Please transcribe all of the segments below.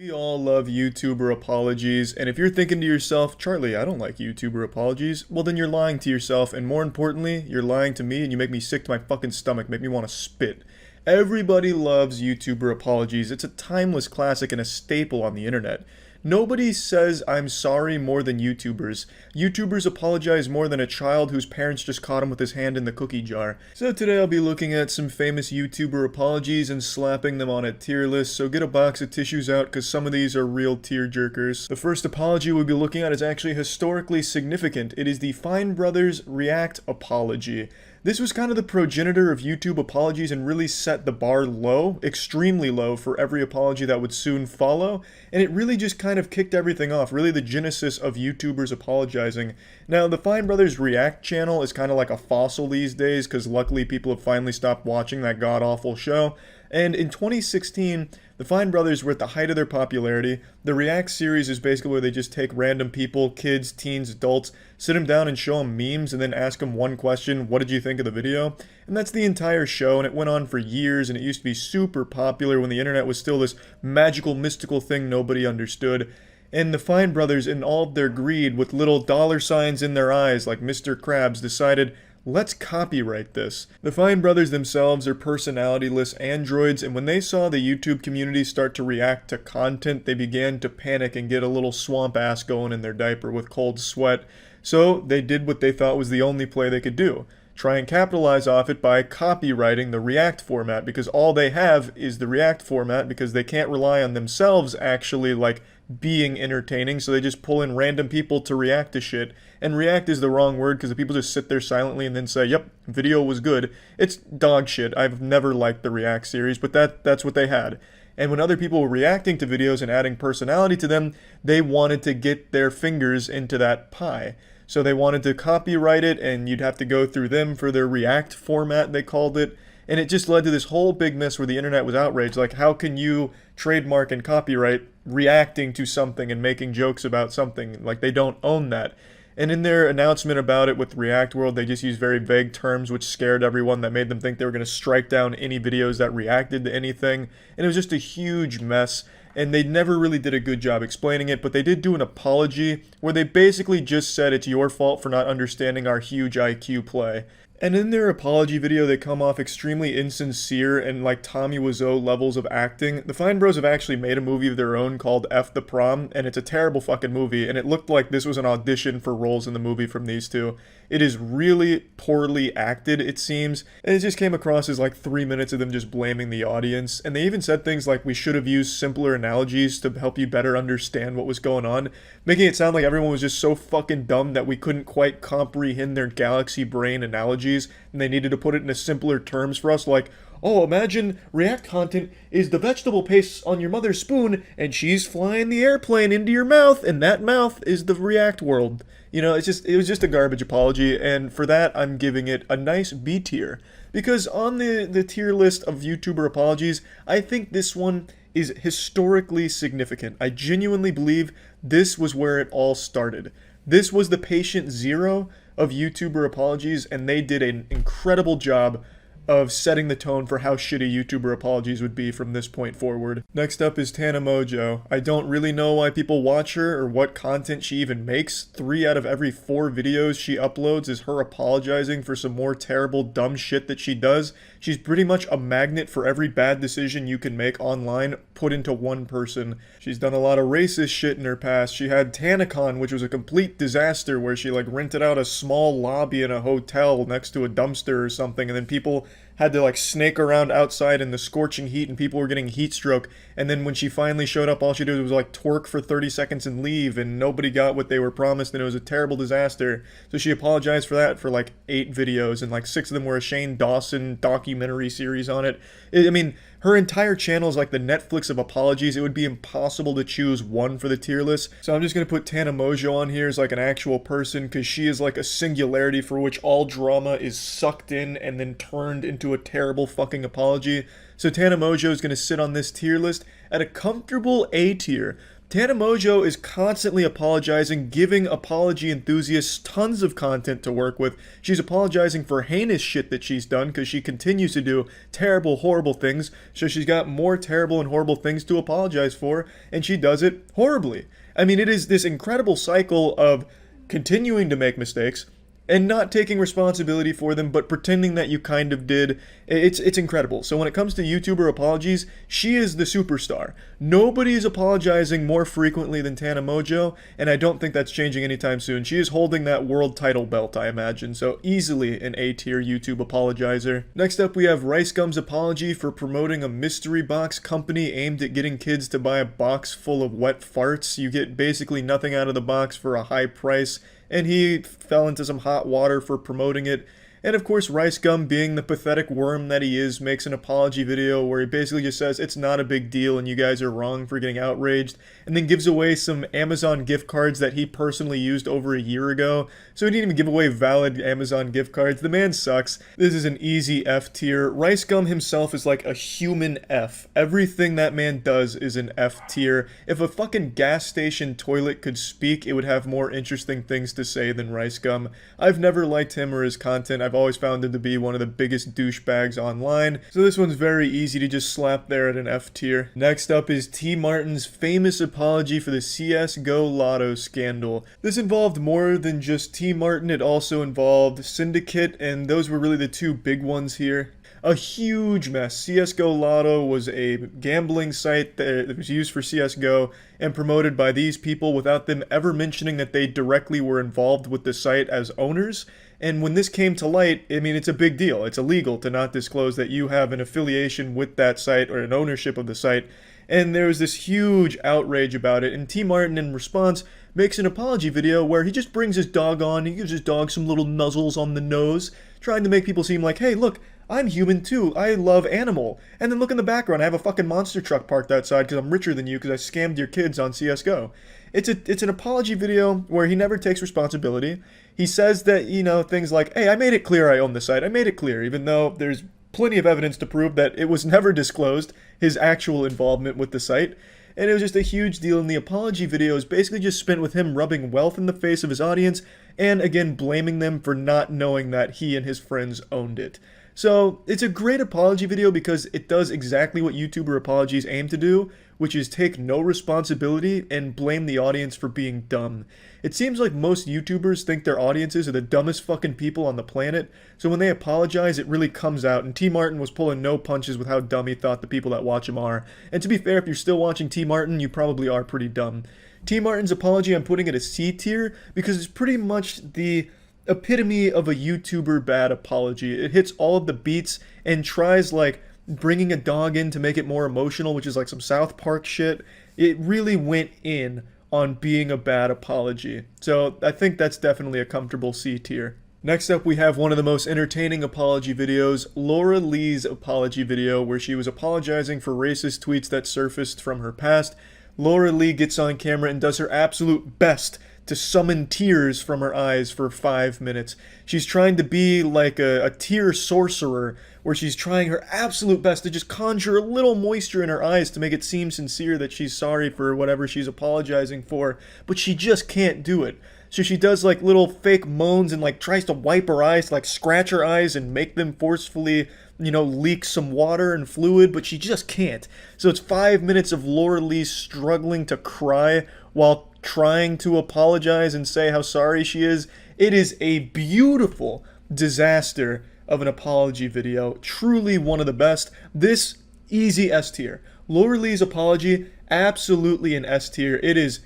We all love YouTuber apologies, and if you're thinking to yourself, Charlie, I don't like YouTuber apologies, well then you're lying to yourself, and more importantly, you're lying to me and you make me sick to my fucking stomach, make me want to spit. Everybody loves YouTuber apologies. It's a timeless classic and a staple on the internet. Nobody says I'm sorry more than YouTubers. YouTubers apologize more than a child whose parents just caught him with his hand in the cookie jar. So today I'll be looking at some famous YouTuber apologies and slapping them on a tier list, so get a box of tissues out because some of these are real tear jerkers. The first apology we'll be looking at is actually historically significant. It is the Fine Brothers React apology. This was kind of the progenitor of YouTube apologies and really set the bar low, extremely low, for every apology that would soon follow, and it really just kind of kicked everything off, really the genesis of YouTubers apologizing. Now, the Fine Brothers React channel is kind of like a fossil these days, because luckily people have finally stopped watching that god-awful show, and in 2016, the Fine Brothers were at the height of their popularity. The React series is basically where they just take random people, kids, teens, adults, sit them down and show them memes and then ask them one question, what did you think of the video? And that's the entire show, and it went on for years, and it used to be super popular when the internet was still this magical, mystical thing nobody understood. And the Fine Brothers, in all of their greed, with little dollar signs in their eyes like Mr. Krabs, decided, let's copyright this. The Fine Brothers themselves are personality-less androids, and when they saw the YouTube community start to react to content, they began to panic and get a little swamp ass going in their diaper with cold sweat. So they did what they thought was the only play they could do. Try and capitalize off it by copywriting the React format, because all they have is the React format, because they can't rely on themselves actually, like, being entertaining, so they just pull in random people to react to shit. And react is the wrong word, because the people just sit there silently and then say, yep, video was good. It's dog shit. I've never liked the React series, but that's what they had. And when other people were reacting to videos and adding personality to them, they wanted to get their fingers into that pie. So they wanted to copyright it, and you'd have to go through them for their React format, they called it. And it just led to this whole big mess where the internet was outraged. Like, how can you trademark and copyright reacting to something and making jokes about something? Like, they don't own that. And in their announcement about it with React World, they just used very vague terms which scared everyone, that made them think they were going to strike down any videos that reacted to anything. And it was just a huge mess. And they never really did a good job explaining it, but they did do an apology where they basically just said it's your fault for not understanding our huge IQ play. And in their apology video, they come off extremely insincere and like Tommy Wiseau levels of acting. The Fine Bros have actually made a movie of their own called F the Prom, and it's a terrible fucking movie, and it looked like this was an audition for roles in the movie from these two. It is really poorly acted, it seems, and it just came across as like 3 minutes of them just blaming the audience. And they even said things like, we should have used simpler analogies to help you better understand what was going on, making it sound like everyone was just so fucking dumb that we couldn't quite comprehend their galaxy brain analogies, and they needed to put it into simpler terms for us, like, oh, imagine React content is the vegetable paste on your mother's spoon, and she's flying the airplane into your mouth, and that mouth is the React world. You know, it was just a garbage apology, and for that, I'm giving it a nice B tier. Because on the tier list of YouTuber apologies, I think this one is historically significant. I genuinely believe this was where it all started. This was the patient zero of YouTuber apologies, and they did an incredible job of setting the tone for how shitty YouTuber apologies would be from this point forward. Next up is Tana Mongeau. I don't really know why people watch her or what content she even makes. 3 out of every 4 videos she uploads is her apologizing for some more terrible dumb shit that she does. She's pretty much a magnet for every bad decision you can make online put into one person. She's done a lot of racist shit in her past. She had TanaCon, which was a complete disaster, where she like rented out a small lobby in a hotel next to a dumpster or something, and then people had to like snake around outside in the scorching heat, and people were getting heat stroke. And then when she finally showed up, all she did was like twerk for 30 seconds and leave, and nobody got what they were promised, and it was a terrible disaster. So she apologized for that for like 8 videos, and like 6 of them were a Shane Dawson documentary series on it. I mean, her entire channel is like the Netflix of apologies. It would be impossible to choose one for the tier list. So I'm just going to put Tana Mongeau on here as like an actual person, because she is like a singularity for which all drama is sucked in and then turned into a terrible fucking apology. So Tana Mongeau is going to sit on this tier list at a comfortable A tier. Tana Mojo is constantly apologizing, giving apology enthusiasts tons of content to work with. She's apologizing for heinous shit that she's done because she continues to do terrible, horrible things. So she's got more terrible and horrible things to apologize for, and she does it horribly. I mean, it is this incredible cycle of continuing to make mistakes and not taking responsibility for them, but pretending that you kind of did. It's incredible. So when it comes to YouTuber apologies, she is the superstar. Nobody is apologizing more frequently than Tana Mojo, and I don't think that's changing anytime soon. She is holding that world title belt, I imagine, so easily an A-tier YouTube apologizer. Next up, we have Rice Gum's apology for promoting a mystery box company aimed at getting kids to buy a box full of wet farts. You get basically nothing out of the box for a high price, and he fell into some hot water for promoting it. And of course, Rice Gum, being the pathetic worm that he is, makes an apology video where he basically just says it's not a big deal and you guys are wrong for getting outraged, and then gives away some Amazon gift cards that he personally used over a year ago. So he didn't even give away valid Amazon gift cards. The man sucks. This is an easy F tier. Rice Gum himself is like a human F. Everything that man does is an F tier. If a fucking gas station toilet could speak, it would have more interesting things to say than Rice Gum. I've never liked him or his content. I've always found him to be one of the biggest douchebags online, so this one's very easy to just slap there at an F tier. Next up is T. Martin's famous apology for the CSGO Lotto scandal. This involved more than just T. Martin, it also involved Syndicate, and those were really the two big ones here. A huge mess. CSGO Lotto was a gambling site that was used for CSGO and promoted by these people without them ever mentioning that they directly were involved with the site as owners. And when this came to light, I mean, it's a big deal. It's illegal to not disclose that you have an affiliation with that site or an ownership of the site. And there was this huge outrage about it, and T. Martin, in response, makes an apology video where he just brings his dog on, he gives his dog some little nuzzles on the nose, trying to make people seem like, hey, look, I'm human too, I love animal. And then look in the background, I have a fucking monster truck parked outside because I'm richer than you because I scammed your kids on CSGO. It's an apology video where he never takes responsibility. He says that, you know, things like, hey, I made it clear I own the site, I made it clear, even though there's plenty of evidence to prove that it was never disclosed, his actual involvement with the site. And it was just a huge deal, and the apology video is basically just spent with him rubbing wealth in the face of his audience, and again blaming them for not knowing that he and his friends owned it. So it's a great apology video because it does exactly what YouTuber apologies aim to do, which is take no responsibility and blame the audience for being dumb. It seems like most YouTubers think their audiences are the dumbest fucking people on the planet, so when they apologize, it really comes out, and T. Martin was pulling no punches with how dumb he thought the people that watch him are. And to be fair, if you're still watching T. Martin, you probably are pretty dumb. T. Martin's apology, I'm putting it a C tier because it's pretty much the epitome of a YouTuber bad apology. It hits all of the beats and tries like bringing a dog in to make it more emotional, which is like some South Park shit. It really went in on being a bad apology. So I think that's definitely a comfortable C tier. Next up, we have one of the most entertaining apology videos, Laura Lee's apology video, where she was apologizing for racist tweets that surfaced from her past. Laura Lee gets on camera and does her absolute best to summon tears from her eyes for 5 minutes. She's trying to be like a tear sorcerer, where she's trying her absolute best to just conjure a little moisture in her eyes to make it seem sincere that she's sorry for whatever she's apologizing for, but she just can't do it. So she does like little fake moans and like tries to wipe her eyes, like scratch her eyes and make them forcefully, you know, leak some water and fluid, but she just can't. So it's 5 minutes of Laura Lee struggling to cry while trying to apologize and say how sorry she is. It is a beautiful disaster of an apology video. Truly one of the best. This, easy S tier. Laura Lee's apology, absolutely an S tier. It is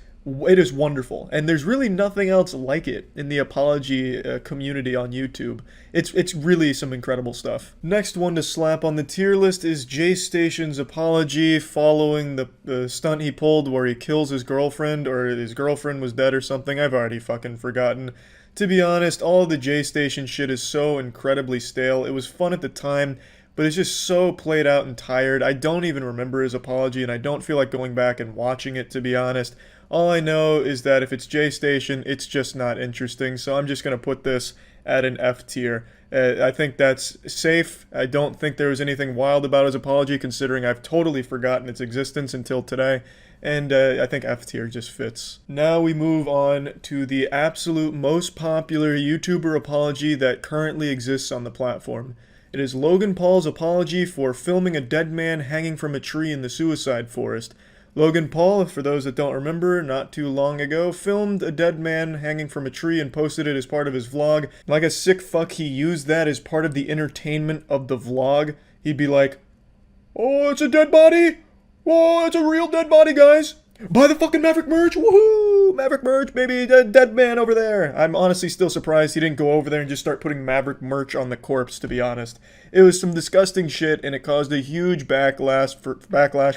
wonderful, and there's really nothing else like it in the apology community on YouTube. It's really some incredible stuff. Next one to slap on the tier list is J Station's apology following the stunt he pulled where he kills his girlfriend, or his girlfriend was dead or something. I've already fucking forgotten. To be honest, all of the J Station shit is so incredibly stale. It was fun at the time, but it's just so played out and tired. I don't even remember his apology, and I don't feel like going back and watching it, to be honest. All I know is that if it's J Station, it's just not interesting, so I'm just going to put this at an F tier. I think that's safe. I don't think there was anything wild about his apology, considering I've totally forgotten its existence until today. and I think F tier just fits. Now we move on to the absolute most popular YouTuber apology that currently exists on the platform. It is Logan Paul's apology for filming a dead man hanging from a tree in the suicide forest. Logan Paul, for those that don't remember, not too long ago, filmed a dead man hanging from a tree and posted it as part of his vlog. Like a sick fuck, he used that as part of the entertainment of the vlog. He'd be like, "Oh, it's a dead body! Whoa, it's a real dead body, guys! Buy the fucking Maverick merch! Woohoo! Maverick merch, baby! Dead man over there!" I'm honestly still surprised he didn't go over there and just start putting Maverick merch on the corpse, to be honest. It was some disgusting shit, and it caused a huge backlash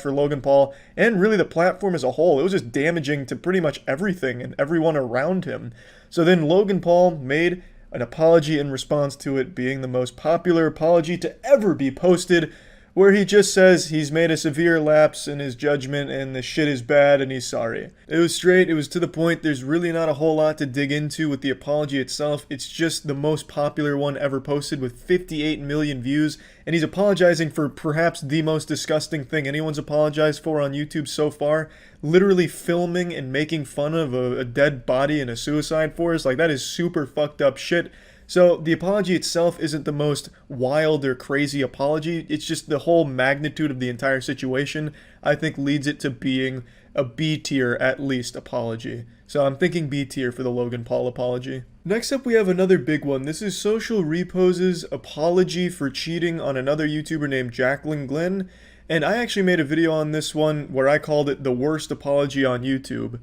for Logan Paul, and really the platform as a whole. It was just damaging to pretty much everything and everyone around him. So then Logan Paul made an apology in response to it being the most popular apology to ever be posted, where he just says he's made a severe lapse in his judgment and the shit is bad and he's sorry. It was straight, it was to the point, there's really not a whole lot to dig into with the apology itself. It's just the most popular one ever posted with 58 million views, and he's apologizing for perhaps the most disgusting thing anyone's apologized for on YouTube so far. Literally filming and making fun of a dead body in a suicide forest. Like, that is super fucked up shit. So the apology itself isn't the most wild or crazy apology. It's just the whole magnitude of the entire situation, I think, leads it to being a B tier at least apology. So I'm thinking B tier for the Logan Paul apology. Next up we have another big one. This is Social Repose's apology for cheating on another YouTuber named Jacqueline Glenn. And I actually made a video on this one where I called it the worst apology on YouTube.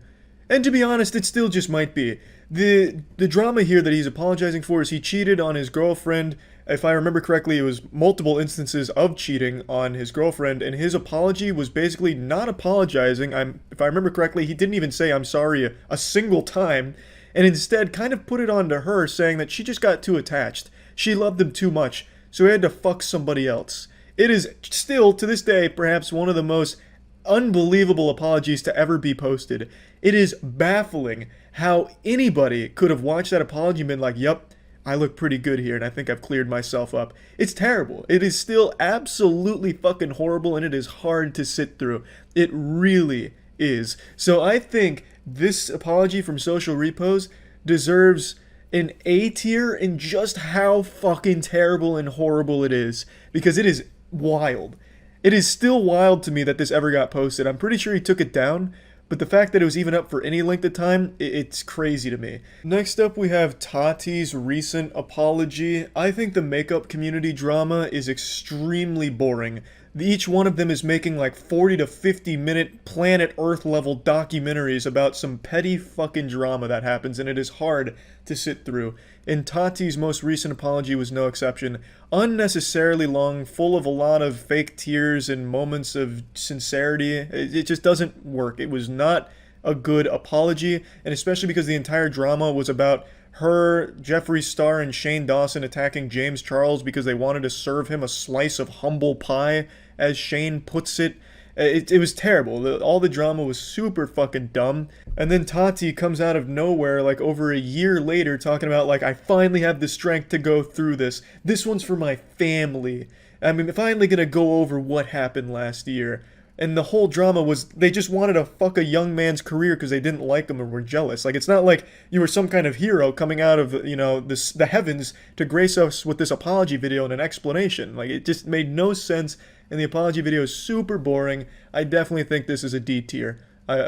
And to be honest, it still just might be. The drama here that he's apologizing for is he cheated on his girlfriend. If I remember correctly, it was multiple instances of cheating on his girlfriend, and his apology was basically not apologizing. If I remember correctly, he didn't even say I'm sorry a single time, and instead kind of put it on to her, saying that she just got too attached. She loved him too much, so he had to fuck somebody else. It is still, to this day, perhaps one of the most unbelievable apologies to ever be posted. It is baffling how anybody could have watched that apology and been like, "Yup, I look pretty good here and I think I've cleared myself up." It's terrible. It is still absolutely fucking horrible, and it is hard to sit through. It really is. So I think this apology from Social Repose deserves an A tier in just how fucking terrible and horrible it is, because it is wild. It is still wild to me that this ever got posted. I'm pretty sure he took it down, but the fact that it was even up for any length of time, it's crazy to me. Next up, we have Tati's recent apology. I think the makeup community drama is extremely boring. Each one of them is making like 40 to 50 minute planet Earth level documentaries about some petty fucking drama that happens, and it is hard to sit through. And Tati's most recent apology was no exception. Unnecessarily long, full of a lot of fake tears and moments of sincerity. It just doesn't work. It was not a good apology, and especially because the entire drama was about her, Jeffree Star, and Shane Dawson attacking James Charles because they wanted to serve him a slice of humble pie, as Shane puts it. It was terrible. All the drama was super fucking dumb. And then Tati comes out of nowhere, like over a year later, talking about, like, "I finally have the strength to go through this. This one's for my family. I'm finally gonna go over what happened last year." And the whole drama was they just wanted to fuck a young man's career because they didn't like him or were jealous. Like, it's not like you were some kind of hero coming out of, the heavens to grace us with this apology video and an explanation. Like, it just made no sense, and the apology video is super boring. I definitely think this is a D tier,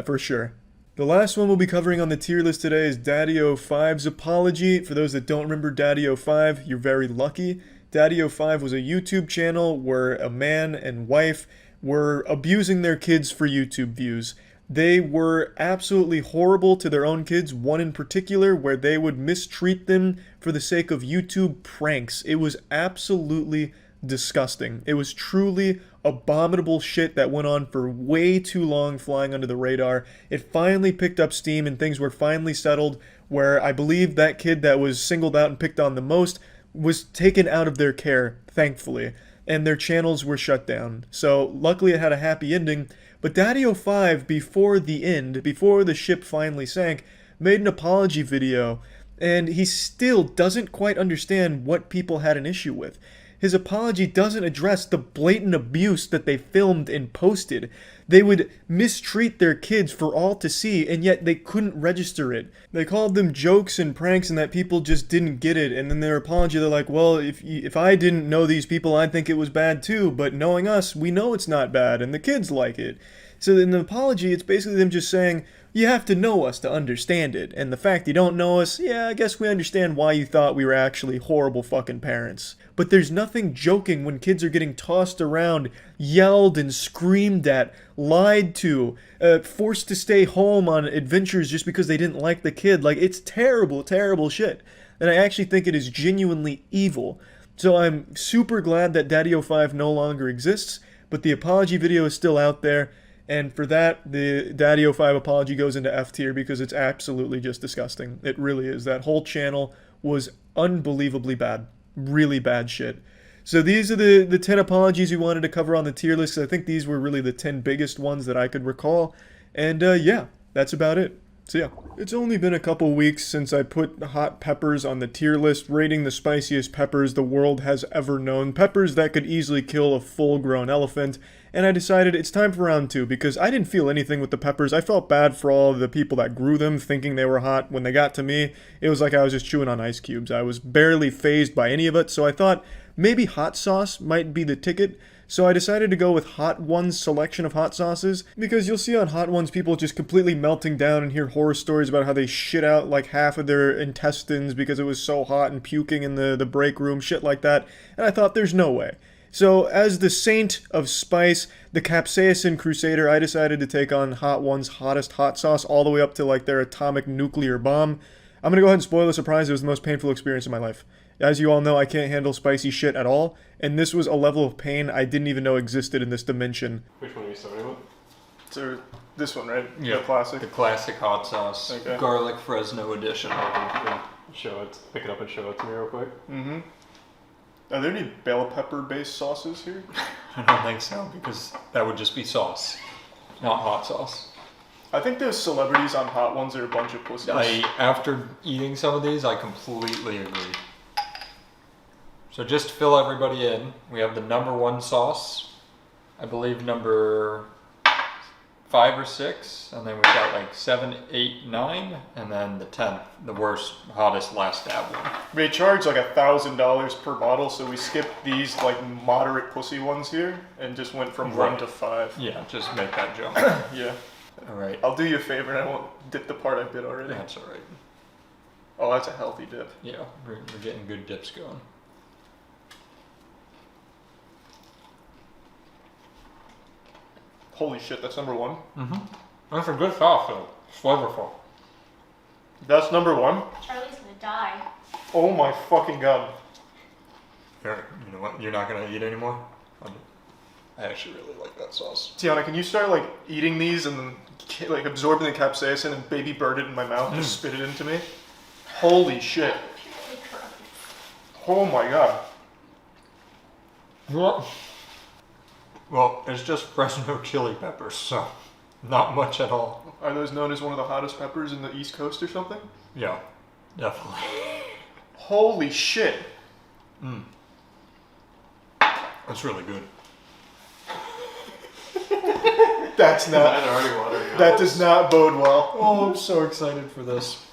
for sure. The last one we'll be covering on the tier list today is Daddy05's apology. For those that don't remember Daddy05, you're very lucky. Daddy05 was a YouTube channel where a man and wife were abusing their kids for YouTube views. They were absolutely horrible to their own kids, one in particular where they would mistreat them for the sake of YouTube pranks. It was absolutely disgusting. It was truly abominable shit that went on for way too long, flying under the radar. It finally picked up steam and things were finally settled, where I believe that kid that was singled out and picked on the most was taken out of their care, thankfully, and their channels were shut down. So luckily it had a happy ending, but Daddy05, before the end, before the ship finally sank, made an apology video, and he still doesn't quite understand what people had an issue with. His apology doesn't address the blatant abuse that they filmed and posted. They would mistreat their kids for all to see, and yet they couldn't register it. They called them jokes and pranks and that people just didn't get it. And then their apology, they're like, well, if I didn't know these people, I'd think it was bad too. But knowing us, we know it's not bad, and the kids like it. So in the apology, it's basically them just saying, you have to know us to understand it. And the fact you don't know us, yeah, I guess we understand why you thought we were actually horrible fucking parents. But there's nothing joking when kids are getting tossed around, yelled and screamed at, lied to, forced to stay home on adventures just because they didn't like the kid. Like, it's terrible, terrible shit. And I actually think it is genuinely evil. So I'm super glad that Daddy05 no longer exists, but the apology video is still out there. And for that, the Daddy05 apology goes into F tier because it's absolutely just disgusting. It really is. That whole channel was unbelievably bad. Really bad shit. So these are the 10 apologies we wanted to cover on the tier list. I think these were really the 10 biggest ones that I could recall. And yeah, that's about it. So yeah, it's only been a couple weeks since I put hot peppers on the tier list, rating the spiciest peppers the world has ever known. Peppers that could easily kill a full-grown elephant. And I decided it's time for round 2 because I didn't feel anything with the peppers. I felt bad for all the people that grew them thinking they were hot. When they got to me, it was like I was just chewing on ice cubes. I was barely fazed by any of it, so I thought maybe hot sauce might be the ticket. So I decided to go with Hot Ones' selection of hot sauces, because you'll see on Hot Ones people just completely melting down and hear horror stories about how they shit out like half of their intestines because it was so hot and puking in the break room, shit like that. And I thought, there's no way. So as the saint of spice, the capsaicin crusader, I decided to take on Hot Ones' hottest hot sauce all the way up to like their atomic nuclear bomb. I'm gonna go ahead and spoil the surprise. It was the most painful experience of my life. As you all know, I can't handle spicy shit at all, and this was a level of pain I didn't even know existed in this dimension. Which one are you starting with? So this one, right? Yeah. The classic. The classic hot sauce. Okay. Garlic Fresno edition. Show it. Pick it up and show it to me real quick. Mm-hmm. Are there any bell pepper based sauces here? I don't think so, because that would just be sauce, not hot sauce. I think those celebrities on Hot Ones are a bunch of pussies. After eating some of these, I completely agree. So just to fill everybody in, we have the number 1 sauce, I believe number 5 or 6, and then we've got like 7, 8, 9, and then the 10th, the worst, hottest last dab one. They charge like $1,000 per bottle, so we skipped these like moderate pussy ones here and just went from 1 to 5. Yeah, just make that jump. Yeah. All right. I'll do you a favor and I won't dip the part I bit already. That's all right. Oh, that's a healthy dip. Yeah, we're getting good dips going. Holy shit, that's number 1? Mm-hmm. That's a good sauce though. It's flavorful. That's number 1? Charlie's gonna die. Oh my fucking god. Here, you know what? You're not gonna eat anymore? I actually really like that sauce. Tiana, can you start like eating these and then like absorbing the capsaicin and baby bird it in my mouth, just spit it into me? Holy shit. Oh my god. What? Well, it's just Fresno chili peppers, so not much at all. Are those known as one of the hottest peppers in the East Coast or something? Yeah, definitely. Holy shit. Mm. That's really good. That's not. That does not bode well. Oh, I'm so excited for this.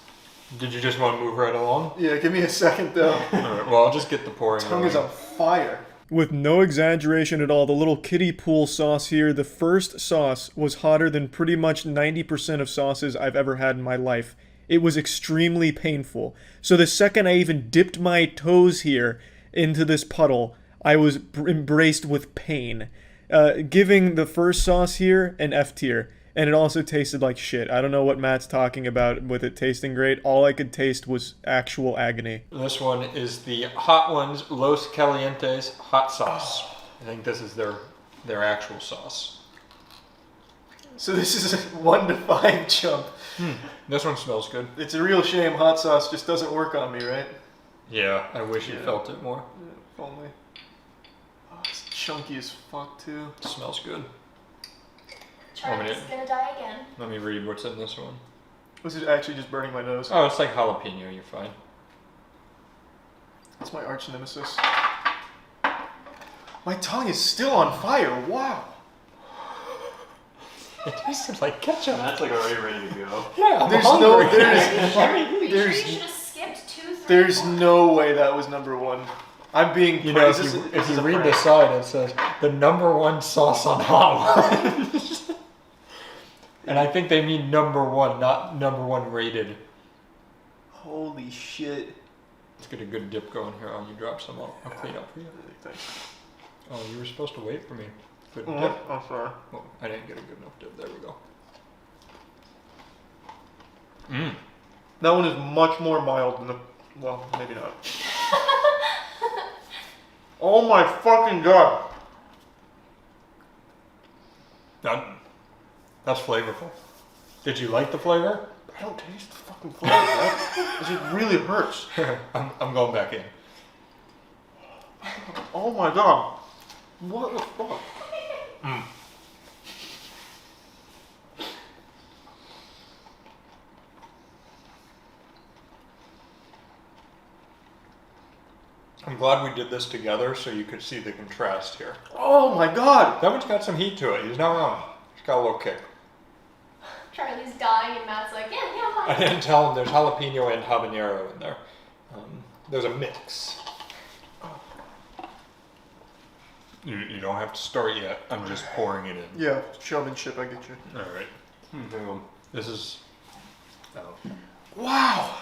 Did you just want to move right along? Yeah, give me a second though. Alright, well, I'll just get the pouring. Tongue is on fire. With no exaggeration at all, the little kiddie pool sauce here, the first sauce was hotter than pretty much 90% of sauces I've ever had in my life. It was extremely painful. So the second I even dipped my toes here into this puddle, I was embraced with pain. Giving the first sauce here an F tier. And it also tasted like shit. I don't know what Matt's talking about with it tasting great. All I could taste was actual agony. This one is the Hot Ones Los Calientes hot sauce. I think this is their actual sauce. So this is a 1 to 5 jump. This one smells good. It's a real shame hot sauce just doesn't work on me, right? Yeah, I wish you felt it more. Yeah, if only. Oh, it's chunky as fuck too. It smells good. Charlie's gonna die again. Let me read what's in this one. This is actually just burning my nose. Oh, it's like jalapeno, you're fine. That's my arch nemesis. My tongue is still on fire, wow. It tasted like ketchup. That's like already ready to go. Yeah, I'm There's hungry. no- Are you sure There's- you should have skipped 2, 3, There's 4? no way that was number one. I'm being You know, praised. if you read the side, it says the #1 sauce on hot ones. And I think they mean #1, not #1 rated. Holy shit. Let's get a good dip going here. Oh, you dropped some. I'll clean up for you. Thanks. Oh, you were supposed to wait for me. Good Oh, dip. I'm sorry. Oh, I didn't get a good enough dip. There we go. Mmm. That one is much more mild than the. Well, maybe not. Oh my fucking god. That's flavorful. Did you like the flavor? I don't taste the fucking flavor, right? It just really hurts. I'm going back in. Oh my god. What the fuck? I'm glad we did this together so you could see the contrast here. Oh my god. That one's got some heat to it. He's not wrong. He's got a little kick. Charlie's dying and Matt's like, yeah, I fine. didn't tell him there's jalapeno and habanero in there. There's a mix. You don't have to start yet. I'm just pouring it in. Yeah, showmanship, I get you. All right. Boom. This is. Oh. Wow.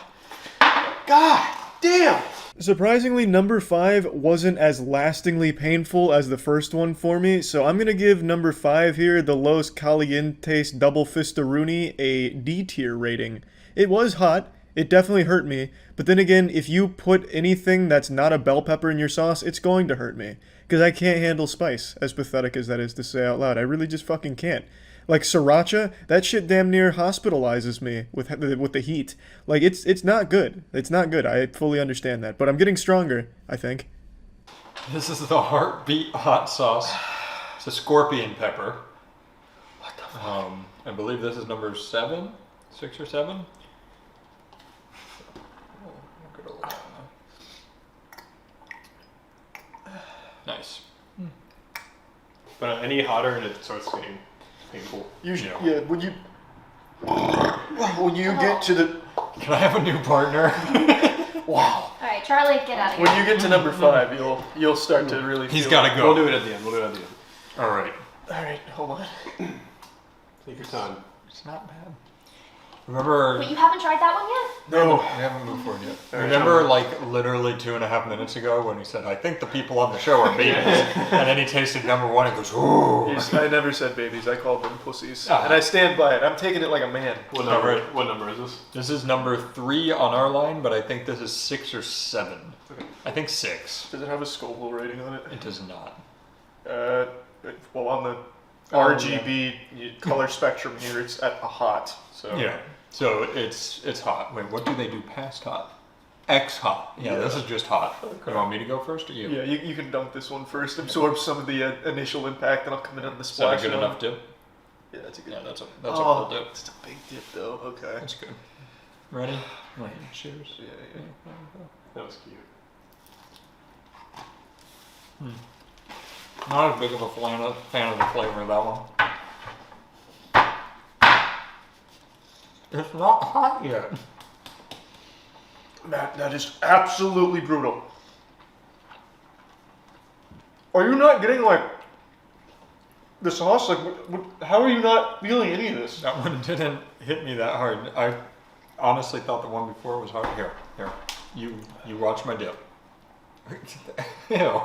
God damn. Surprisingly, number 5 wasn't as lastingly painful as the first one for me, so I'm gonna give number 5 here, the Los Calientes Double Fistaruni, a D tier rating. It was hot, it definitely hurt me, but then again, if you put anything that's not a bell pepper in your sauce, it's going to hurt me. Because I can't handle spice, as pathetic as that is to say out loud. I really just fucking can't. Like sriracha, that shit damn near hospitalizes me with the heat. Like it's not good. It's not good. I fully understand that, but I'm getting stronger, I think. This is the heartbeat hot sauce. It's a scorpion pepper. What the fuck? I believe this is number 7, 6 or 7. Nice. But any hotter and it starts getting painful. Usually, Yeah. yeah. When you get to the Can I have a new partner? wow. Alright, Charlie, get out of here. When you get to number 5, you'll start to really. He's feel got it. to go. We'll do it at the end. We'll do it at the end. All right. All right, hold on. Take your time. It's not bad. Remember? Wait, you haven't tried that one yet? No. We haven't moved forward yet. All right. Remember, like, literally 2.5 minutes ago when he said, I think the people on the show are babies. And then he tasted number 1 and goes, ooh. I never said babies. I called them pussies, Ah. and I stand by it. I'm taking it like a man. What All number? right. What number is this? This is number 3 on our line, but I think this is 6 or 7. Okay. I think 6. Does it have a Scoville rating on it? It does not. Well, on the Oh, RGB color spectrum here, it's at a hot. So Yeah. So it's hot. Wait, what do they do past hot? X hot. Yeah, this is just hot. Okay. You want me to go first or you? Yeah, you can dunk this one first, absorb some of the initial impact, and I'll come in on the Is that a splash. good one. enough dip? Yeah, that's a good. Yeah, that's a oh, full dip. It's a big dip though. Okay. That's good. Ready? Right. Cheers. Yeah, yeah. That was cute. Not as big of a fan of the flavor of that one. It's not hot yet. Matt, that is absolutely brutal. Are you not getting like the sauce? Like, how are you not feeling any of this? That one didn't hit me that hard. I honestly thought the one before was hard. Here. You watch my dip. Ew.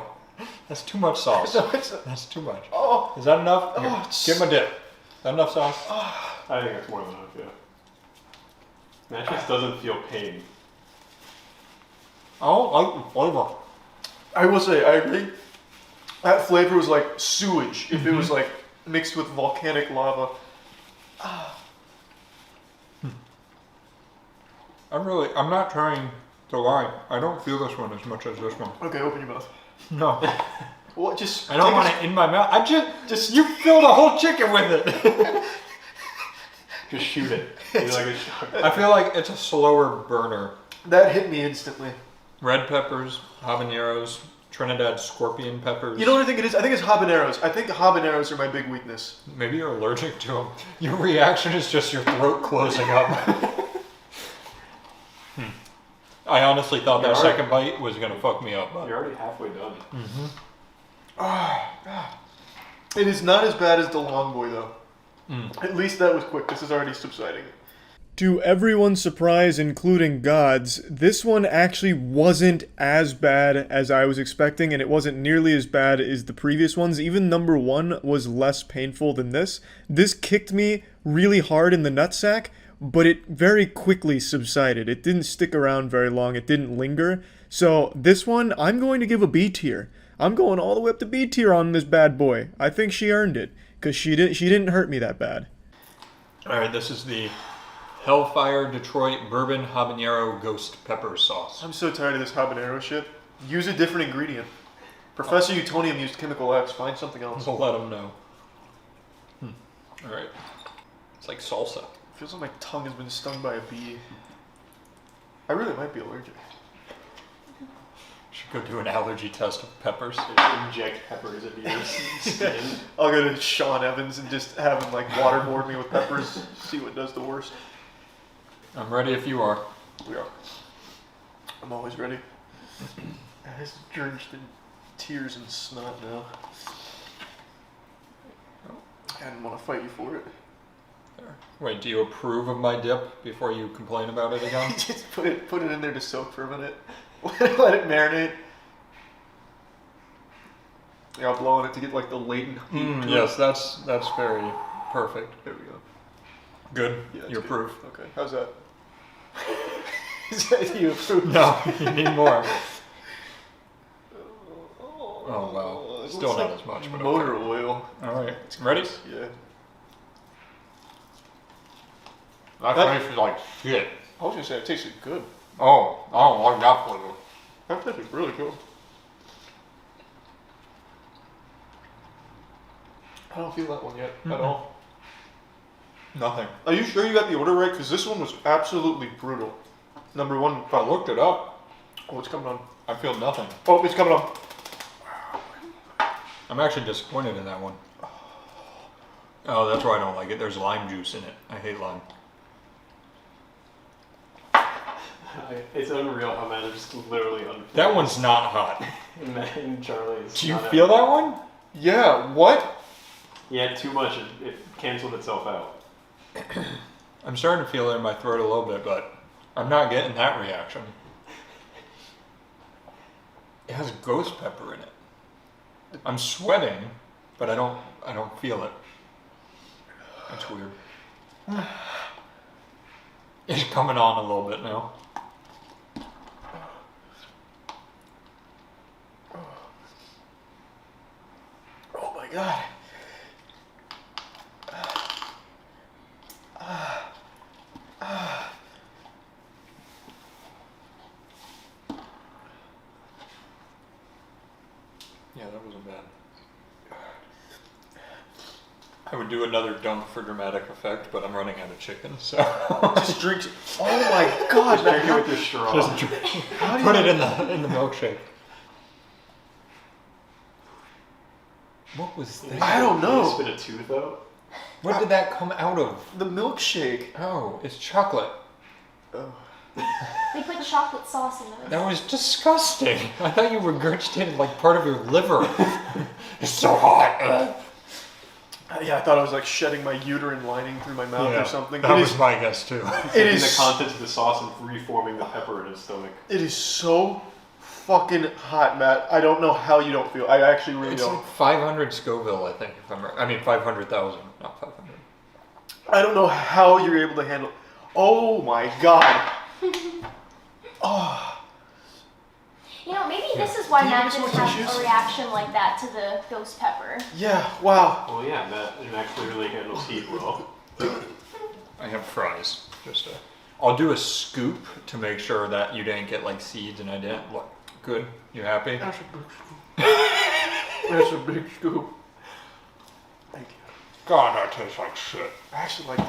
That's too much sauce. No, it's That's too much. oh, Is that enough? Here, Oh, it's- get my dip. Is that enough sauce? I think it's more than enough, yeah. That just doesn't feel pain. I don't like the flavor. I will say, I agree. That flavor was like sewage if it was like mixed with volcanic lava. I'm not trying to lie. I don't feel this one as much as this one. Okay, open your mouth. No. Well, just I don't take want a- it in my mouth. You filled a whole chicken with it. Just shoot it. You're like a shark. I feel like it's a slower burner. That hit me instantly. Red peppers, habaneros, Trinidad scorpion peppers. You know what I think it is? I think it's habaneros. I think habaneros are my big weakness. Maybe you're allergic to them. Your reaction is just your throat closing up. I honestly thought that second bite was going to fuck me up. But... You're already halfway done. It is not as bad as the long boy, though. At least that was quick. This is already subsiding. To everyone's surprise, including God's, this one actually wasn't as bad as I was expecting, and it wasn't nearly as bad as the previous ones. Even number 1 was less painful than this. This kicked me really hard in the nutsack, but it very quickly subsided. It didn't stick around very long. It didn't linger. So this one, I'm going to give a B tier. I'm going all the way up to B tier on this bad boy. I think she earned it, because she didn't hurt me that bad. Alright, this is the Hellfire Detroit Bourbon Habanero Ghost Pepper Sauce. I'm so tired of this habanero shit. Use a different ingredient. Professor Utonium used Chemical X. Find something else. I'll let them know. Alright. It's like salsa. Feels like my tongue has been stung by a bee. I really might be allergic. Should go do an allergy test of peppers. Inject peppers into your skin. I'll go to Sean Evans and just have him like waterboard me with peppers. See what does the worst. I'm ready if you are. We are. I'm always ready. It's drenched in tears and snot now. I didn't want to fight you for it. There. Wait, do you approve of my dip before you complain about it again? Just put it in there to soak for a minute. Let it marinate. Yeah, I'll blow on it to get like the latent heat. Yes, that's very perfect. There we go. Good. Yeah, You approve. Okay. How's that? Is that you approve? No, you need more. Oh wow. It Still looks not like as much, but motor okay. oil. Alright. Ready? Yeah. That tastes like shit. I was gonna say it tasted good. Oh, I don't like that flavor. That tasted really good. I don't feel that one yet at all. Nothing. Are you sure you got the order right? Because this one was absolutely brutal. Number 1. If I looked it up, Oh, it's coming on. I feel nothing. Oh, it's coming on. I'm actually disappointed in that one. Oh, that's why I don't like it. There's lime juice in it. I hate lime. It's unreal how man just literally unfazed. That one's not hot. And Charlie's. Do you feel that one? Yeah, what? Yeah, too much. It canceled itself out. I'm starting to feel it in my throat a little bit, but I'm not getting that reaction. It has ghost pepper in it. I'm sweating, but I don't feel it. That's weird. It's coming on a little bit now. Oh my god. Yeah, that wasn't bad. I would do another dunk for dramatic effect, but I'm running out of chicken, so Just drink. Oh my god, Drink it man. with your straw. just drink. Put it in the milkshake. What was that? I don't know. You spit a tooth out? What did that come out of? The milkshake. Oh, it's chocolate. Oh. They put chocolate sauce in those. That was disgusting. I thought you regurgitated like part of your liver. It's so hot. Yeah, I thought I was like shedding my uterine lining through my mouth or something. That It was is- my guess too. It Taking is. the contents of the sauce and reforming the pepper in his stomach. It is so fucking hot, Matt. I don't know how you don't feel. I actually really It's don't. like 500 Scoville, I think. If I'm right. I mean 500,000, not 500. I don't know how you're able to handle. Oh my god. Oh. You know, maybe this is why Can you Matt give me didn't some have tissues? a reaction like that to the ghost pepper. Yeah. Wow. Well, yeah, that actually really handles heat well. I have fries. I'll do a scoop to make sure that you didn't get like seeds and I didn't. Look, good. You happy? That's a big scoop. That's a big scoop. Thank you. God, that tastes like shit. I actually like.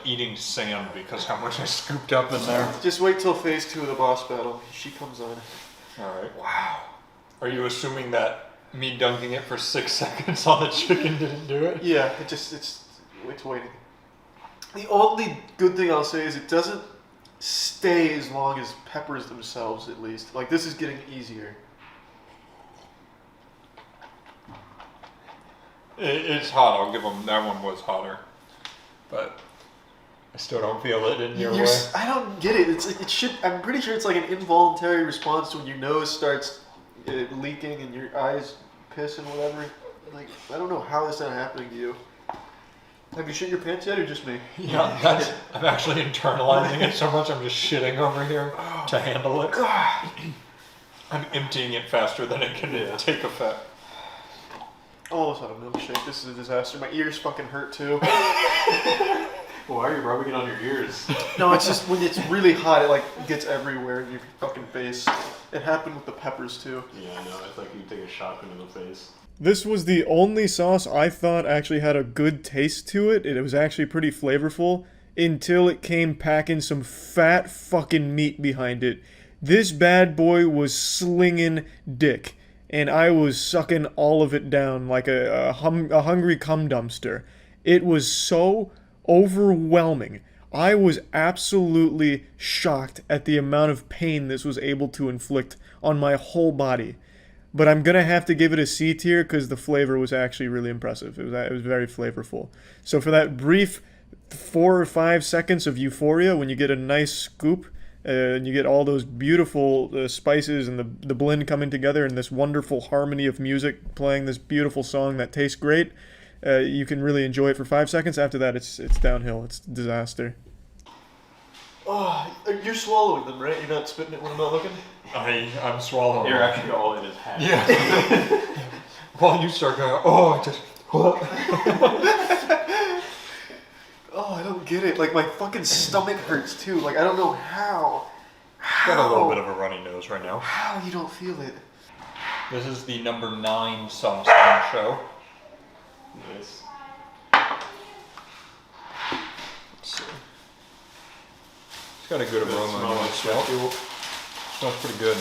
eating sand because how much I scooped up in there. Just wait till phase 2 of the boss battle. She comes on. Alright. Wow. Are you assuming that me dunking it for 6 seconds on the chicken didn't do it? Yeah, it's waiting. The only good thing I'll say is it doesn't stay as long as peppers themselves, at least. Like, this is getting easier. It's hot, I'll give them, that one was hotter. But I still don't feel it in your way. I don't get it. It should. I'm pretty sure it's like an involuntary response to when your nose starts leaking and your eyes piss and whatever. Like, I don't know how this is not happening to you. Have you shit your pants yet, or just me? Yeah, I'm actually internalizing it so much I'm just shitting over here to handle it. I'm emptying it faster than it can take effect. All of a sudden, milkshake. This is a disaster. My ears fucking hurt too. Why are you rubbing it on your ears? No, it's just when it's really hot, it like gets everywhere in your fucking face. It happened with the peppers too. Yeah, I know. It's like you take a shotgun in the face. This was the only sauce I thought actually had a good taste to it. It was actually pretty flavorful until it came packing some fat fucking meat behind it. This bad boy was slinging dick, and I was sucking all of it down like a hungry cum dumpster. It was so overwhelming. I was absolutely shocked at the amount of pain this was able to inflict on my whole body. But I'm gonna have to give it a C tier because the flavor was actually really impressive. It was very flavorful. So for that brief 4 or 5 seconds of euphoria, when you get a nice scoop and you get all those beautiful spices and the blend coming together and this wonderful harmony of music playing this beautiful song that tastes great, you can really enjoy it for 5 seconds. After that, it's downhill. It's disaster. Oh, you're swallowing them, right? You're not spitting it when I'm not looking? I'm swallowing. You're actually all in his hat. Yeah. While you start going, I just... Oh, I don't get it. Like, my fucking stomach hurts too. Like, I don't know how. Got a little bit of a runny nose right now. How you don't feel it? This is the number 9 sauce on the show. Nice. Let's see. It's got a good aroma. Smell like sweat fuel. Smells pretty good.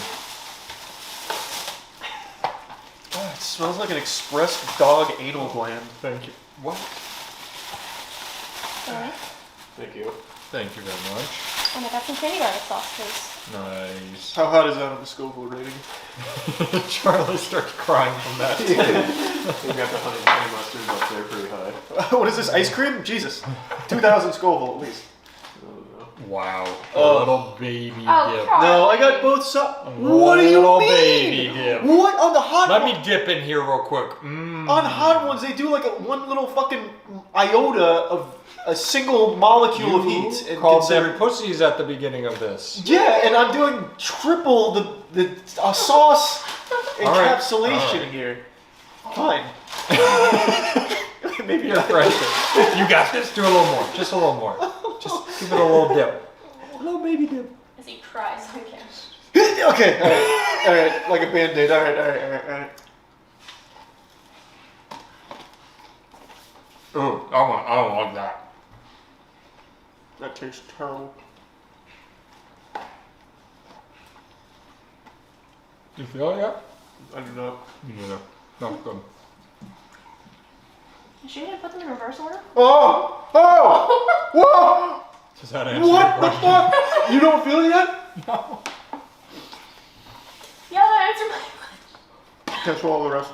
Oh, it smells like an express dog anal gland. Thank you. What? Alright. Thank you. Thank you very much. And I got some candy garlic sauce, please. Nice. How hot is that on the Scoville rating? Charlie starts crying from that. You got the honey mustard up there pretty high. What is this, ice cream? Jesus. 2,000 Scoville at least. I don't know. Wow. Oh. A little baby dip. No, I got both sides. A What do you little mean? baby dip. What? On the hot Let one? me dip in here real quick. On hot ones, they do like one little fucking iota of a single molecule of heat. And Called consider- them pussies at the beginning of this. Yeah, and I'm doing triple the sauce encapsulation All right. here. Fine. Maybe You're not. precious. You got this. Do a little more. Just a little more. Just give it a little dip. A little baby dip. As he cries on camera. Okay, alright, like a band-aid. Alright. Ooh, I don't like that. That tastes terrible. You feel it yet? I do not. Me neither. Not good. You sure you didn't put them in reverse order? Oh! Whoa! Does that answer What your the question? fuck? You don't feel it yet? No. Yeah, that answered my question. Can't swallow the rest.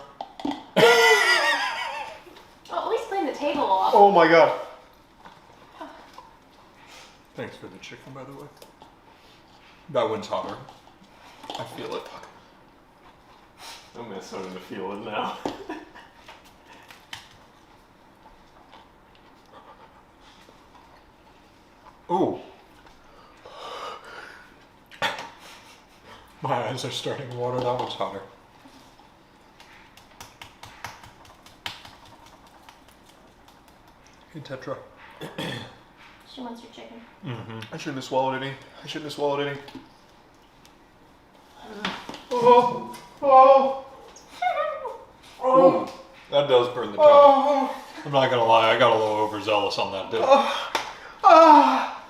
Well, at least clean the table off. Oh my god. Thanks for the chicken, by the way. That one's hotter. I feel it. I'm starting to feel it now. Ooh. My eyes are starting to water. That one's hotter. Hey, Tetra. She wants your chicken. I shouldn't have swallowed any. Oh. Ooh, that does burn the tongue. I'm not gonna lie, I got a little overzealous on that dip. Ah!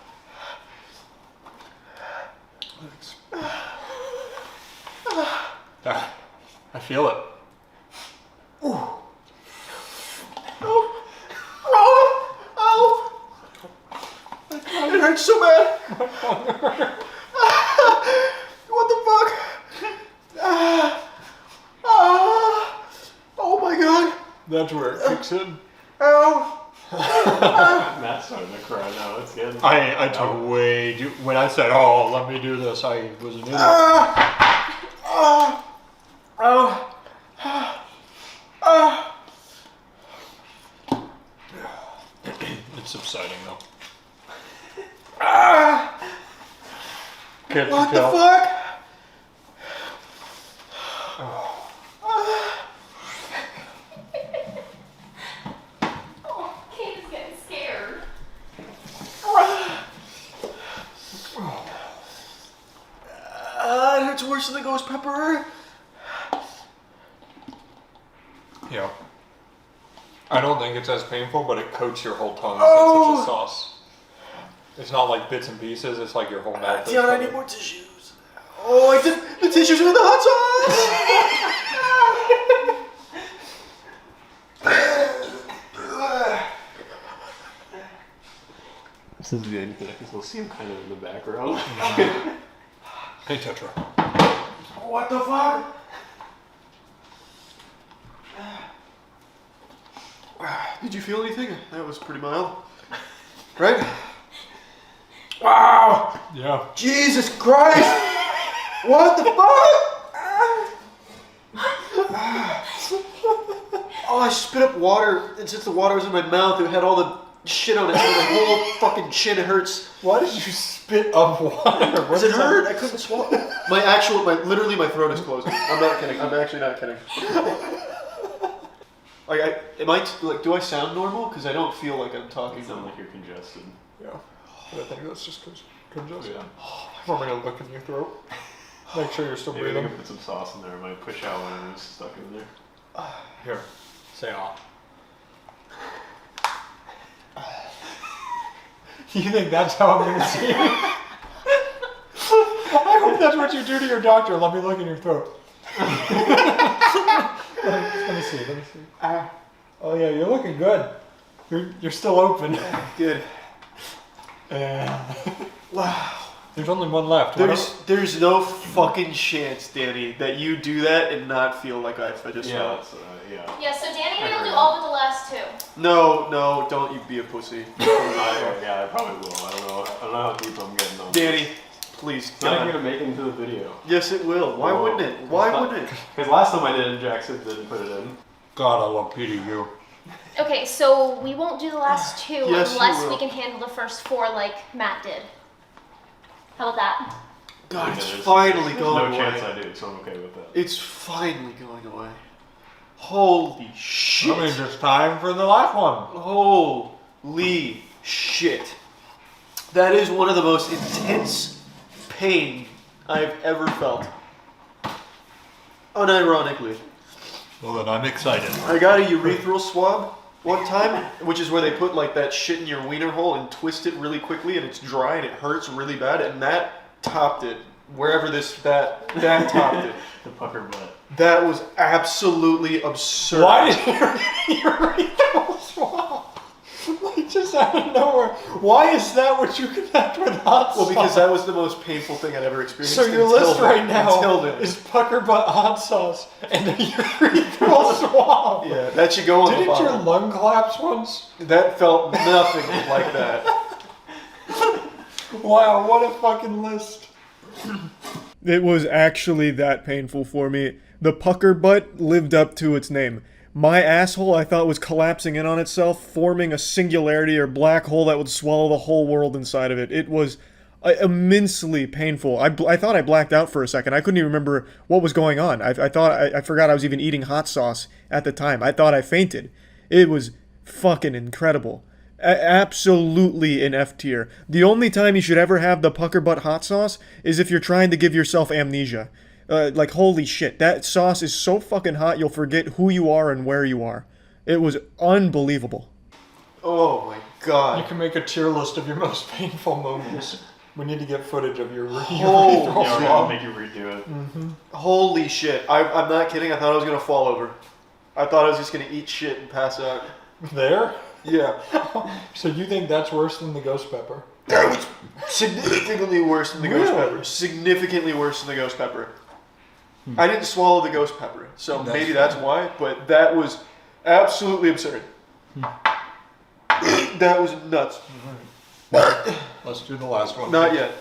I feel it. Oh! Oh! Oh! It hurts so bad! What the fuck? Oh my god! That's where it kicks in. Ow! Matt's starting to cry now. It's good. I took way too. When I said, "Oh, let me do this," I was an idiot. It's subsiding though. Can't you What the tell? fuck? Oh, Kate is getting scared. It hurts worse than the ghost pepper. Yeah. I don't think it's as painful, but it coats your whole tongue Oh! since it's a sauce. It's not like bits and pieces, it's like your whole mouth. is Dion, I covered. need more tissues. Oh, I did. The tissues are in the hot sauce. This is good because I can still see him kind of in the background. Hey, Tetra. What the fuck? Did you feel anything? That was pretty mild. Right? Wow! Yeah. Jesus Christ! What the fuck? Oh, I spit up water, and since the water was in my mouth, it had all the shit on it, so my whole fucking chin hurts. Why did you spit up water? Does it hurt? I couldn't swallow. Literally my throat is closing. I'm not kidding. I'm actually not kidding. Do I sound normal? Because I don't feel like I'm talking. You sound like you're congested. Yeah. But I think that's just congested. Yeah. I'm gonna look in your throat. Make sure you're still Maybe I breathing. can put some sauce in there. I might push out when it's stuck in there. Here. Say ah. You think that's how I'm gonna see you? I hope that's what you do to your doctor. Let me look in your throat. Let me see. Oh yeah, you're looking good. You're still open. Good. Wow. There's only one left. There's no fucking chance, Danny, that you do that and not feel like I just felt. Yeah, so Danny will do all but the last two. No, don't you be a pussy. I probably will. I don't know how deep I'm getting on. Danny, please. It's not even gonna make it into the video. Yes, it will. Why wouldn't it? Why wouldn't it? Because last time I did it, Jackson didn't put it in. God, I love PDU. Okay, so we won't do the last two Yes, you unless will. we can handle the first four like Matt did. How about that? God, it's there's finally no going away. chance I do, so I'm okay with that. It's finally going away. Holy shit. I mean, it's time for the last one. Holy shit. That is one of the most intense pain I've ever felt. Unironically. Well, then I'm excited. I got a urethral swab one time, which is where they put like that shit in your wiener hole and twist it really quickly, and it's dry and it hurts really bad, and that topped it. Wherever that topped it. The pucker butt. That was absolutely absurd. Why did your urethral swab? Like just out of nowhere. Why is that what you connect with hot sauce? Well, because that was the most painful thing I'd ever experienced. So your until list then. right now Until then. is pucker butt hot sauce and a urethral swab. Yeah, that should go on the Didn't your bottom. lung collapse once? That felt nothing like that. Wow, what a fucking list. It was actually that painful for me. The pucker butt lived up to its name. My asshole, I thought, was collapsing in on itself, forming a singularity or black hole that would swallow the whole world inside of it. It was immensely painful. I thought I blacked out for a second. I couldn't even remember what was going on. I forgot I was even eating hot sauce at the time. I thought I fainted. It was fucking incredible. Absolutely an F tier. The only time you should ever have the pucker butt hot sauce is if you're trying to give yourself amnesia. Like, holy shit, that sauce is so fucking hot you'll forget who you are and where you are. It was unbelievable. Oh my God. You can make a tier list of your most painful moments. We need to get footage of your Oh, urethral Yeah, we're swab. gonna make you redo it. Holy shit. I'm not kidding. I thought I was going to fall over. I thought I was just going to eat shit and pass out. There? Yeah. So you think that's worse than the ghost pepper? That was significantly worse than the ghost Really? pepper. Significantly worse than the ghost pepper. I didn't swallow the ghost pepper, so That's maybe that's why, but that was absolutely absurd. That was nuts. Let's do the last one. Not yet.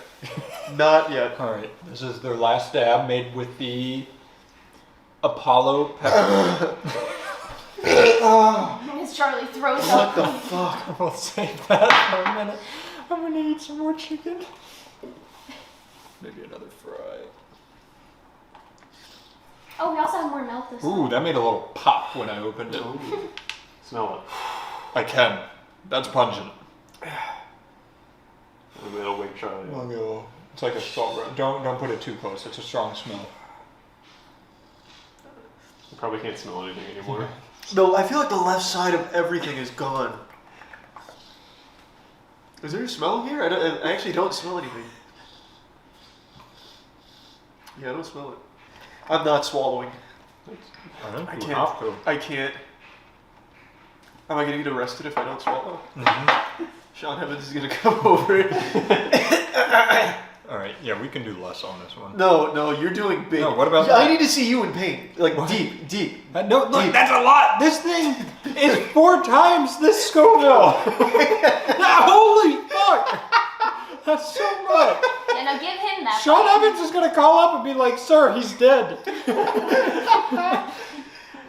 Not yet. All right. This is their last dab made with the Apollo pepper. As Charlie throws What up. the fuck? We'll save that for a minute. I'm gonna eat some more chicken. Maybe another fry. Oh, we also have more milk this Ooh, time. that made a little pop when I opened it. Smell it. I can. That's pungent. It'll wake Charlie up. It's like a salt rub. Don't put it too close. It's a strong smell. You probably can't smell anything anymore. No, I feel like the left side of everything is gone. Is there a smell here? I actually don't smell anything. Yeah, I don't smell it. I'm not swallowing. I think I you can't. have to. I can't. Am I gonna get arrested if I don't swallow? Mm-hmm. Sean Evans is gonna come over. All right. Yeah, we can do less on this one. No, you're doing big. No, what about I that? need to see you in pain, like What? deep. No, look, Deep. that's a lot. This thing is 4 times this Scoville. Holy fuck! That's so much. Yeah, now give him that. Sean Evans is gonna call up and be like, "Sir, he's dead."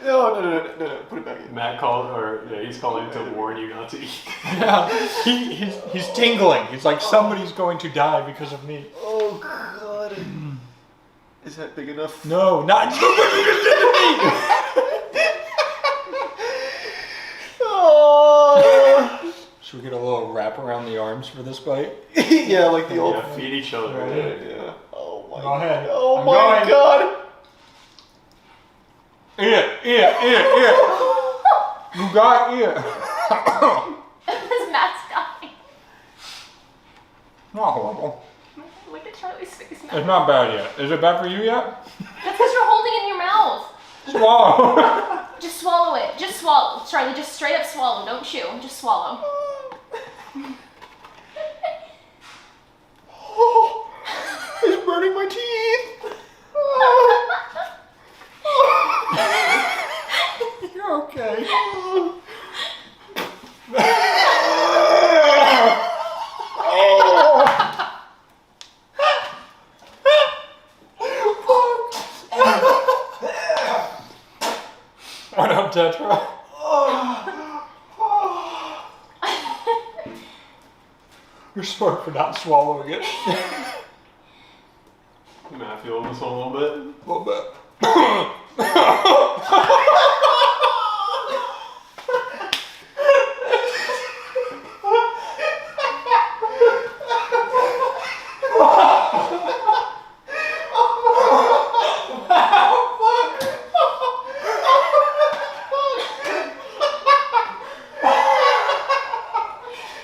No, put it back in. Matt called, or yeah, he's calling to warn you not to eat. Yeah, he's tingling. He's like, somebody's going to die because of me. Oh God. Is that big enough? No, not what you just did to me. Oh. Should we get a little wrap around the arms for this bite? Yeah, like the old. Yeah, feed each other. Right. Yeah. Oh my. Go ahead. Oh I'm my going. God. Eat. You got it. This Matt's dying. Not horrible. Look at Charlie's face It's now. not bad yet. Is it bad for you yet? That's because you're holding it in your mouth. Swallow. Just swallow it. Just swallow. Charlie, just straight up swallow. Don't chew. Just swallow. Oh, it's burning my teeth. You're okay. What up, Tetra? You're smart for not swallowing it. Matt feeling this one a little bit. A little bit.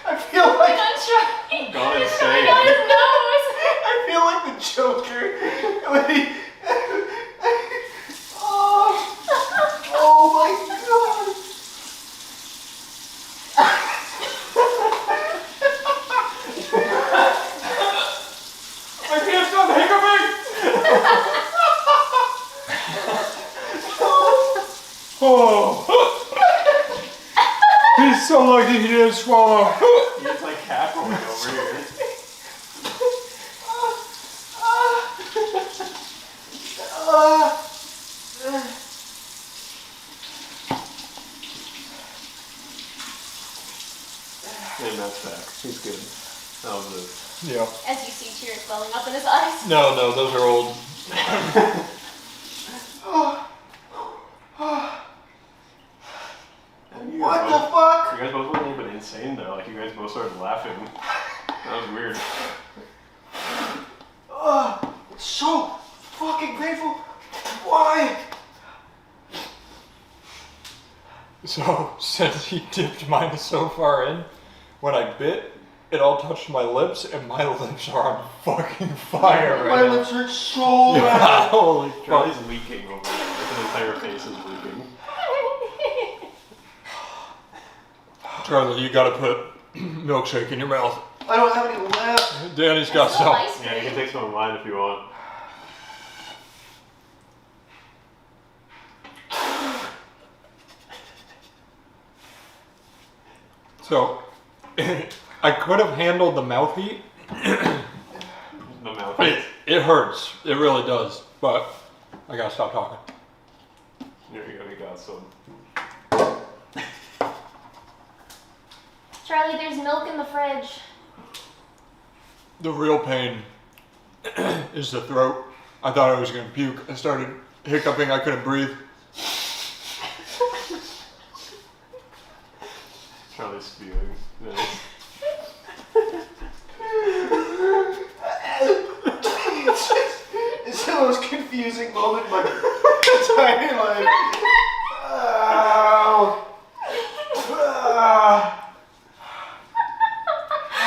I feel like I'm trying. Gone He's insane. coming out his nose. I feel like the Joker when he. Oh my God. I can't stop hiccuping! Oh. He's so lucky he didn't swallow. He's like cackling over here. And Matt's back. He's good. That was it. Yeah. As you see tears welling up in his eyes. No, those are old. What the fuck? You guys both went a little bit insane though. Like you guys both started laughing. That was weird. It's so fucking painful. Why? So, since he dipped mine so far in, when I bit, it all touched my lips, and my lips are on fucking fire right My now. lips hurt so Yeah, bad. holy fuck. Charlie's leaking over there. Like, his entire face is leaking. Charlie, you gotta put milkshake in your mouth. I don't have any left. Danny's got Still some. ice Yeah, you can cream. take some of mine if you want. So, I could have handled the mouth heat. The mouth. It hurts. It really does. But I gotta stop talking. There you go, you got some. Charlie, there's milk in the fridge. The real pain is the throat. I thought I was gonna puke. I started hiccuping. I couldn't breathe. Charlie's spewing. Nice. It's the most confusing moment in my entire life. Ow.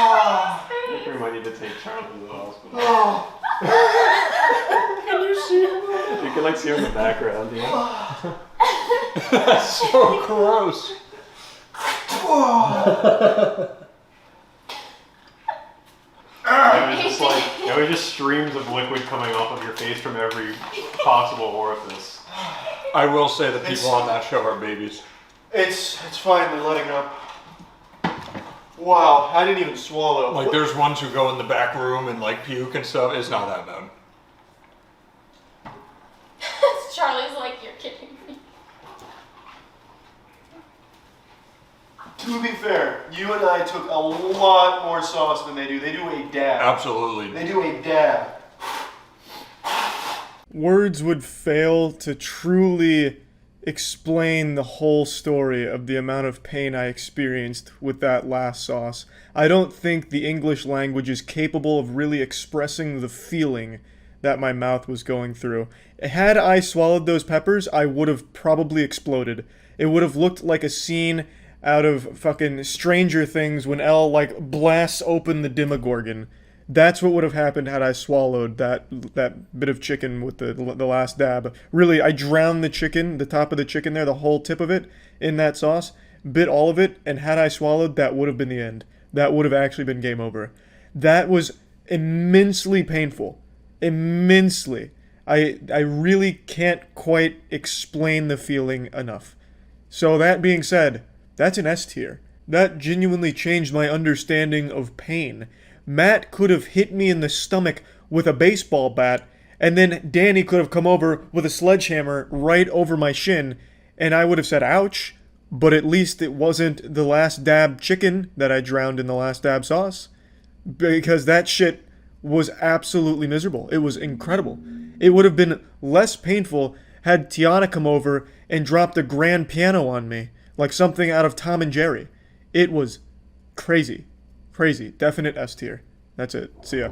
I think we might need to take Charlie to the hospital. Can you see him? You can like see him in the background, yeah. That's so gross. It was just streams of liquid coming off of your face from every possible orifice. I will say the people on that show are babies. It's finally letting up. Wow, I didn't even swallow. Like, there's ones who go in the back room and like puke and stuff. It's not that bad. Charlie's like, you're kidding me. To be fair, you and I took a lot more sauce than they do. They do a dab. Absolutely. They do a dab. Words would fail to truly explain the whole story of the amount of pain I experienced with that last sauce. I don't think the English language is capable of really expressing the feeling that my mouth was going through. Had I swallowed those peppers, I would have probably exploded. It would have looked like a scene out of fucking Stranger Things when Elle like blasts open the Demogorgon. That's what would have happened had I swallowed that bit of chicken with the last dab. Really, I drowned the chicken, the top of the chicken there, the whole tip of it, in that sauce, bit all of it, and had I swallowed, that would have been the end. That would have actually been game over. That was immensely painful. Immensely. I really can't quite explain the feeling enough. So that being said, that's an S tier. That genuinely changed my understanding of pain. Matt could have hit me in the stomach with a baseball bat, and then Danny could have come over with a sledgehammer right over my shin, and I would have said ouch, but at least it wasn't the last dab chicken that I drowned in the last dab sauce. Because that shit was absolutely miserable. It was incredible. It would have been less painful had Tiana come over and dropped a grand piano on me, like something out of Tom and Jerry. It was crazy. Crazy. Definite S tier. That's it. See ya.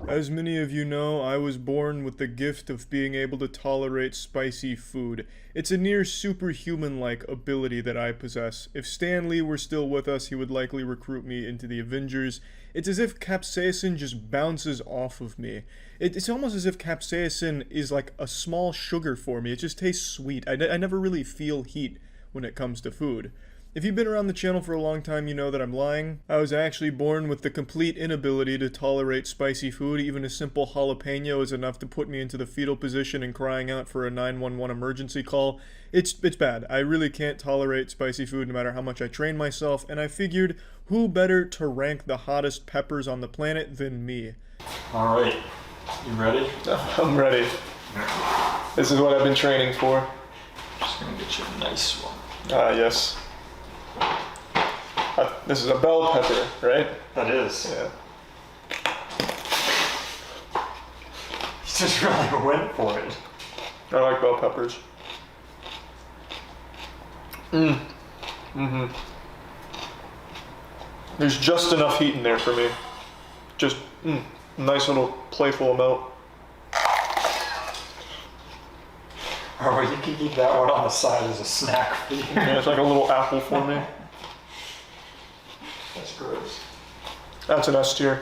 As many of you know, I was born with the gift of being able to tolerate spicy food. It's a near superhuman-like ability that I possess. If Stan Lee were still with us, he would likely recruit me into the Avengers. It's as if capsaicin just bounces off of me. It's almost as if capsaicin is like a small sugar for me. It just tastes sweet. I never really feel heat when it comes to food. If you've been around the channel for a long time, you know that I'm lying. I was actually born with the complete inability to tolerate spicy food. Even a simple jalapeno is enough to put me into the fetal position and crying out for a 911 emergency call. It's bad. I really can't tolerate spicy food no matter how much I train myself, and I figured who better to rank the hottest peppers on the planet than me. Alright. You ready? I'm ready. This is what I've been training for. Just gonna get you a nice one. Yes. This is a bell pepper, right? That is. Yeah. You just really went for it. I like bell peppers. There's just enough heat in there for me. Just, nice little playful amount. Or you can eat that one on the side as a snack for you. Yeah, it's like a little apple for me. That's gross. That's an S tier.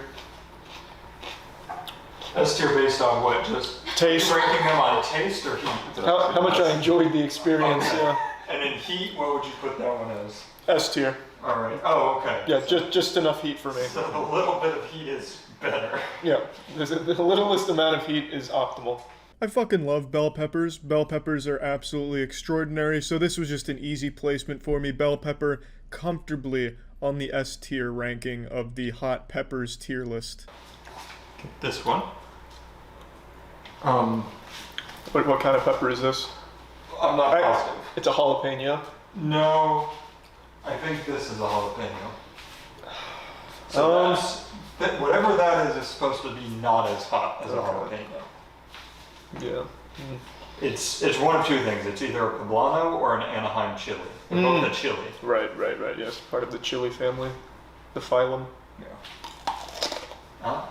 S tier based on what? Just Taste. ranking them on taste or heat? How much I enjoyed the experience. Okay. Yeah. And in heat, what would you put that one as? S tier. All right. Oh, okay. Yeah, just enough heat for me. So a little bit of heat is better. Yeah, the littlest amount of heat is optimal. I fucking love bell peppers. Bell peppers are absolutely extraordinary, so this was just an easy placement for me. Bell pepper comfortably on the S tier ranking of the hot peppers tier list. This one. What kind of pepper is this? I'm not positive. It's a jalapeno. No, I think this is a jalapeno. So whatever that is supposed to be not as hot as a jalapeno. Yeah. It's one of two things. It's either a poblano or an Anaheim chili. They're both a chili. Right. Yes, part of the chili family, the phylum. Yeah. Huh?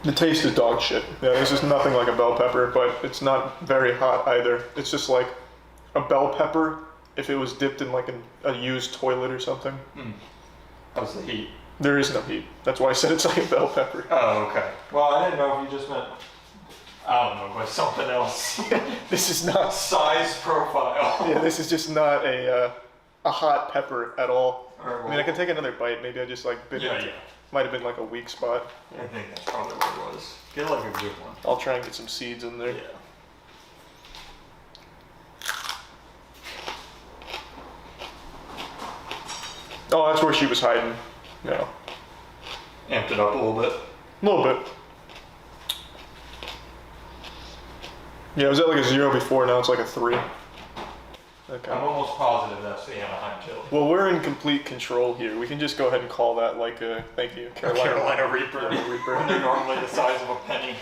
The taste is dog shit. Yeah, this is nothing like a bell pepper, but it's not very hot either. It's just like a bell pepper if it was dipped in like a used toilet or something. How's the heat? There is no heat. That's why I said it's like a bell pepper. Oh, okay. Well, I didn't know if you just meant, I don't know, by something else. This is not. Size profile. Yeah, this is just not a hot pepper at all. All right, I mean, I can take another bite. Maybe I just like bit it. Yeah. Might have been like a weak spot. I think that's probably what it was. Get like a good one. I'll try and get some seeds in there. Yeah. Oh, that's where she was hiding. Yeah. Amped it up a little bit. A little bit. Yeah, it was at like a 0 before, now it's like a 3. Okay. I'm almost positive that's the Anaheim chili. Well, we're in complete control here. We can just go ahead and call that like a, thank you, Carolina Reaper. When they're normally the size of a penny.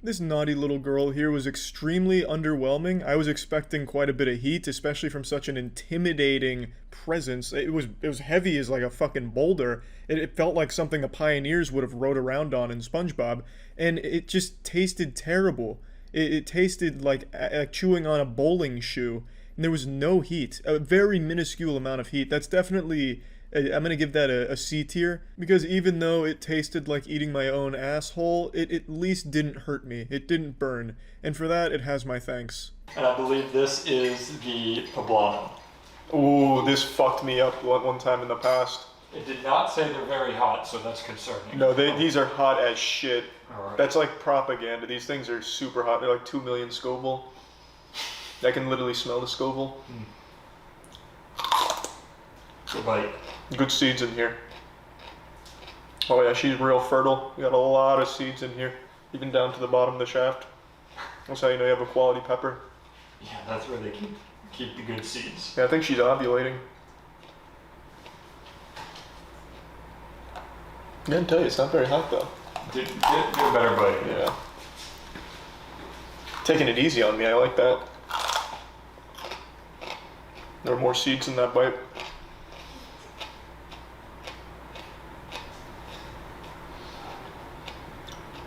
This naughty little girl here was extremely underwhelming. I was expecting quite a bit of heat, especially from such an intimidating presence. It was heavy as like a fucking boulder. It felt like something the pioneers would have rode around on in SpongeBob, and it just tasted terrible. It tasted like chewing on a bowling shoe. And there was no heat, a very minuscule amount of heat. That's definitely, I'm going to give that a C tier, because even though it tasted like eating my own asshole, it at least didn't hurt me. It didn't burn. And for that, it has my thanks. And I believe this is the poblano. Ooh, this fucked me up one time in the past. It did not say they're very hot, so that's concerning. No, these are hot as shit. All right. That's like propaganda. These things are super hot. They're like 2 million Scoville. I can literally smell the Scoville. Good bite. Good seeds in here. Oh yeah, she's real fertile. We got a lot of seeds in here, even down to the bottom of the shaft. That's how you know you have a quality pepper. Yeah, that's where they keep the good seeds. Yeah, I think she's ovulating. I didn't tell you, it's not very hot though. Do a better bite. Yeah. Taking it easy on me, I like that. There are more seeds in that bite.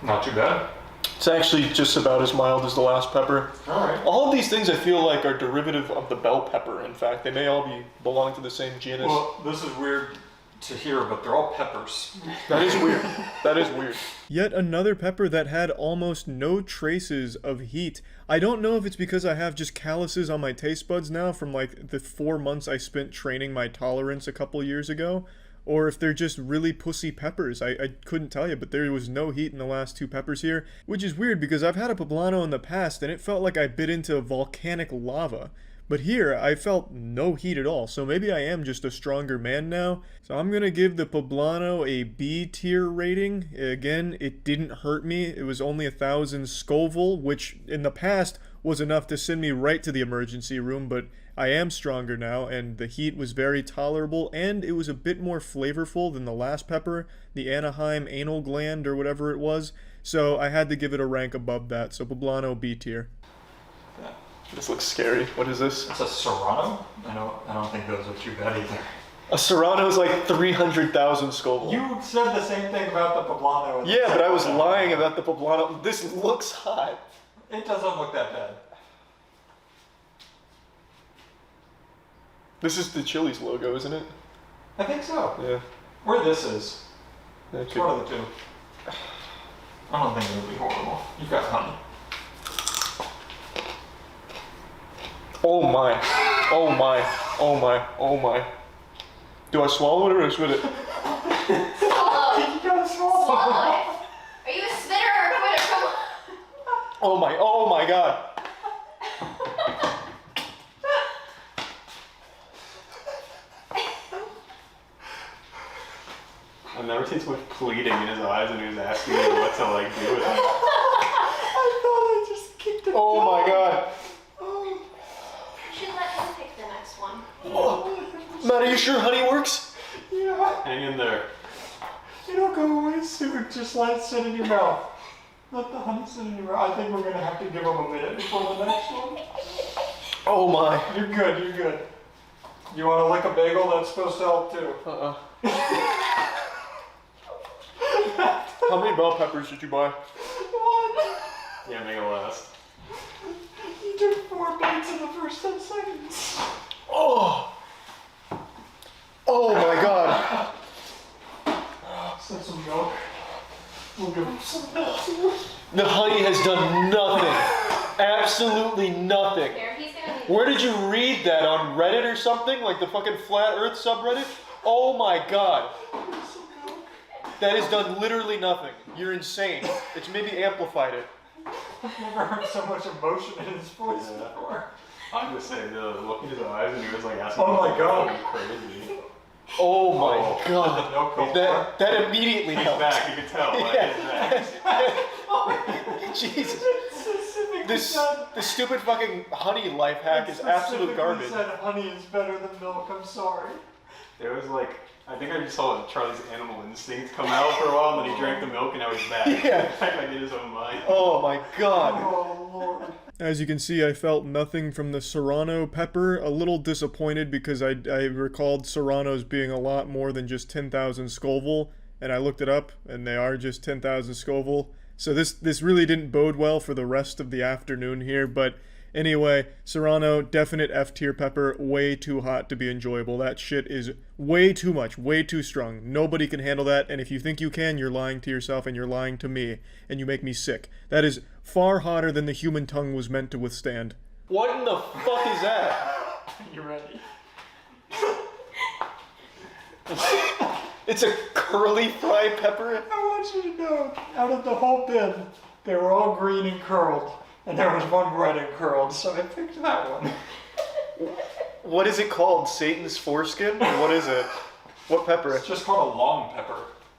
Not too bad. It's actually just about as mild as the last pepper. All right. All of these things I feel like are derivative of the bell pepper, in fact. They may all belong to the same genus. Well, this is weird to hear, but they're all peppers. That is weird. That is weird. Yet another pepper that had almost no traces of heat. I don't know if it's because I have just calluses on my taste buds now from like the 4 months I spent training my tolerance a couple years ago, or if they're just really pussy peppers. I couldn't tell you, but there was no heat in the last 2 peppers here, which is weird because I've had a poblano in the past and it felt like I bit into volcanic lava. But here, I felt no heat at all, so maybe I am just a stronger man now. So I'm gonna give the poblano a B tier rating. Again, it didn't hurt me. It was only 1,000 Scoville, which in the past was enough to send me right to the emergency room, but I am stronger now, and the heat was very tolerable, and it was a bit more flavorful than the last pepper, the Anaheim anal gland or whatever it was, so I had to give it a rank above that, so poblano B tier. This looks scary. What is this? It's a serrano. I don't think those are too bad either. A Serrano's like 300,000 Scoville. You said the same thing about the poblano. Yeah, but I was lying about the poblano. This looks hot. It doesn't look that bad. This is the Chili's logo, isn't it? I think so. Yeah. Or this is. That It's could- one of the two. I don't think it would be horrible. You've got honey. Oh my. Oh my. Oh my. Oh my. Do I swallow it or do I spit it? Swallow. You gotta swallow. Swallow it. Are you a spitter or a quitter? Come on. Oh my. Oh my god. I've never seen so much pleading in his eyes when he was asking me what to like do with it. I thought I just kicked it. Oh my god. You should let him pick the next one. Matt, are you sure honey works? Yeah. Hang in there. It'll go away soon. Just let it sit in your mouth. Let the honey sit in your mouth. I think we're gonna have to give him a minute before the next one. Oh my. You're good. You're good. You want to lick a bagel? That's supposed to help too. How many bell peppers did you buy? One. Yeah, make it last. You took 4 bites in the first 10 seconds. Oh. Oh my god. Send some milk. We'll give him some milk too. The honey has done nothing. Absolutely nothing. There, he's gonna need Where did you read that? On Reddit or something? Like the fucking Flat Earth subreddit? Oh my god. That has done literally nothing. You're insane. It's maybe amplified it. I've never heard so much emotion in his voice Yeah. before. I'm just saying, the look in his eyes and he was like asking Oh my me God. crazy. Oh my Oh. The god. milk goes That immediately He's helps. back, you can tell. Like, Yeah. he's back. Jesus. specifically This said, stupid fucking honey life hack is absolute garbage. said honey is better than milk. I'm sorry. It was like, I think I just saw Charlie's animal instinct come out for a while, and then he drank the milk, and now he's back. Yeah. Back like in his own mind. Oh my god. Oh Lord. As you can see, I felt nothing from the Serrano pepper. A little disappointed because I recalled Serranos being a lot more than just 10,000 Scoville, and I looked it up, and they are just 10,000 Scoville. So this really didn't bode well for the rest of the afternoon here, but anyway, Serrano, definite F tier pepper, way too hot to be enjoyable. That shit is way too much, way too strong. Nobody can handle that, and if you think you can, you're lying to yourself and you're lying to me, and you make me sick. That is far hotter than the human tongue was meant to withstand. What in the fuck is that? You ready? It's a curly fried pepper? I want you to know, out of the whole bin, they were all green and curled, and there was one red and curled, so I picked that one. What is it called? Satan's foreskin? Or what is it? What pepper? It's just called a long pepper.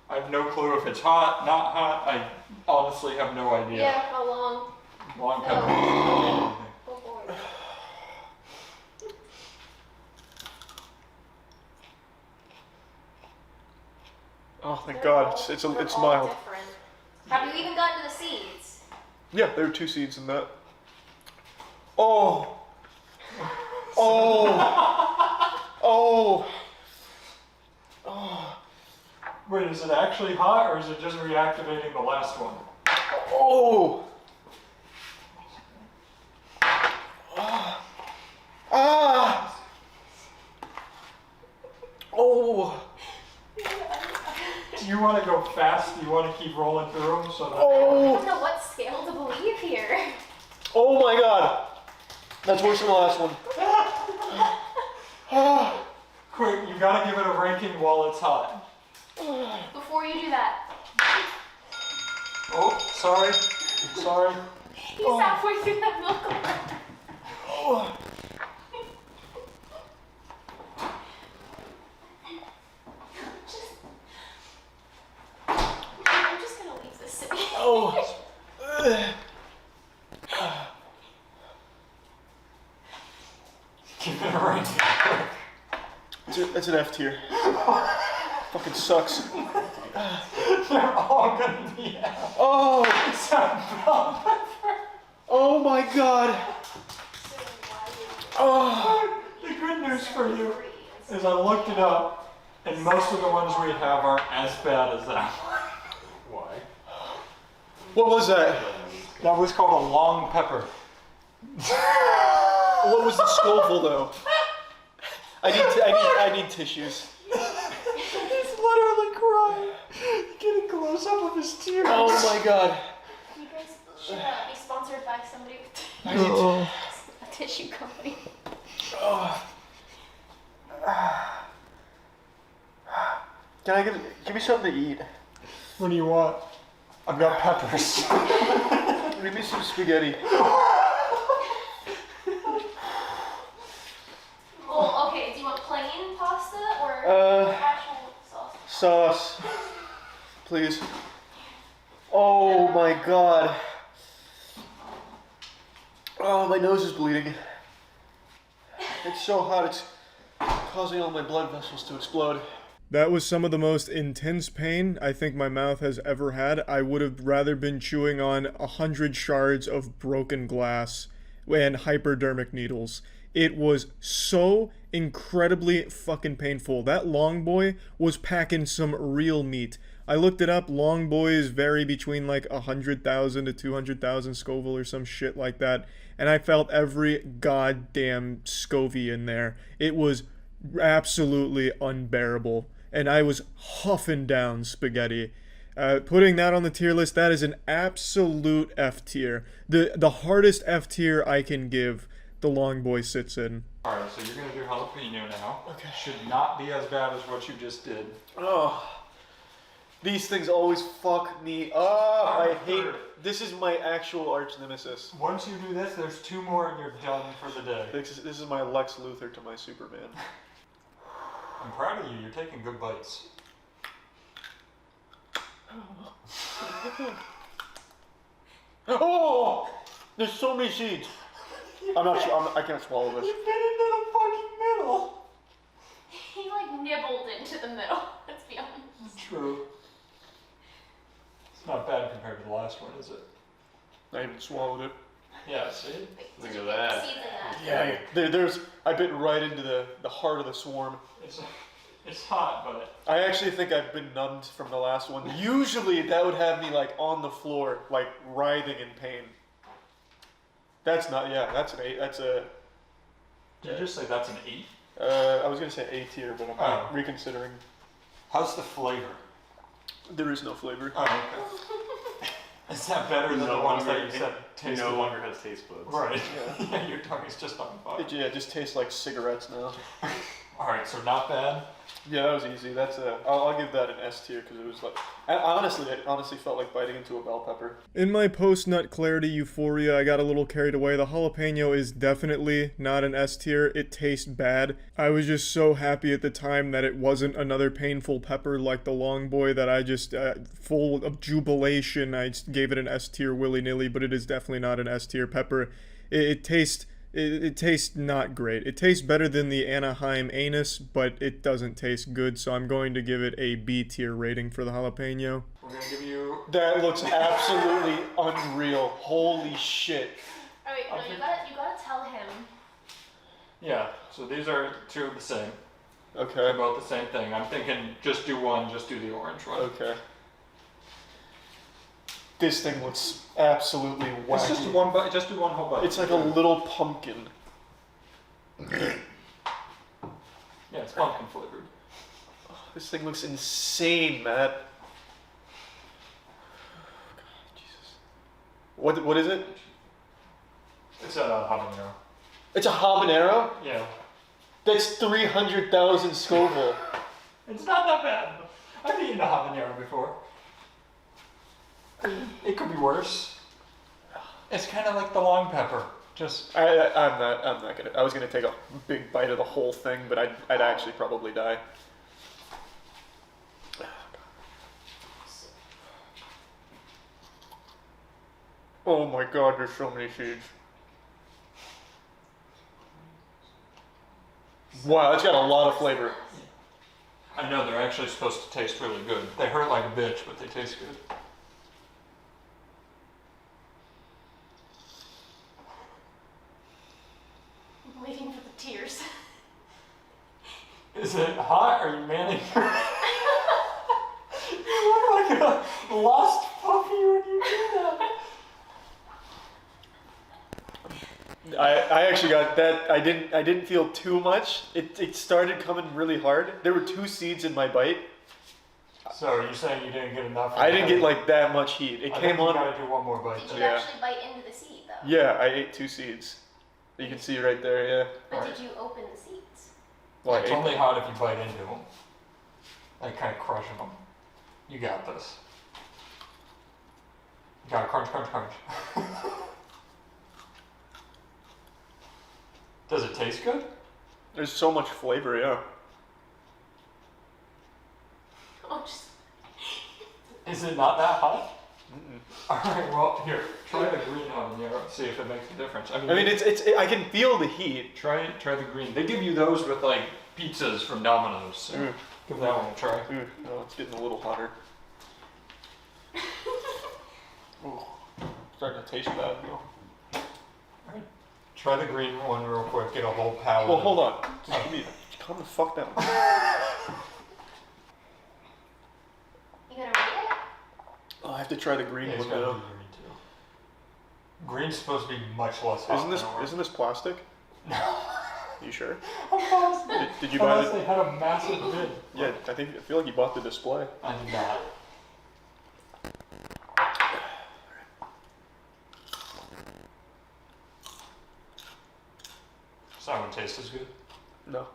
I have no clue if it's hot, not hot. I honestly have no idea. Yeah, how long? Long No. pepper. Oh boy. Oh thank They're god, all- it's they're all mild. different. Have you even gotten to the seeds? Yeah, there are 2 seeds in that. Oh! Oh! Oh! Oh! Wait, is it actually hot or is it just reactivating the last one? Oh! Ah! Ah! Oh! Do you want to go fast? Do you want to keep rolling through them so that I Oh! don't know what scale to believe here. Oh my god! That's worse than the last one. Ah! Quick, you gotta give it a ranking while it's hot. Before you do that, Oh, sorry. Sorry. he's halfway through that milk already. Oh! I'm just gonna leave this sitting. Oh! Give it a ranking. It's an F tier. Fucking sucks. They're all gonna be out. Oh! Except bell pepper. Oh my god! Oh! The good news for you is I looked it up. And most of the ones we have aren't as bad as that. Why? What was that? That was called a long pepper. What was the Scoville though? I need tissues. He's literally crying. Getting close up of his tears. Oh my god. You guys should be sponsored by somebody with I need to, a tissue company. Can I give me something to eat? What do you want? I've got peppers. Give me some spaghetti. Well, okay, do you want plain pasta or actual sauce? Sauce. Please. Oh my god. Oh, my nose is bleeding. It's so hot, it's causing all my blood vessels to explode. That was some of the most intense pain I think my mouth has ever had. I would have rather been chewing on 100 shards of broken glass and hypodermic needles. It was so incredibly fucking painful. That long boy was packing some real meat. I looked it up. Long boys vary between like 100,000 to 200,000 Scoville or some shit like that. And I felt every goddamn Scovie in there. It was absolutely unbearable. And I was huffing down spaghetti. Putting that on the tier list, that is an absolute F tier. The hardest F tier I can give, the long boy sits in. Alright, so you're gonna do jalapeno now. Okay. Should not be as bad as what you just did. Oh. These things always fuck me up. I hate. This is my actual arch nemesis. Once you do this, there's 2 more and you're done for the day. This is my Lex Luthor to my Superman. I'm proud of you, you're taking good bites. Oh! There's so many seeds. I can't swallow this. You bit into the fucking middle! He like nibbled into the middle, let's be honest. True. It's not bad compared to the last one, is it? I even swallowed it. Yeah, see? Look Did at you that. get seeds in that? Yeah, I bit right into the heart of the swarm. It's hot, but... I actually think I've been numbed from the last one. Usually that would have me like on the floor, like writhing in pain. That's not, yeah, that's an 8. That's a... Did you just say that's an 8? I was gonna say A tier, but I'm Oh. reconsidering. How's the flavor? There is no flavor. Oh, okay. Is that better than the ones that you said He tasted no like? longer has taste buds. Right. Yeah. Yeah, your tongue is just on fire. Yeah, it just tastes like cigarettes now. Alright, so not bad. Yeah, that was easy. I'll give that an S tier because it was like, it honestly felt like biting into a bell pepper. In my post-nut clarity euphoria, I got a little carried away. The jalapeno is definitely not an S tier. It tastes bad. I was just so happy at the time that it wasn't another painful pepper like the long boy that I just, full of jubilation, I just gave it an S tier willy-nilly, but it is definitely not an S tier pepper. It tastes not great. It tastes better than the Anaheim anus, but it doesn't taste good, so I'm going to give it a B tier rating for the jalapeno. We're gonna give you... That looks absolutely unreal. Holy shit. Alright, no, you gotta tell him. Yeah, so these are 2 of the same. They're Okay. both the same thing. I'm thinking just do one, just do the orange one. Okay. This thing looks absolutely wacky. It's just one bite, just do one whole bite. It's like a little pumpkin. Yeah, it's pumpkin flavored. This thing looks insane, Matt. God, Jesus. What is it? It's a habanero. It's a habanero? Yeah. That's 300,000 Scoville. It's not that bad. I've eaten a habanero before. It could be worse. It's kind of like the long pepper. Just I'm not gonna. I was gonna take a big bite of the whole thing, but I'd actually probably die. Oh my god, there's so many seeds. Wow, that's got a lot of flavor. I know they're actually supposed to taste really good. They hurt like a bitch, but they taste good. I'm waiting for the tears. Is Is it hot? Are you manning? You look like a lost puppy when you do that. I actually got that. I didn't feel too much. It started coming really hard. There were 2 seeds in my bite. So are you saying you didn't get enough? I didn't get like that much heat. It I came think you on. gotta do one more bite. Did though. you Yeah. actually bite into the seed though? Yeah, I ate 2 seeds. You can see right there. Yeah. But did you open the seeds? Well, I It's ate only them. hot if you bite into them. Like kind of crushing them. You got this. You gotta crunch, crunch, crunch. Does it taste good? There's so much flavor. Yeah. Oh, just Is it not that hot? Alright, well, here, try the green one, see if it makes a difference. I mean, it's I can feel the heat. Try the green. They give you those with like pizzas from Domino's. So give that one a try. No, it's getting a little hotter. Ooh, starting to taste bad though. Alright. Try the green one real quick, get a whole palate. Well, hold on. Just give me, calm the fuck down. you gonna rate it? Oh, I have to try the green Yeah, it's one gotta now. be green too. Green's supposed to be much less hot. Isn't this plastic? No. You sure? Unless Did you buy they it? had a massive bid. Yeah, I feel like you bought the display. I did not. Does that one taste as good? No.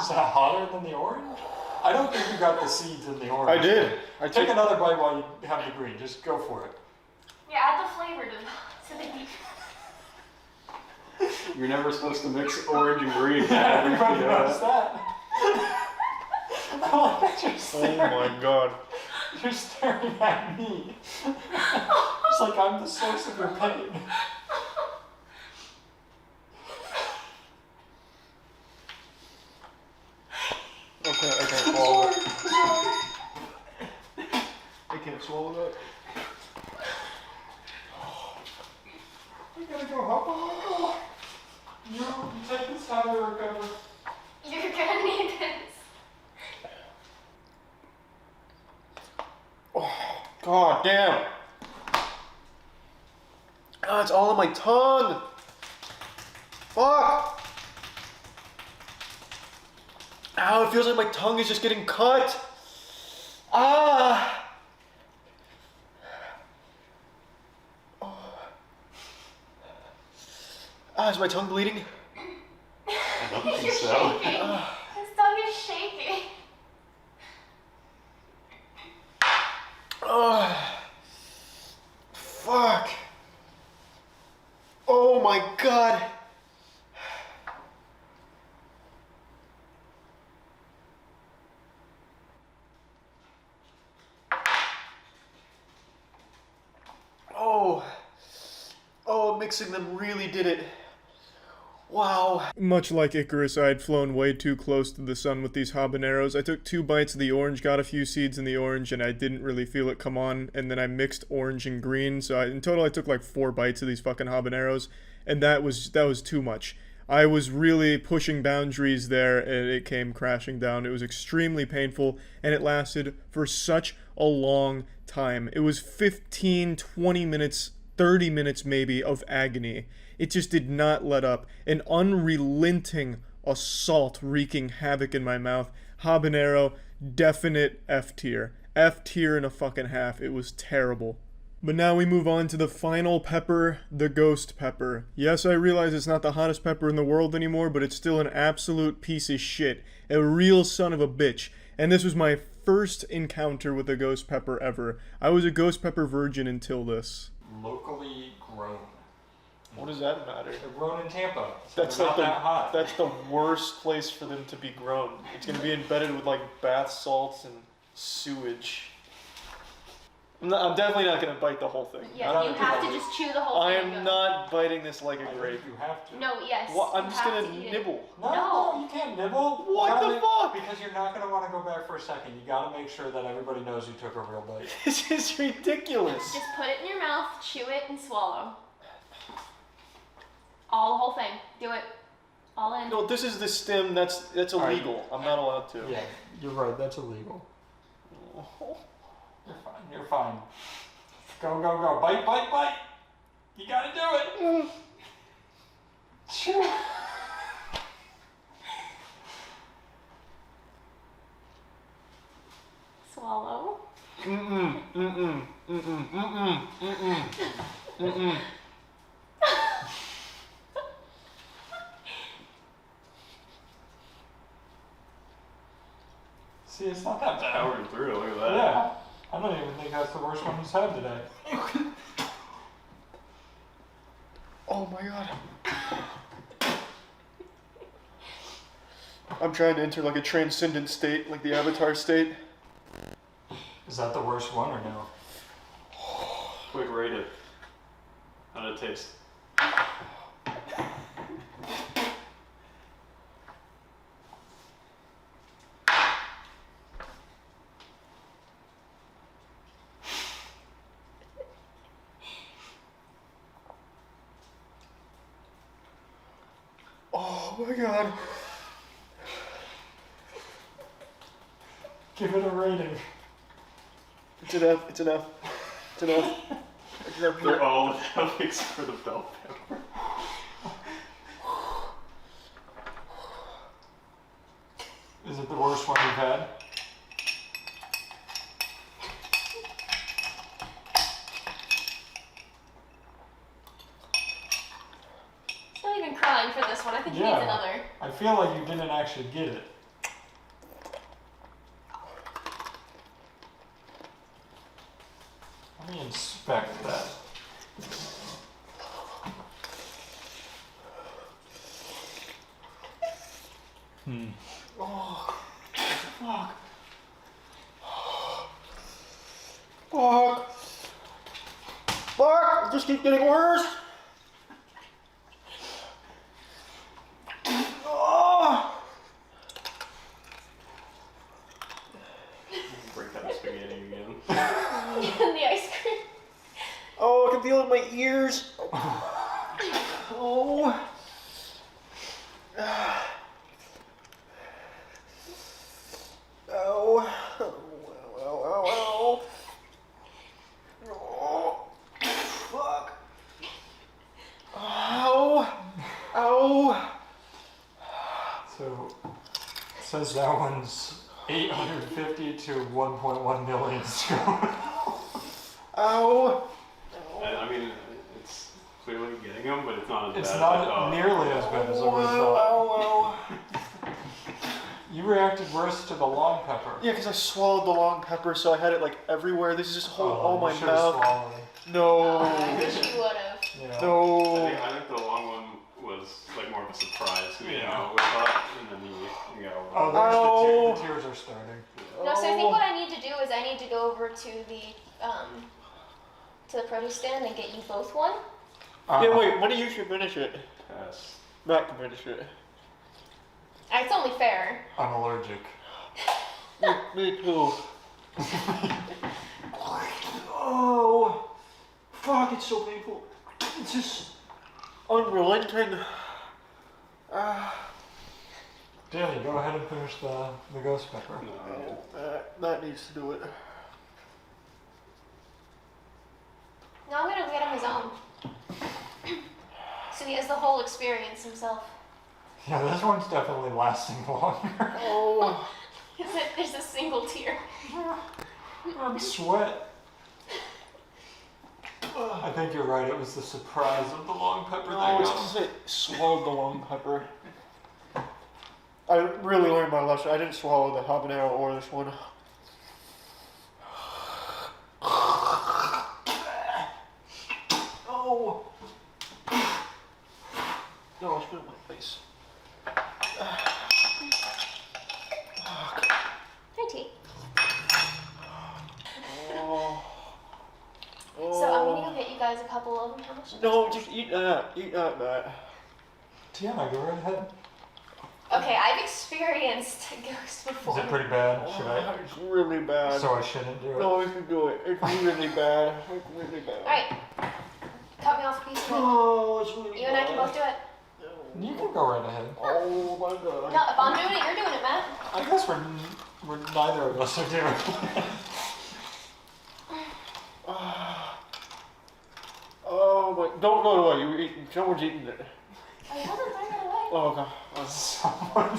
Is that hotter than the orange? I don't think you got the seeds in the orange. I did. I Take took another bite while you have the green. Just go for it. Yeah, add the flavor to the You're never supposed to mix orange and green. Everybody knows that. I like that you're Oh staring. my god. You're staring at me. It's like I'm the source of your pain. Okay, I can't swallow it. I can't swallow that. I gotta go help Uncle. You take this time to recover. You're gonna need this. God damn. Ah, it's all on my tongue. Fuck. Ow, it feels like my tongue is just getting cut. Ah. Ah, is my tongue bleeding? I don't think You're so. shaking. His tongue is shaking. Oh, fuck. Oh my god. Oh, mixing them really did it. Wow. Much like Icarus, I had flown way too close to the sun with these habaneros. I took 2 bites of the orange, got a few seeds in the orange, and I didn't really feel it come on. And then I mixed orange and green, so in total I took like 4 bites of these fucking habaneros, and that was too much. I was really pushing boundaries there, and it came crashing down. It was extremely painful, and it lasted for such a long time. It was 15, 20 minutes, 30 minutes maybe of agony. It just did not let up. An unrelenting assault wreaking havoc in my mouth. Habanero, definite F tier. F tier and a fucking half. It was terrible. But now we move on to the final pepper, the ghost pepper. Yes, I realize it's not the hottest pepper in the world anymore, but it's still an absolute piece of shit. A real son of a bitch. And this was my first encounter with a ghost pepper ever. I was a ghost pepper virgin until this. Locally grown. What does that matter? They're grown in Tampa. So That's they're like not that hot. that's the worst place for them to be grown. It's gonna be embedded with like bath salts and sewage. I'm definitely not gonna bite the whole thing. Yeah, you have to just chew the whole I thing. am not biting this like I a think grape. you have to. No, yes. What? I'm you just have gonna to eat it. nibble. No, you can't nibble. What the fuck? Because you're not going to want to go back for a second. You got to make sure that everybody knows you took a real bite. This is ridiculous. Just put it in your mouth, chew it, and swallow. All Do it. All in. No, this is the stim. That's illegal. I'm not allowed to. Yeah, you're right. That's illegal. You're fine. You're fine. Go, go, go. Bite, bite, bite. You gotta do it. Sure. Swallow. See, it's not that bad. Powering through, look at that. Yeah. I don't even think that's the worst one he's had today. Oh my god. I'm trying to enter like a transcendent state, like the Avatar state. Is that the worst one or no? Quick, rate it. How did it taste? Oh my god. Give it a rating. It's an F. It's an F. It's an F. It's an F. They're all without except for the bell pepper. Is it the worst one you've had? He's not even crying for this one. I think he Yeah. needs another. I feel like you didn't actually get it. Let me inspect that. Oh, fuck. Fuck. Fuck. It just keeps getting worse. Oh. Break that spaghetti again. And the ice cream. Oh, I can feel it in my ears. Oh. Ow. Ow, ow, ow, ow. Oh. Fuck. Ow. Ow. So, it says that one's 850 to 1.1 million. Ow. I mean, it's clearly getting them, but it's not as It's bad as I not thought. nearly as bad as I Ow, would have thought. ow, ow. You reacted worse to the long pepper. Yeah, because I swallowed the long pepper, so I had it like everywhere. This is just all you my should've mouth. swallowed it. No. I wish you would have. Yeah. No. I think the long one was like more of a surprise. You Yeah. know, with that, and then you got over Oh, it. there's Ow. the tears are starting. No, so I think what I need to do is I need to go over to the produce stand and get you both one. Yeah, wait, when do you should finish it? Yes. Matt can finish it. It's only fair. I'm allergic. Me too. Oh. Fuck, it's so painful. It's just unrelenting. Danny, go ahead and finish the ghost pepper. No. Matt needs to do it. No, I'm gonna get him his own. So he has the whole experience himself. Yeah, this one's definitely lasting longer. Oh. There's a single tear. I'm sweat. I think you're right. It was the surprise of the long pepper. No, that it's got- because I swallowed the long pepper. I really learned my lesson. I didn't swallow the habanero or this one. Oh. No, it's been in my face. Hi, T. Oh. So I'm gonna go get you guys a couple of them. How much? No, just eat that. Eat that, Matt. Tiana, go right ahead. Okay, I've experienced ghosts before. Is it pretty bad? Should I? It's really bad. So I shouldn't do it. No, you can do it. It's really bad. It's really bad. All right, cut me off a piece of it. Oh, it's really You and I can bad. both do it. You can go right ahead. Oh my god. No, if I'm doing it, you're doing it, Matt. I guess we're neither of us are doing it. Oh my, don't go away, you were eating, someone's eating it. I wasn't throwing it away. Oh god.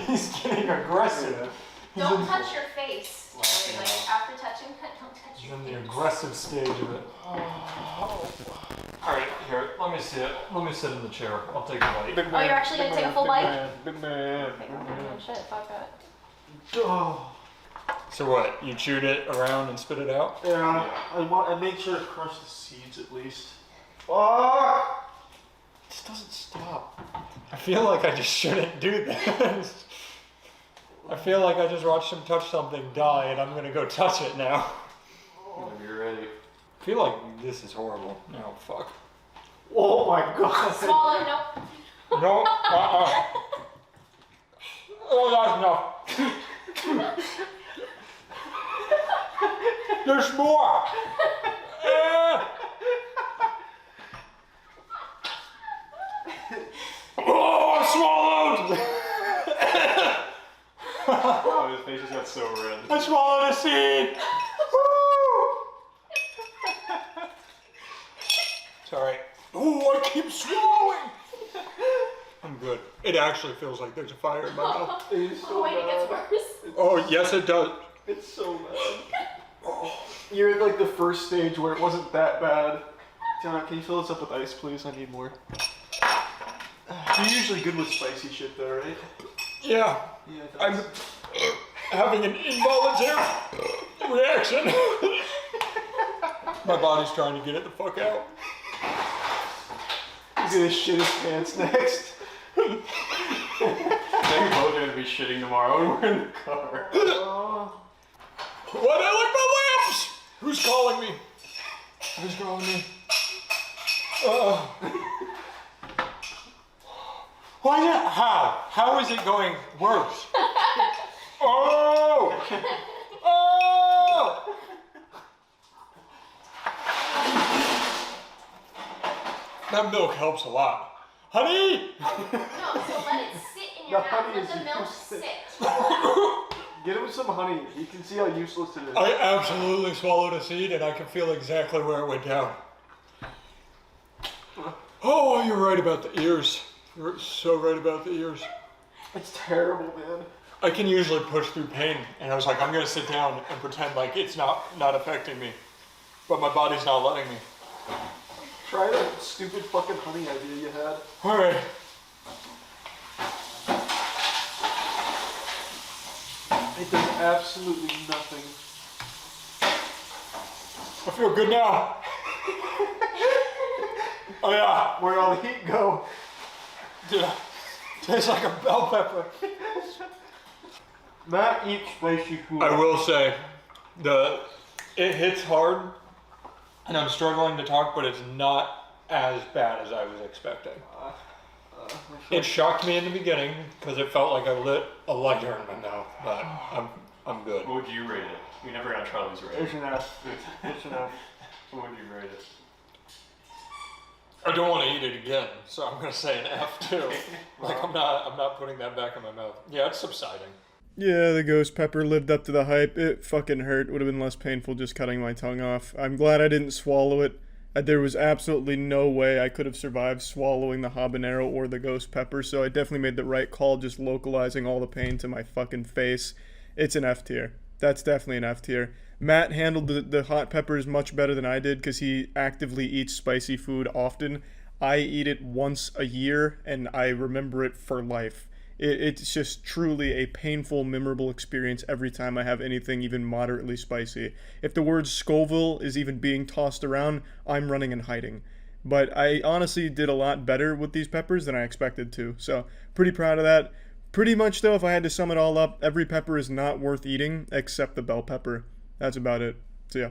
He's getting aggressive. Don't touch your face. Like, after touching it, don't touch He's your in the face. aggressive stage of it. Alright, here, let me see it. Let me sit in the chair. I'll take a bite. Big Oh, you're actually gonna take a full bite? Big man, Okay, big man. oh, shit, fuck that. Oh. So what? You chewed it around and spit it out? Yeah, I made sure to crush the seeds at least. Oh! This doesn't stop. I feel like I just shouldn't do this. I feel like I just watched him touch something die and I'm gonna go touch it now. Whenever you're ready. I feel like this is horrible. No, fuck. Oh my god. Swallow, nope. No, Oh, that's enough. There's more. Oh, I swallowed. Oh, his face just got so red. I swallowed a seed. It's alright. Oh, I keep swallowing. I'm good. It actually feels like there's a fire in my mouth. It's so Oh, wait, it gets bad. worse. Oh, yes, it does. It's so bad. You're at like the first stage where it wasn't that bad. John, can you fill this up with ice, please? I need more. You're usually good with spicy shit, though, right? Yeah, Yeah, I'm having an involuntary reaction. My body's trying to get it the fuck out. He's gonna shit his pants next. They're both gonna be shitting tomorrow when we're in the car. Why do I like my lips? Who's calling me? Who's calling me? Why not? How? How is it going worse? Oh! Oh! That milk helps a lot. Honey! No, so let it sit in your The mouth. honey Let is the milk useless. sit. Get him some honey. You can see how useless it is. I absolutely swallowed a seed and I can feel exactly where it went down. Oh, you're right about the ears. You're so right about the ears. It's terrible, man. I can usually push through pain, and I was like, I'm gonna sit down and pretend like it's not affecting me, but my body's not letting me. Try that stupid fucking honey idea you had. All right. It does absolutely nothing. I feel good now. Oh yeah, Where'd all the heat go? dude, tastes like a bell pepper. Matt eats spicy food. I will say, it hits hard, and I'm struggling to talk, but it's not as bad as I was expecting. It shocked me in the beginning because it felt like I lit a lighter in my mouth, but I'm good. What would you rate it? We never got Charlie's It's rating. enough. It's enough. What would you rate it? I don't want to eat it again, so I'm gonna say an F too. Like I'm not putting that back in my mouth. Yeah, it's subsiding. Yeah, the ghost pepper lived up to the hype. It fucking hurt. Would have been less painful just cutting my tongue off. I'm glad I didn't swallow it. There was absolutely no way I could have survived swallowing the habanero or the ghost pepper, so I definitely made the right call just localizing all the pain to my fucking face. It's an F tier. That's definitely an F tier. Matt handled the hot peppers much better than I did because he actively eats spicy food often. I eat it once a year and I remember it for life. It's just truly a painful, memorable experience every time I have anything even moderately spicy. If the word Scoville is even being tossed around, I'm running and hiding. But I honestly did a lot better with these peppers than I expected to, so pretty proud of that. Pretty much though, if I had to sum it all up, every pepper is not worth eating except the bell pepper. That's about it. So yeah.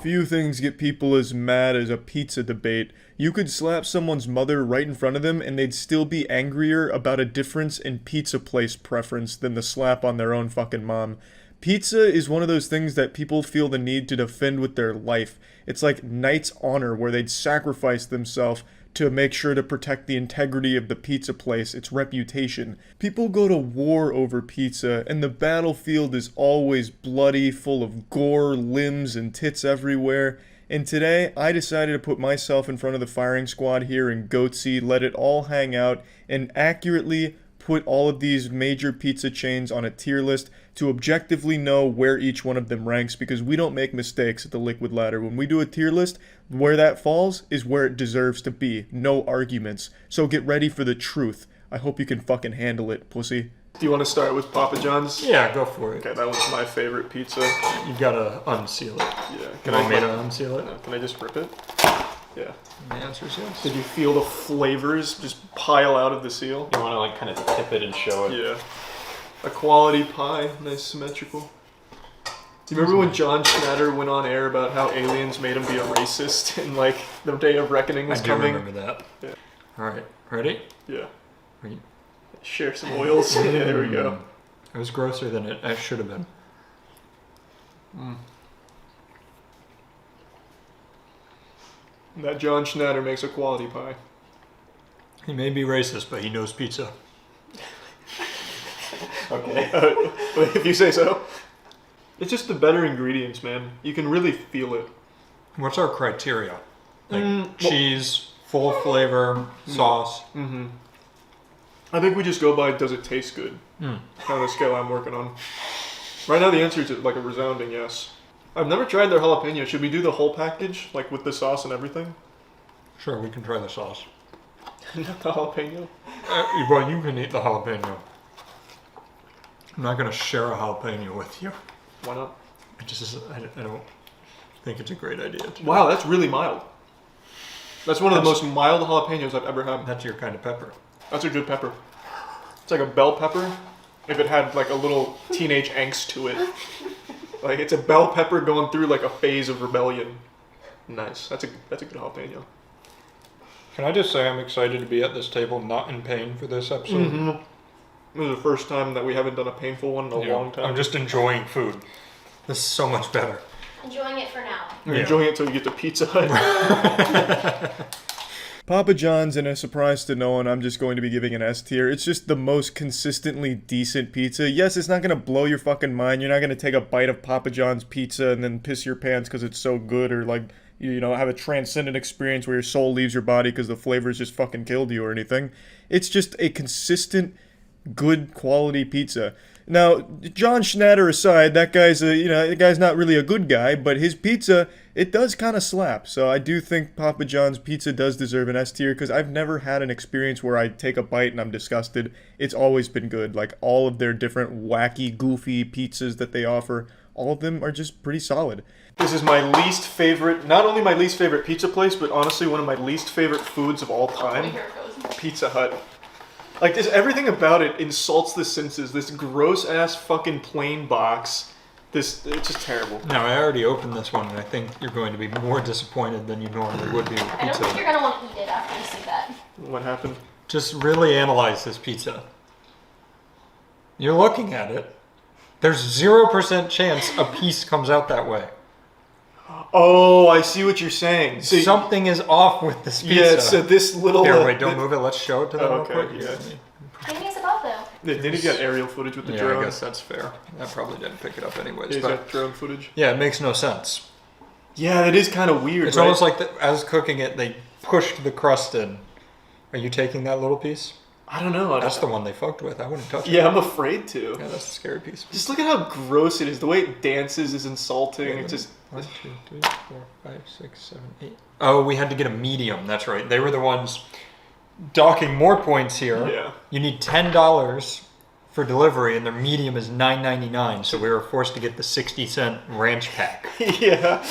Few things get people as mad as a pizza debate. You could slap someone's mother right in front of them and they'd still be angrier about a difference in pizza place preference than the slap on their own fucking mom. Pizza is one of those things that people feel the need to defend with their life. It's like knight's honor where they'd sacrifice themselves to make sure to protect the integrity of the pizza place, its reputation. People go to war over pizza, and the battlefield is always bloody, full of gore, limbs, and tits everywhere. And today, I decided to put myself in front of the firing squad here in Goatsy, let it all hang out, and accurately put all of these major pizza chains on a tier list to objectively know where each one of them ranks, because we don't make mistakes at the Liquid Ladder. When we do a tier list, where that falls is where it deserves to be. No arguments. So get ready for the truth. I hope you can fucking handle it, pussy. Do you want to start with Papa John's? Yeah, go for it. Okay, that was my favorite pizza. You gotta unseal it. Yeah. Can I me to unseal it? Can I just rip it? Yeah. The answer is yes. Did you feel the flavors just pile out of the seal? You want to like kind of tip it and show it. Yeah. A quality pie, nice symmetrical. Do you remember when John Schnatter went on air about how aliens made him be a racist and like the day of reckoning was I do coming? remember that. Yeah. All right, ready? Yeah. Ready? Share some oils. Yeah, there we go. It was grosser than it should have been. That John Schnatter makes a quality pie. He may be racist, but he knows pizza. Okay. If you say so. It's just the better ingredients, man. You can really feel it. What's our criteria? Like well- cheese, full flavor, sauce. Mm-hmm. I think we just go by, does it taste good? Mm. Kind of the scale I'm working on. Right now the answer is like a resounding yes. I've never tried their jalapeno. Should we do the whole package, like with the sauce and everything? Sure, we can try the sauce. Not the jalapeno? Well, you can eat the jalapeno. I'm not gonna share a jalapeno with you. Why not? I don't think it's a great idea. Wow, that's really mild. That's one of the most mild jalapenos I've ever had. That's your kind of pepper. That's a good pepper. It's like a bell pepper if it had like a little teenage angst to it. Like it's a bell pepper going through like a phase of rebellion. Nice. That's a good jalapeno. Can I just say I'm excited to be at this table, not in pain for this episode? Mm-hmm. This is the first time that we haven't done a painful one in a long time. I'm just enjoying food. This is so much better. Enjoying it for now. You're enjoying it till you get to Pizza Hut. Papa John's, and a surprise to no one, I'm just going to be giving an S tier. It's just the most consistently decent pizza. Yes, it's not going to blow your fucking mind. You're not going to take a bite of Papa John's pizza and then piss your pants because it's so good, or like, you know, have a transcendent experience where your soul leaves your body because the flavors just fucking killed you or anything. It's just a consistent, good quality pizza. Now, John Schnatter aside, that guy's not really a good guy, but his pizza, it does kind of slap. So I do think Papa John's pizza does deserve an S tier, because I've never had an experience where I take a bite and I'm disgusted. It's always been good. Like, all of their different wacky, goofy pizzas that they offer, all of them are just pretty solid. This is my least favorite, not only my least favorite pizza place, but honestly one of my least favorite foods of all time. Here it goes. Pizza Hut. Like, this, everything about it insults the senses. This gross-ass fucking plain box. It's just terrible. Now, I already opened this one, and I think you're going to be more disappointed than you normally would be with I don't pizza. think you're gonna want to eat it after you see that. What happened? Just really analyze this pizza. You're looking at it. There's 0% chance a piece comes out that way. Oh, I see what you're saying. So, Something is off with this pizza. yeah, so this little... Here, wait, don't move it. Let's show it to them okay, real quick. yeah. Maybe it's about though. Did he get aerial footage with the Yeah, drone? I guess that's fair. That probably didn't pick it up anyways. He's But got drone footage. yeah, it makes no sense. Yeah, that is kind of weird, It's right? almost like as cooking it, they pushed the crust in. Are you taking that little piece? I don't know. That's the one they fucked with. I wouldn't touch it. Yeah, I'm afraid to. Yeah, that's a scary piece. Just look at how gross it is. The way it dances is insulting. It's just... 1, 2, 3, 4, 5, 6, 7, 8. Oh, we had to get a medium. That's right. They were the ones docking more points here. Yeah. You need $10 for delivery, and their medium is $9.99. So we were forced to get the 60-cent ranch pack. Yeah.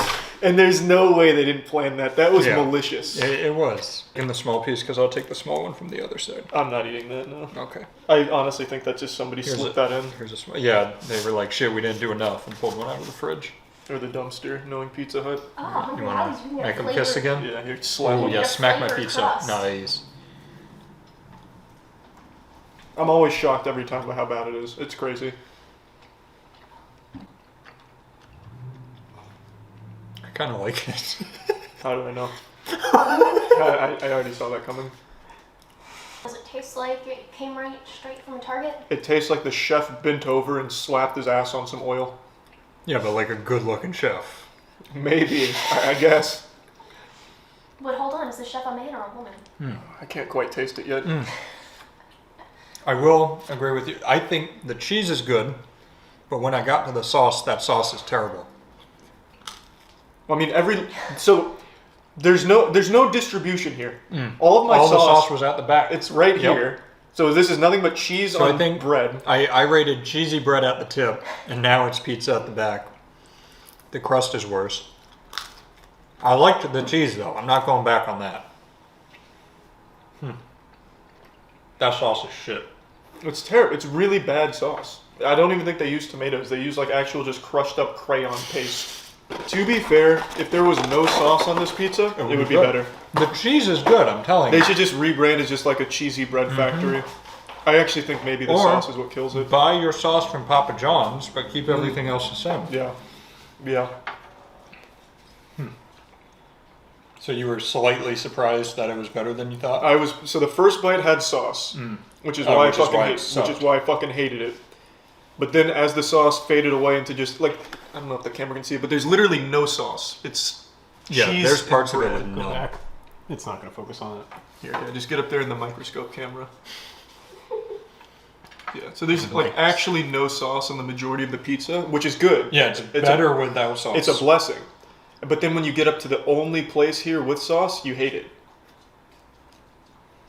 And there's no way they didn't plan that. That was Yeah. malicious. It was. In the small piece, because I'll take the small one from the other side. I'm not eating that, no. Okay. I honestly think that just somebody slipped that in. Here's a small. Yeah, they were like, shit, we didn't do enough, and pulled one out of the fridge. Or the dumpster, knowing Pizza Hut. Oh, You want to make them flavor. kiss again? Yeah, here, slam Oh, them. yeah, a smack my flavored pizza. crust. Nice. I'm always shocked every time by how bad it is. It's crazy. I kind of like it. How do I know? I already saw that coming. Does it taste like it came right straight from a Target? It tastes like the chef bent over and slapped his ass on some oil. Yeah, but like a good-looking chef. Maybe, I guess. But hold on, is the chef a man or a woman? I can't quite taste it yet. I will agree with you. I think the cheese is good, but when I got to the sauce, that sauce is terrible. I mean, so there's no distribution here. All of my All the sauce, sauce was at the back. it's right Yep. here. So this is nothing but cheese So on I think bread. I rated cheesy bread at the tip, and now it's pizza at the back. The crust is worse. I liked the cheese though. I'm not going back on that. That sauce is shit. It's terrible. It's really bad sauce. I don't even think they use tomatoes. They use like actual just crushed up crayon paste. To be fair, if there was no sauce on this pizza, it would be good. better. The cheese is good, I'm telling They you. should just rebrand as just like a cheesy bread factory. I actually think maybe the Or- sauce is what kills it. Buy your sauce from Papa John's, but keep everything else the same. Yeah. Yeah. So you were slightly surprised that it was better than you thought? So the first bite had sauce, which is Oh, why which is why it which sucked. is why I fucking hated it. But then as the sauce faded away into just like, I don't know if the camera can see it, but there's literally no sauce. It's Yeah, cheese there's and parts of it bread. with Go no. back. It's not going to focus on it. Here, yeah, just get up there in the microscope camera. Yeah, so there's like actually no sauce on the majority of the pizza, which is good. Yeah, it's better without sauce. It's a blessing. But then when you get up to the only place here with sauce, you hate it.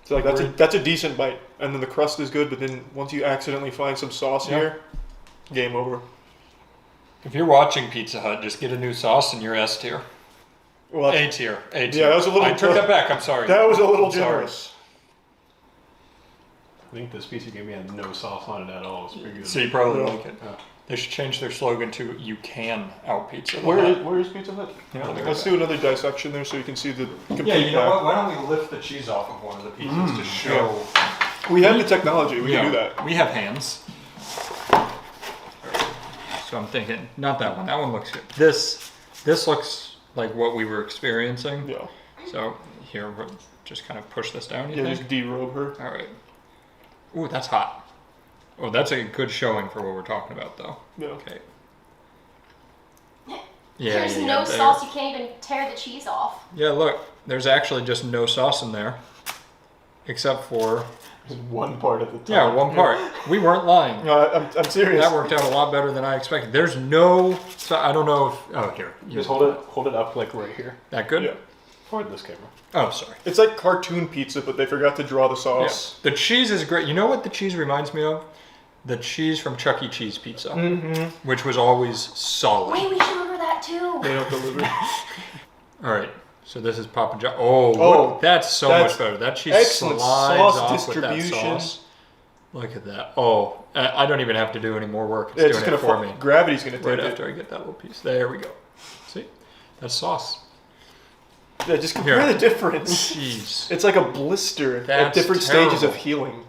So like that's a decent bite, and then the crust is good. But then once you accidentally find some sauce Yeah. here, game over. If you're watching Pizza Hut, just get a new sauce and you're S tier. Well, A tier. A tier. Yeah, that was a little- I took that back. I'm sorry. that was a little I'm sorry. generous. I think this pizza gave me had no sauce on it at all. It's pretty good. So you probably Yeah. like it. They should change their slogan to "You can out pizza." the Where Hut. is Pizza Hut? Yeah, let me go Let's back. do another dissection there so you can see the complete Yeah, you know back. what? Why don't we lift the cheese off of one of the pizzas to show? We have the technology. We can do that. We have hands. So I'm thinking, not that one. That one looks good. This looks like what we were experiencing. Yeah. So here, we'll just kind of push this down. You Yeah, think? just derobe her. All right. Ooh, that's hot. Oh, that's a good showing for what we're talking about, though. Yeah. Okay. Yeah, There's yeah, no yeah, sauce, you can't even tear the cheese off. Yeah, look, there's actually just no sauce in there, except for There's one part at the top. yeah, one part. We weren't lying. No, I'm serious. That worked out a lot better than I expected. There's no. So I don't know if. Oh, here. Just hold it up like right here. That good? Yeah. Toward this camera. Oh, sorry. It's like cartoon pizza, but they forgot to draw the Yeah. sauce. The cheese is great. You know what the cheese reminds me of? The cheese from Chuck E. Cheese pizza, which was always solid. Wait, we should order that too. They don't deliver. All right. So this is Papa John. Oh, Oh, look, that's so that's much better. That cheese excellent slides sauce off with that distribution. sauce. Look at that. Oh, I don't even have to do any more work. It's Yeah, doing just it gonna for me. gravity's gonna take Right it. after I get that little piece. There we go. See? That's sauce. Yeah, just compare Here. the difference. Jeez. It's like a blister at That's different stages of terrible. healing.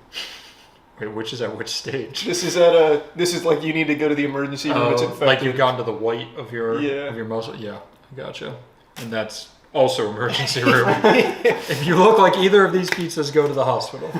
Wait, which is at which stage? This is like you need to go to the emergency room. It's infected. like you've gone to the white of your Yeah. muscle. Yeah, I gotcha. And that's also emergency room. If you look like either of these pizzas, go to the hospital.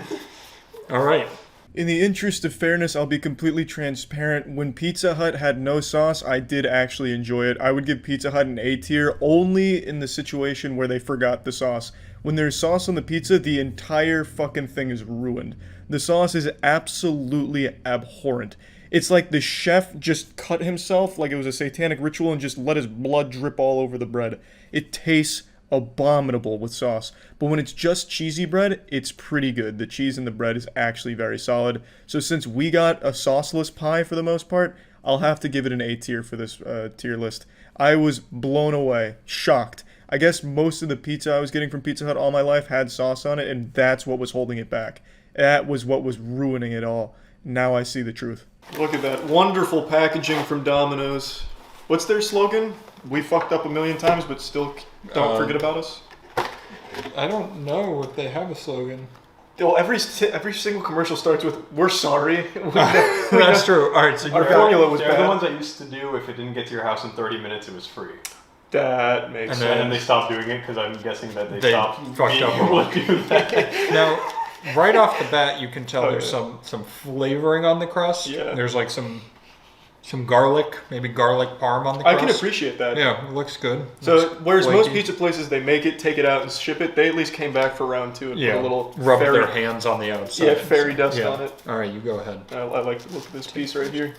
All right. In the interest of fairness, I'll be completely transparent. When Pizza Hut had no sauce, I did actually enjoy it. I would give Pizza Hut an A tier only in the situation where they forgot the sauce. When there's sauce on the pizza, the entire fucking thing is ruined. The sauce is absolutely abhorrent. It's like the chef just cut himself like it was a satanic ritual and just let his blood drip all over the bread. It tastes abominable with sauce. But when it's just cheesy bread, it's pretty good. The cheese in the bread is actually very solid. So since we got a sauceless pie for the most part, I'll have to give it an A tier for this tier list. I was blown away, shocked. I guess most of the pizza I was getting from Pizza Hut all my life had sauce on it, and that's what was holding it back. That was what was ruining it all. Now I see the truth. Look at that wonderful packaging from Domino's. What's their slogan? We fucked up a million times, but still don't forget about us. I don't know if they have a slogan. Well, every single commercial starts with "We're sorry." That's true. All right, so Our you formula was They're the bad. ones I used to do. If it didn't get to your house in 30 minutes, it was free. That makes And sense. And then they stopped doing it because I'm guessing that they They stopped fucked being up. able to do that. Now, right off the bat, you can tell Oh, there's yeah. some flavoring on the crust. Yeah. There's like some garlic, maybe garlic parm on the I crust. can appreciate that. Yeah, it looks good. So Looks whereas most flaky. pizza places they make it, take it out and ship it, they at least came back for round 2 and Yeah, put a little rub fairy, their hands on the outside. yeah, fairy dust Yeah. on it. All right, you go ahead. I like the look of this piece right here.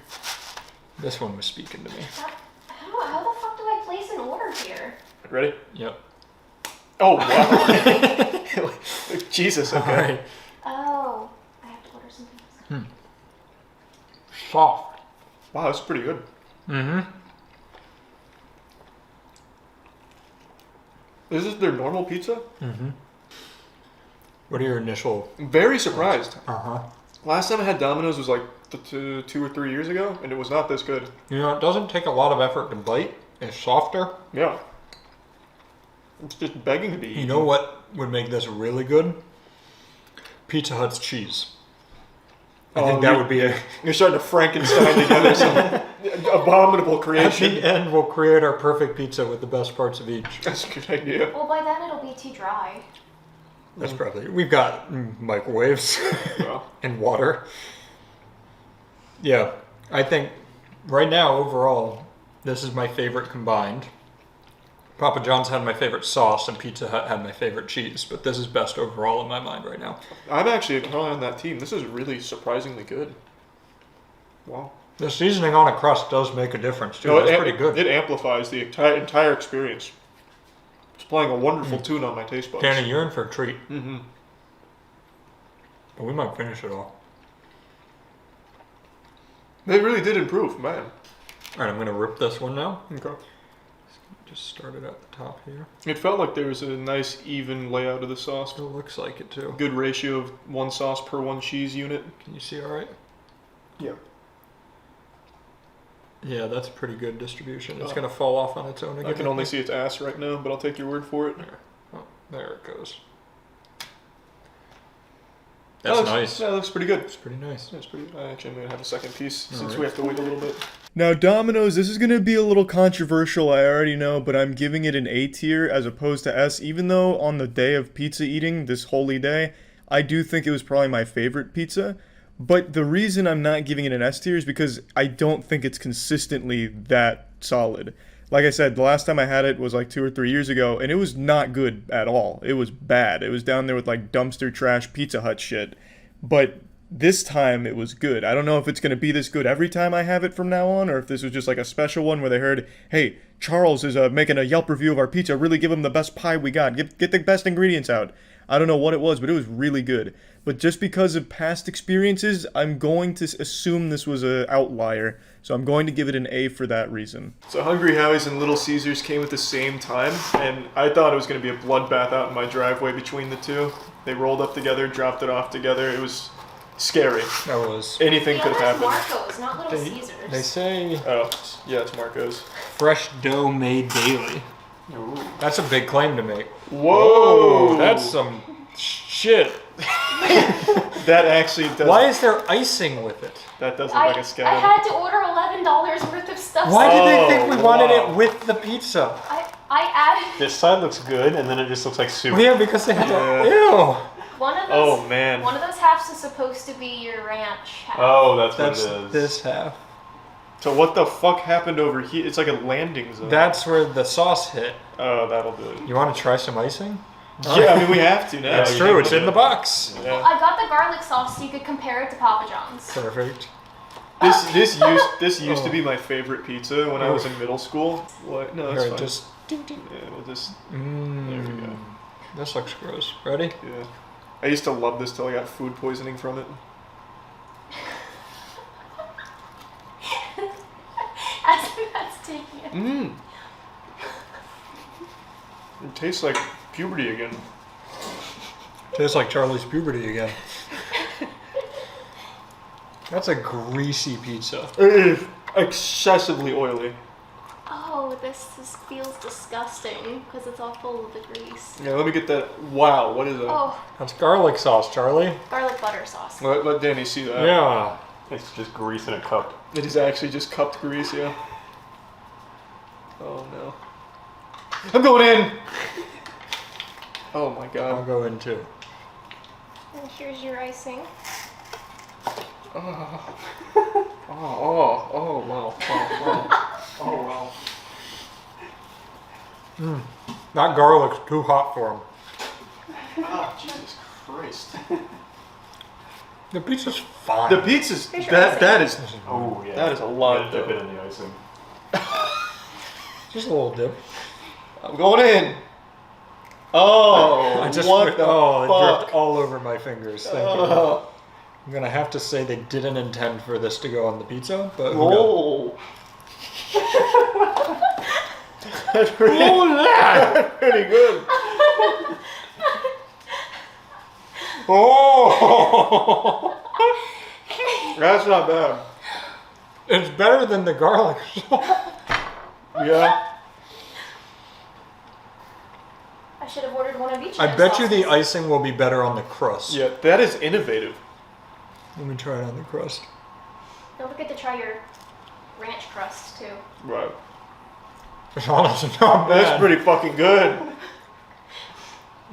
This one was speaking to me. How the fuck do I place an order here? Ready? Yep. Oh wow! Jesus. All Okay. right. Oh, I have to order some pizza. Soft. Wow, that's pretty good. Mm-hmm. Is this their normal pizza? Mm-hmm. What are your initial? Very surprised. Uh-huh. Last time I had Domino's was like 2 or 3 years ago, and it was not this good. You know, it doesn't take a lot of effort to bite. It's softer. Yeah. It's just begging to be eaten. You know what would make this really good? Pizza Hut's cheese. I think that would be a... You're starting to Frankenstein together some abominable At creation. the end, we'll create our perfect pizza with the best parts of each. That's a good idea. Well, by then it'll be too dry. That's probably... We've got microwaves Well, and water. Yeah, I think right now, overall, this is my favorite combined. Papa John's had my favorite sauce and Pizza Hut had my favorite cheese, but this is best overall in my mind right now. I'm actually probably on that team. This is really surprisingly good. Wow. The seasoning on a crust does make a difference too. No, That's it, pretty good. It amplifies the entire experience. It's playing a wonderful tune on my taste buds. Danny, you're in for a treat. Mm-hmm. But we might finish it all. They really did improve, man. All right, I'm gonna rip this one now. Okay. Just start it at the top here. It felt like there was a nice even layout of the sauce. It looks like it too. Good ratio of 1 sauce per 1 cheese unit. Can you see all right? Yeah. Yeah, that's a pretty good distribution. It's Oh. gonna fall off on its own again. I can only see its ass right now, but I'll take your word for it. Oh, there it goes. That That's looks, nice. That looks pretty good. It's pretty nice. That's pretty. Actually, I'm gonna have a second piece since Alright. we have to wait a little bit. Now, Domino's, this is going to be a little controversial, I already know, but I'm giving it an A tier as opposed to S, even though on the day of pizza eating, this holy day, I do think it was probably my favorite pizza. But the reason I'm not giving it an S tier is because I don't think it's consistently that solid. Like I said, the last time I had it was like 2 or 3 years ago, and it was not good at all. It was bad. It was down there with like dumpster trash Pizza Hut shit. But this time it was good. I don't know if it's going to be this good every time I have it from now on, or if this was just like a special one where they heard, hey, Charles is making a Yelp review of our pizza. Really give him the best pie we got. Get the best ingredients out. I don't know what it was, but it was really good. But just because of past experiences, I'm going to assume this was an outlier. So I'm going to give it an A for that reason. So Hungry Howie's and Little Caesars came at the same time, and I thought it was going to be a bloodbath out in my driveway between the two. They rolled up together, dropped it off together. It was scary. That was. Anything The could have other's happened. Marco's, not Little They, Caesars. they say Oh, yeah, it's Marco's. fresh dough made daily. That's a big claim to make. Whoa! That's some shit. That actually does. Why is there icing with it? That does look I, like a I scam. had to order $11 worth of stuff. Why did they Oh, think we wanted wow. it with the pizza? I added This side looks good, and then it just looks like soup. Well, yeah, because they had Yeah. to. Ew. one of those. Oh, man. One of those halves is supposed to be your ranch half. Oh, that's That's what it is. this half. So what the fuck happened over here? It's like a landing zone. That's where the sauce hit. Oh, that'll do it. You want to try some icing? Yeah, I mean we have to now. That's You true. think It's we'll in do the it. box. Well, Yeah. I got the garlic sauce so you could compare it to Papa John's. Perfect. This used to Oh. be my favorite pizza when I was in middle school. What? No, that's Here, fine. just. Yeah, we'll just. Mm, There we go. This looks gross. Ready? Yeah. I used to love this till I got food poisoning from it. As that's taking it. Mmm. It tastes like puberty again. Tastes like Charlie's puberty again. That's a greasy pizza. It is excessively oily. Oh, this feels disgusting because it's all full of the grease. Yeah, let me get that. Wow, what is that? Oh, That's garlic sauce, Charlie. garlic butter sauce. Let Danny see that. Yeah. It's just grease in a cup. It is actually just cupped grease, yeah. Oh no. I'm going in. Oh my I'll god. go in too. And here's your icing. Oh, wow. Oh, wow. That garlic's too hot for him. Oh, Jesus Christ. The pizza's fine. The pizza's, Here's your that icing. is, Oh yeah. That is a lot, Dip though. it in the icing. Just a little dip. I'm going in. Oh, I just what it the dripped fuck? all over my fingers. Thank you. Oh. I'm gonna have to say they didn't intend for this to go on the pizza, but who knows? Oh. That's pretty, pretty good. Oh! That's not bad. It's better than the garlic salt. Yeah. I should have ordered one of each. I of bet those you the sauces. icing will be better on the crust. Yeah, that is innovative. Let me try it on the crust. Don't forget to try your ranch crust too. Right. It's honestly not bad. That's pretty fucking good.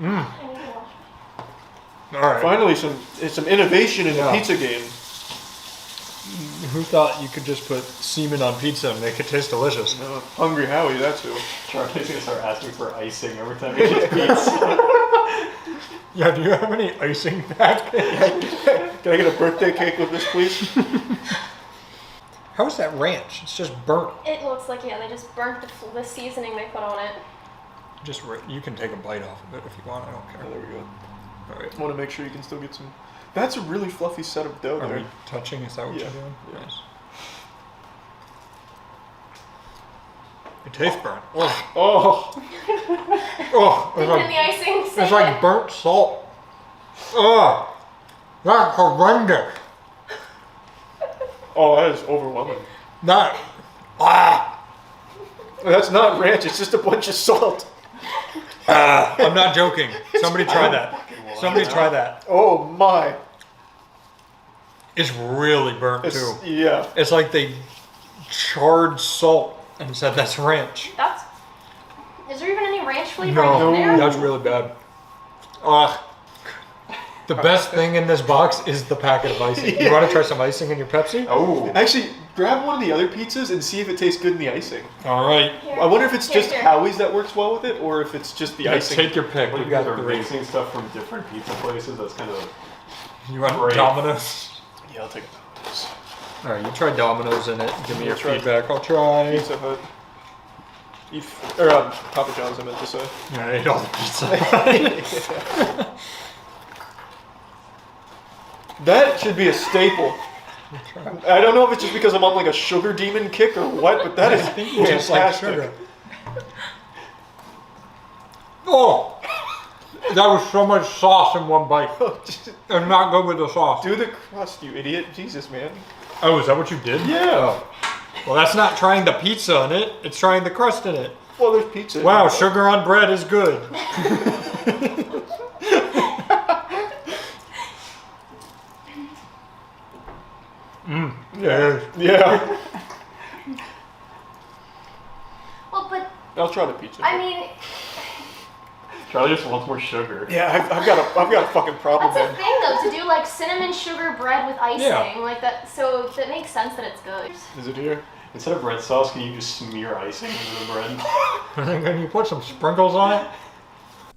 I need to wash All right. Finally, some innovation in Yeah. the pizza game. Who thought you could just put semen on pizza and make it taste delicious? No, Hungry Howie, that's who. Charlie's gonna start asking for icing every time he gets pizza. Yeah, do you have any icing back? Can I get a birthday cake with this, please? How's that ranch? It's just burnt. It looks like, yeah, they just burnt the seasoning they put on it. You can take a bite off of it if you want. I don't care. Oh, there we go. All right. I want to make sure you can still get some. That's a really fluffy set of dough Are there. we touching? Is that what Yeah. you're doing? Yeah. Nice. It tastes burnt. Oh, Oh, oh, Dip in the icing. it's like burnt salt. Oh, that's horrendous. oh, that is overwhelming. That, ah, That's not ranch. It's just a bunch of salt. I'm not joking. Somebody try that. Somebody try that. Oh my. It's really burnt It's, too. yeah. It's like they charred salt and said that's ranch. That's. Is there even any ranch flavor No, in there? that's really bad. Ugh. The best thing in this box is the packet of icing. You want to try some icing in your Pepsi? Oh. Actually, grab one of the other pizzas and see if it tastes good in the icing. All right. Here. I wonder if it's Here, just here. Howie's that works well with it, or if it's just the Yeah, icing. take your pick. What We've if you got guys are three. mixing stuff from different pizza places? That's kind of. You want Great. Domino's? Yeah, I'll take it. All right, you try Domino's in it. Give me your Try. feedback. I'll try. Pizza Hut. Or Papa John's, I meant to say. Yeah, I ate all the pizza. That should be a staple. I don't know if it's just because I'm on like a sugar demon kick or what, but that is I think you just like fantastic. sugar. Oh, that was so much sauce in one bite. I'm not good with the sauce. Do the crust, you idiot. Jesus, man. Oh, is that what you did? Yeah. Well, that's not trying the pizza in it. It's trying the crust in it. Well, there's pizza. Wow, sugar on bread is good. Yeah. Yeah. Well, but I'll try the pizza. I mean, Charlie just wants more sugar. Yeah, I've got a fucking problem, that's a man. thing though, to do like cinnamon sugar bread with icing, Yeah. like that. So that makes sense that it's good. Is it here? Instead of bread sauce, can you just smear icing into the bread? And then you put some sprinkles on it.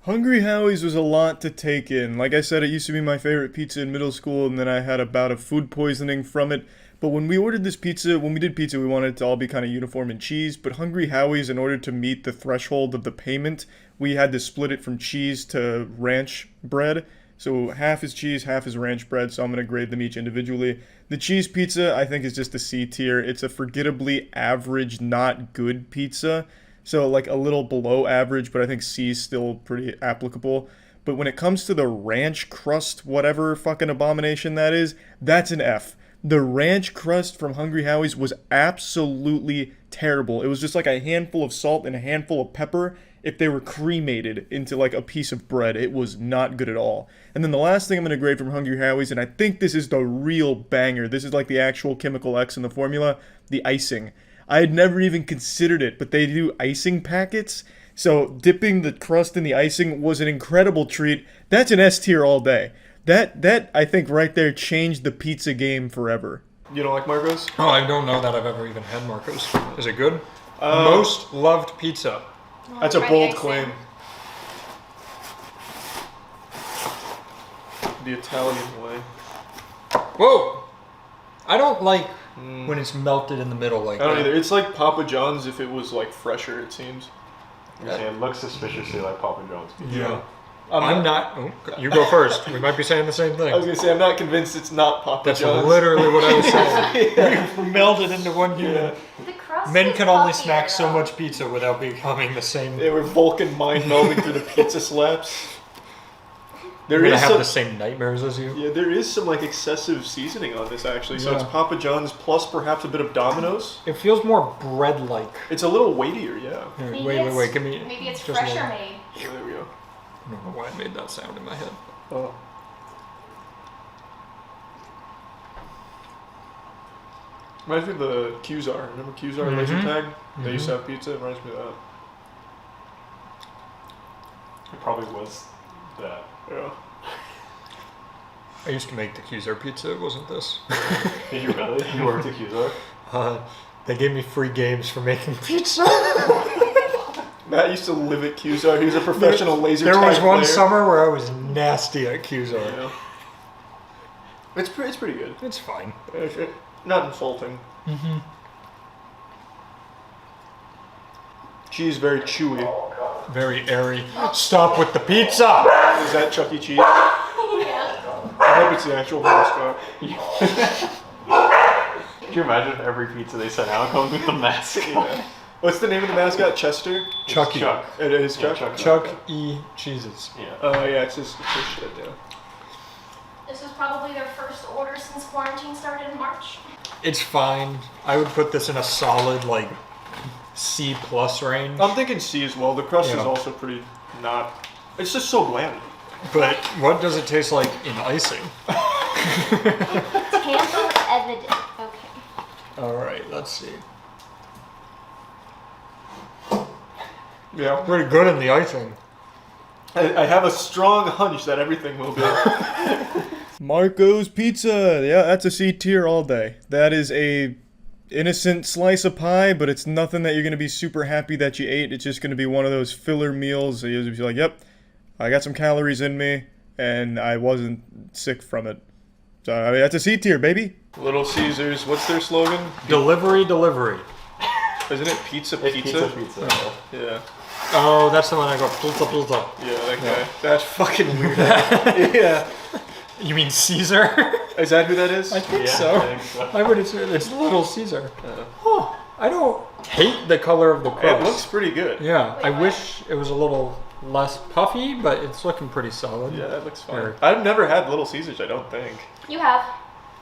Hungry Howie's was a lot to take in. Like I said, it used to be my favorite pizza in middle school, and then I had a bout of food poisoning from it. But when we ordered this pizza, when we did pizza, we wanted it to all be kind of uniform in cheese. But Hungry Howie's, in order to meet the threshold of the payment, we had to split it from cheese to ranch bread. So half is cheese, half is ranch bread, so I'm going to grade them each individually. The cheese pizza, I think, is just a C tier. It's a forgettably average, not good pizza. So like a little below average, but I think C is still pretty applicable. But when it comes to the ranch crust, whatever fucking abomination that is, that's an F. The ranch crust from Hungry Howie's was absolutely terrible. It was just like a handful of salt and a handful of pepper. If they were cremated into like a piece of bread, it was not good at all. And then the last thing I'm going to grade from Hungry Howie's, and I think this is the real banger, this is like the actual chemical X in the formula, the icing. I had never even considered it, but they do icing packets. So dipping the crust in the icing was an incredible treat. That's an S tier all day. That I think right there changed the pizza game forever. You don't like Marco's? Oh, I don't know that I've ever even had Marco's. Is it good? Most loved pizza. That's a Try the bold icing. claim. The Italian way. Whoa! I don't like when it's melted in the middle like I don't that. either. It's like Papa John's if it was like fresher, it seems. It looks suspiciously like Papa John's pizza. Yeah. I'm not. Oh, you go first. We might be saying the same thing. I was gonna say I'm not convinced it's not Papa That's John's. literally what I was saying. You melded into one human. The crust Men is can only puffier, snack so though. much pizza without becoming the same. They were Vulcan mind melding through the pizza slabs. You're There gonna is have some, the same nightmares as you. yeah, there is some like excessive seasoning on this actually. So Yeah. it's Papa John's plus perhaps a bit of Domino's. It feels more bread-like. It's a little weightier, yeah. Here, Maybe wait, it's- give me. Maybe it's just a fresher little- made. Yeah, there we go. I don't know why I made that sound in my head. Oh. Reminds me of the Qzar. Remember Qzar laser Mhm. tag? They used to have pizza. It reminds me of that. It probably was that. Yeah. I used to make the Cuiser pizza. It wasn't this. Did you really? You worked at Qzar? They gave me free games for making pizza. Matt used to live at Qzar. He was a professional laser There tag was one player. summer where I was nasty at Cuiser. Yeah. It's pretty good. It's fine. Not insulting. Mm-hmm. Cheese very chewy. Very airy. Stop with the pizza! Is that Chuck E. Cheese? Yeah. I hope it's the actual mascot. Could you imagine if every pizza they sent out comes with the mask? Yeah. What's the name of the mascot? Chester? Chucky. Chuck. It is Chuck? Yeah, Chuck E. Cheeses. Yeah. Oh, yeah, it's his shit, yeah. This was probably their first order since quarantine started in March. It's fine. I would put this in a solid, like, C plus range. I'm thinking C as well. The crust Yeah. is also pretty not. It's just so bland. But what does it taste like in icing? Tamper evident. Okay. Alright, let's see. Yeah. Pretty good in the icing. I have a strong hunch that everything will be. Marco's Pizza. Yeah, that's a C tier all day. That is a innocent slice of pie, but it's nothing that you're going to be super happy that you ate. It's just going to be one of those filler meals that you'll just be like, yep, I got some calories in me, and I wasn't sick from it. So, I mean, that's a C tier, baby. Little Caesars, what's their slogan? Delivery. Isn't it pizza It's pizza? pizza. Yeah. Oh, that's the one I go, pizza. Yeah, that guy. That's fucking weird. Yeah. You mean Caesar? Is that who that is? I think Yeah, so. I think so. I would assume it's Little Caesar. Huh. I don't hate the color of the crust. It looks pretty good. Yeah, Wait, I what? wish it was a little less puffy, but it's looking pretty solid. Yeah, that looks fine. Here. I've never had Little Caesars, I don't think. You have.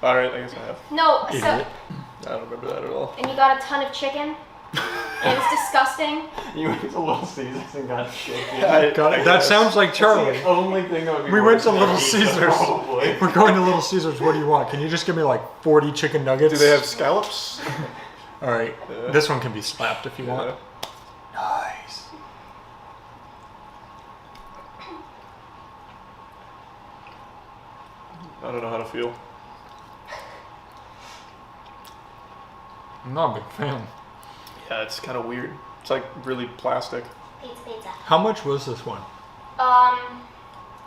Alright, I guess I have. No, so, Idiot. I don't remember that at all. and you got a ton of chicken. And it was disgusting. You went to Little Caesars and got shit. I That guess. sounds like Charlie. The only thing that would be We went worse to than Little pizza, Caesars. Probably. We're going to Little Caesars. What do you want? Can you just give me like 40 chicken nuggets? Do they have scallops? All right. Yeah. This one can be slapped if you want. Yeah. Nice. I don't know how to feel. I'm not a big fan. Yeah, it's kind of weird. It's like really plastic. Pizza. How much was this one?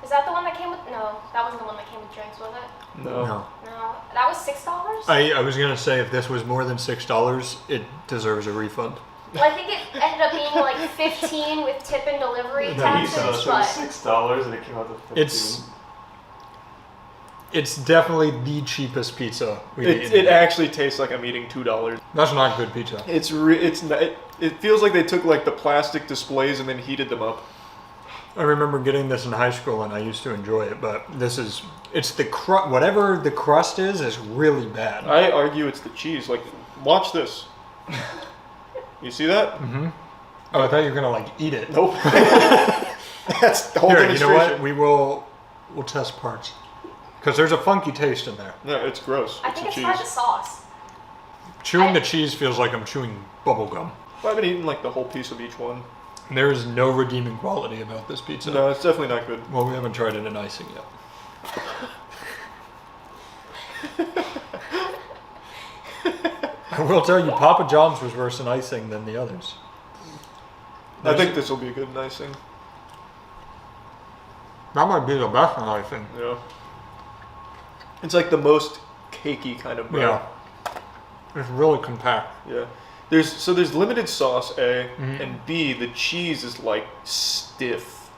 Is that the one that came with? No, that wasn't the one that came with drinks, was it? No. No, that was $6. I was gonna say if this was more than $6, it deserves a refund. Well, I think it ended up being like 15 with tip and delivery taxes, So it was but $6 and it came out to 15. It's definitely the cheapest pizza we've It eaten. actually tastes like I'm eating $2. That's not good pizza. It feels like they took like the plastic displays and then heated them up. I remember getting this in high school and I used to enjoy it, but it's the crust. Whatever the crust is really bad. I argue it's the cheese. Like, watch this. You see that? Mm-hmm. Oh, I thought you were gonna like eat it. Nope. That's the whole Here, you know demonstration. what? We'll test parts because there's a funky taste in there. No, it's gross. I It's think the it's probably the cheese. sauce. Chewing the cheese feels like I'm chewing bubble gum. I haven't eaten like the whole piece of each one. There is no redeeming quality about this pizza. No, it's definitely not good. Well, we haven't tried it in icing yet. I will tell you, Papa John's was worse in icing than the others. I think this will be good in icing. That might be the best in icing. Yeah. It's like the most cakey kind of bread. Yeah. It's really compact. Yeah. There's limited sauce, A, and B, the cheese is like stiff.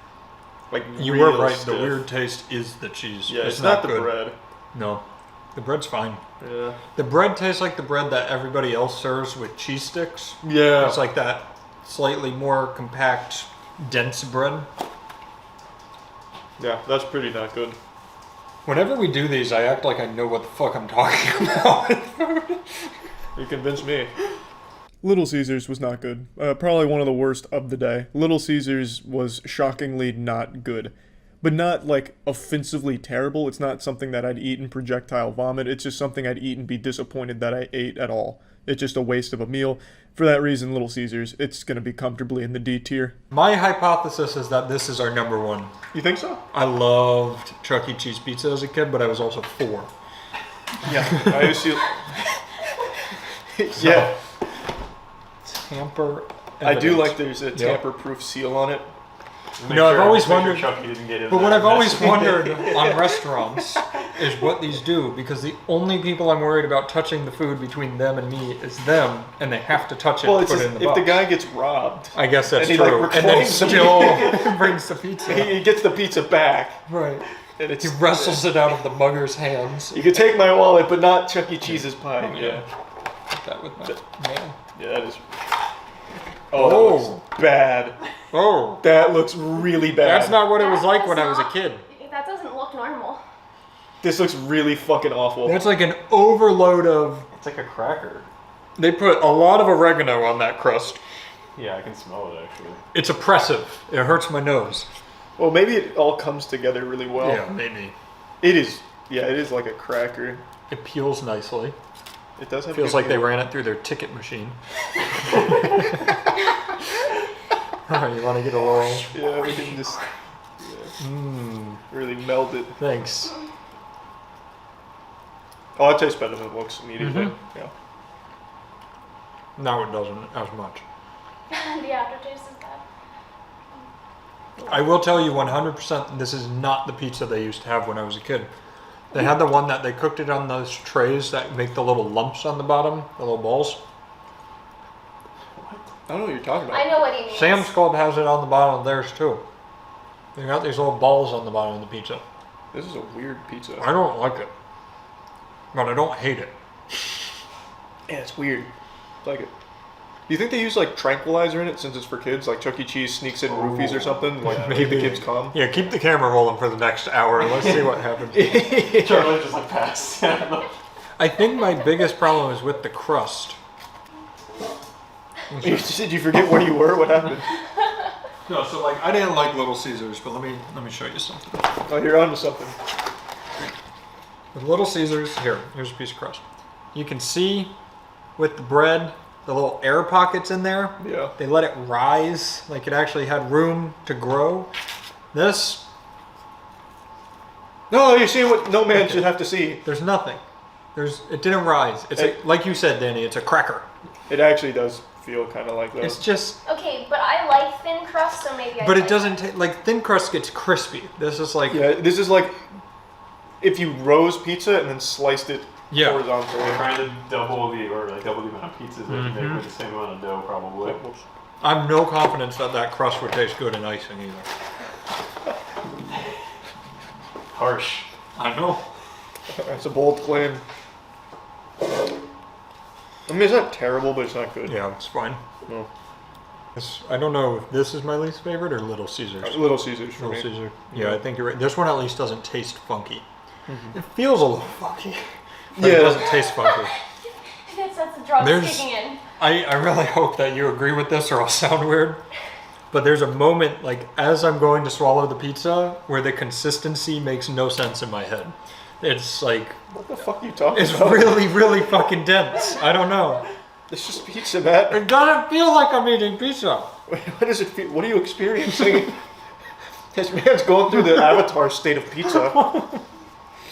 Like You real were right. stiff. The weird taste is the cheese. Yeah, it's not the good. bread. No. The bread's fine. Yeah. The bread tastes like the bread that everybody else serves with cheese sticks. Yeah. It's like that slightly more compact, dense bread. Yeah, that's pretty not good. Whenever we do these, I act like I know what the fuck I'm talking about. You convinced me. Little Caesars was not good. Probably one of the worst of the day. Little Caesars was shockingly not good. But not, like, offensively terrible. It's not something that I'd eat and projectile vomit. It's just something I'd eat and be disappointed that I ate at all. It's just a waste of a meal. For that reason, Little Caesars, it's going to be comfortably in the D tier. My hypothesis is that this is our number one. You think so? I loved Chuck E. Cheese pizza as a kid, but I was also 4. Yeah. I used to... Yeah. Tamper. I do evidence. like there's a tamper-proof seal on it. You know, I've always Make sure wondered- Chucky didn't get in But there. what I've always wondered on restaurants is what these do, because the only people I'm worried about touching the food between them and me is them, and they have to touch it Well, and it's put just, it in the if box. the guy gets robbed, I guess that's and he, like, true. And then reclaims the still brings the pizza. he gets the pizza back, Right. and it's He wrestles it out of the mugger's hands. You can take my wallet, but not Chuck E. Cheese's pie. Yeah. Put that with my man. Yeah, that is. Oh, that looks bad. Oh. That looks really bad. That's not what it was That like does when I was a not- kid. That doesn't look normal. This looks really fucking awful. That's like an overload of... It's like a cracker. They put a lot of oregano on that crust. Yeah, I can smell it actually. It's oppressive. It hurts my nose. Well, maybe it all comes together really well. Yeah, maybe. It is. Yeah, it is like a cracker. It peels nicely. It does have. Feels good like they feel. ran it through their ticket machine. Oh, you want to get a little... Yeah, we can just really meld it. Thanks. Oh, it tastes better than it looks immediately. Mm-hmm. Yeah. No, it doesn't as much. The aftertaste is bad. I will tell you 100% this is not the pizza they used to have when I was a kid. They had the one that they cooked it on those trays that make the little lumps on the bottom, the little balls. I don't know what you're talking about. I know what he means. Sam's Club has it on the bottom of theirs too. They got these little balls on the bottom of the pizza. This is a weird pizza. I don't like it, but I don't hate it. Yeah, it's weird. I like it. Do you think they use like tranquilizer in it since it's for kids? Like Chuck E. Cheese sneaks in roofies or something? Like make the kids calm? Yeah, keep the camera rolling for the next hour. Let's see what happens. Charlie just like passed. I think my biggest problem is with the crust. Did you forget where you were? What happened? No, so like I didn't like Little Caesars, but let me show you something. Oh, you're onto something. With Little Caesars, here's a piece of crust. You can see with the bread, the little air pockets in there. Yeah. They let it rise, like it actually had room to grow. This, No, you're seeing what no man should have to see. there's nothing. It didn't rise. It's like you said, Danny, it's a cracker. It actually does feel kind of like that. It's just, Okay, but I like thin crust, so maybe I but it like doesn't taste, like thin crust gets crispy. This is like, Yeah, this is like if you rose pizza and then sliced it Yeah. horizontally. Trying to double the amount of pizzas that you make with the same amount of dough, probably. I'm no confidence that crust would taste good in icing either. Harsh. I know. That's a bold claim. I mean, it's not terrible, but it's not good. Yeah, it's fine. No. I don't know if this is my least favorite or Little Caesars. Little Caesars for Little me. Caesar. Yeah, I think you're right. This one at least doesn't taste funky. It feels a little funky, but it Yeah. doesn't taste funky. That's the drugs There's- kicking in. I really hope that you agree with this or I'll sound weird. But there's a moment, like, as I'm going to swallow the pizza, where the consistency makes no sense in my head. It's like, What the fuck are you talking it's about? really, really fucking dense. I don't know. It's just pizza, Matt. It doesn't feel like I'm eating pizza. What does it feel? What are you experiencing? This man's going through the Avatar state of pizza.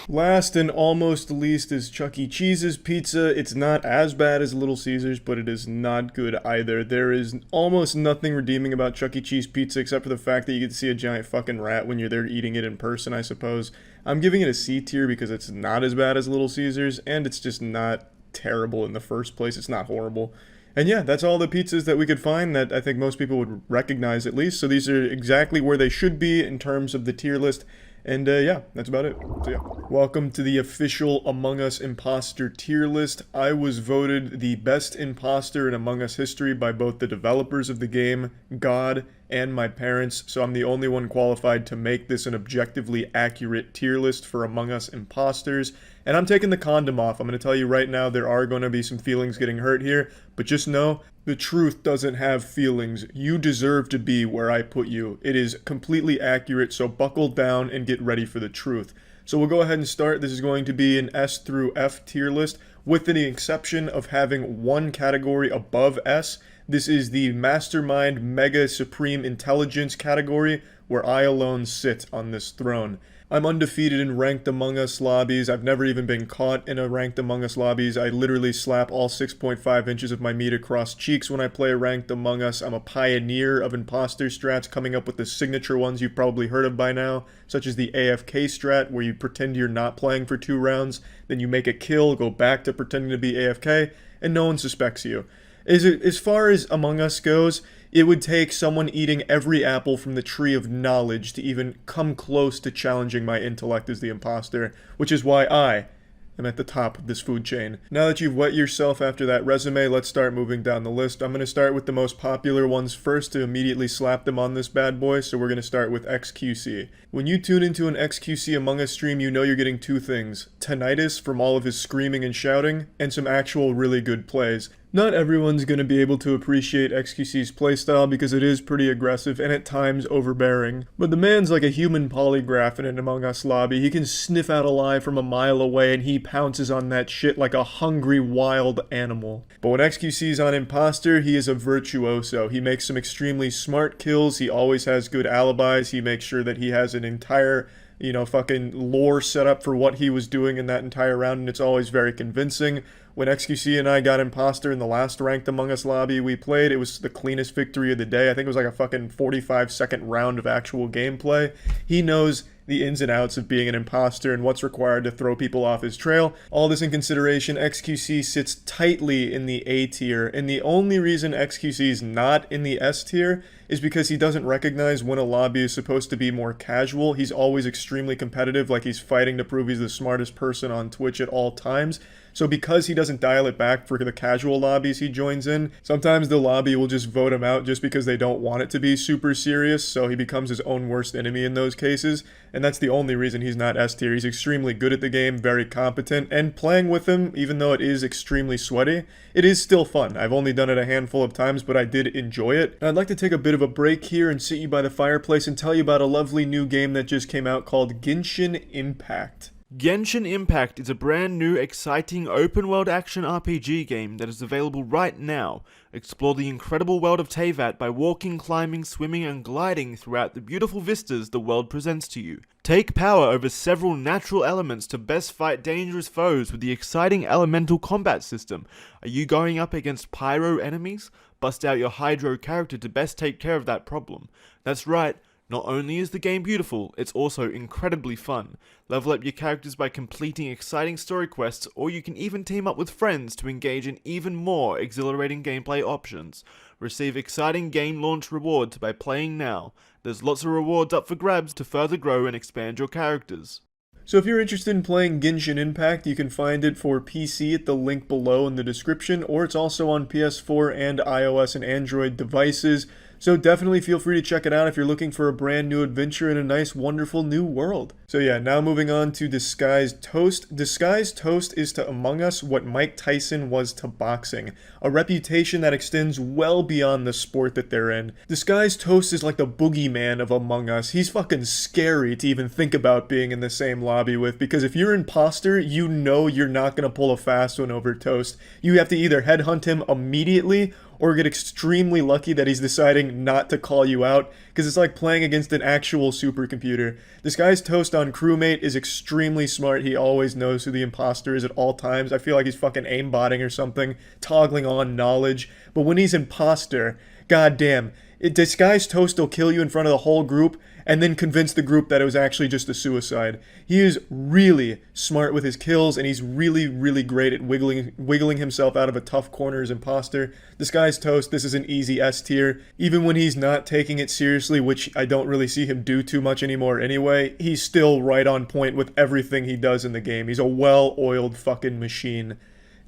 Last and almost least is Chuck E. Cheese's pizza. It's not as bad as Little Caesars, but it is not good either. There is almost nothing redeeming about Chuck E. Cheese pizza except for the fact that you get to see a giant fucking rat when you're there eating it in person, I suppose. I'm giving it a C tier because it's not as bad as Little Caesars, and it's just not terrible in the first place. It's not horrible. And yeah, that's all the pizzas that we could find that I think most people would recognize at least. So these are exactly where they should be in terms of the tier list. And yeah, that's about it. So yeah, welcome to the official Among Us Imposter tier list. I was voted the best imposter in Among Us history by both the developers of the game, God, and my parents, so I'm the only one qualified to make this an objectively accurate tier list for Among Us imposters. And I'm taking the condom off. I'm going to tell you right now, there are going to be some feelings getting hurt here, but just know the truth doesn't have feelings. You deserve to be where I put you. It is completely accurate, so buckle down and get ready for the truth. So we'll go ahead and start. This is going to be an S through F tier list, with the exception of having one category above S. This is the Mastermind Mega Supreme Intelligence category, where I alone sit on this throne. I'm undefeated in ranked Among Us lobbies. I've never even been caught in a ranked Among Us lobbies. I literally slap all 6.5 inches of my meat across cheeks when I play ranked Among Us. I'm a pioneer of imposter strats, coming up with the signature ones you've probably heard of by now, such as the AFK strat, where you pretend you're not playing for 2 rounds, then you make a kill, go back to pretending to be AFK, and no one suspects you. As far as Among Us goes, it would take someone eating every apple from the tree of knowledge to even come close to challenging my intellect as the imposter, which is why I am at the top of this food chain. Now that you've wet yourself after that resume, let's start moving down the list. I'm going to start with the most popular ones first to immediately slap them on this bad boy, so we're going to start with XQC. When you tune into an XQC Among Us stream, you know you're getting 2 things: tinnitus from all of his screaming and shouting, and some actual really good plays. Not everyone's going to be able to appreciate XQC's playstyle because it is pretty aggressive and at times overbearing. But the man's like a human polygraph in an Among Us lobby. He can sniff out a lie from a mile away and he pounces on that shit like a hungry wild animal. But when XQC's on Imposter, he is a virtuoso. He makes some extremely smart kills. He always has good alibis. He makes sure that he has an entire fucking lore set up for what he was doing in that entire round, and it's always very convincing. When XQC and I got Imposter in the last ranked Among Us lobby we played, it was the cleanest victory of the day. I think it was like a fucking 45-second round of actual gameplay. He knows the ins and outs of being an imposter and what's required to throw people off his trail. All this in consideration, XQC sits tightly in the A tier, and the only reason XQC is not in the S tier is because he doesn't recognize when a lobby is supposed to be more casual. He's always extremely competitive, like he's fighting to prove he's the smartest person on Twitch at all times. So because he doesn't dial it back for the casual lobbies he joins in, sometimes the lobby will just vote him out just because they don't want it to be super serious, so he becomes his own worst enemy in those cases, and that's the only reason he's not S tier. He's extremely good at the game, very competent, and playing with him, even though it is extremely sweaty, it is still fun. I've only done it a handful of times, but I did enjoy it. And I'd like to take a bit of a break here and sit you by the fireplace and tell you about a lovely new game that just came out called Genshin Impact. Genshin Impact is a brand new, exciting open-world action RPG game that is available right now. Explore the incredible world of Teyvat by walking, climbing, swimming, and gliding throughout the beautiful vistas the world presents to you. Take power over several natural elements to best fight dangerous foes with the exciting elemental combat system. Are you going up against pyro enemies? Bust out your hydro character to best take care of that problem. That's right. Not only is the game beautiful, it's also incredibly fun. Level up your characters by completing exciting story quests, or you can even team up with friends to engage in even more exhilarating gameplay options. Receive exciting game launch rewards by playing now. There's lots of rewards up for grabs to further grow and expand your characters. So if you're interested in playing Genshin Impact, you can find it for PC at the link below in the description, or it's also on PS4 and iOS and Android devices. So definitely feel free to check it out if you're looking for a brand new adventure in a nice, wonderful new world. So yeah, now moving on to Disguised Toast. Disguised Toast is to Among Us what Mike Tyson was to boxing, a reputation that extends well beyond the sport that they're in. Disguised Toast is like the boogeyman of Among Us. He's fucking scary to even think about being in the same lobby with, because if you're imposter, you know you're not gonna pull a fast one over Toast. You have to either headhunt him immediately or get extremely lucky that he's deciding not to call you out, because it's like playing against an actual supercomputer. Disguised Toast on Crewmate is extremely smart. He always knows who the imposter is at all times. I feel like he's fucking aimbotting or something, toggling on knowledge. But when he's imposter, goddamn, Disguised Toast will kill you in front of the whole group and then convince the group that it was actually just a suicide. He is really smart with his kills, and he's really, really great at wiggling himself out of a tough corner as imposter. Disguised Toast, this is an easy S tier. Even when he's not taking it seriously, which I don't really see him do too much anymore anyway, he's still right on point with everything he does in the game. He's a well-oiled fucking machine.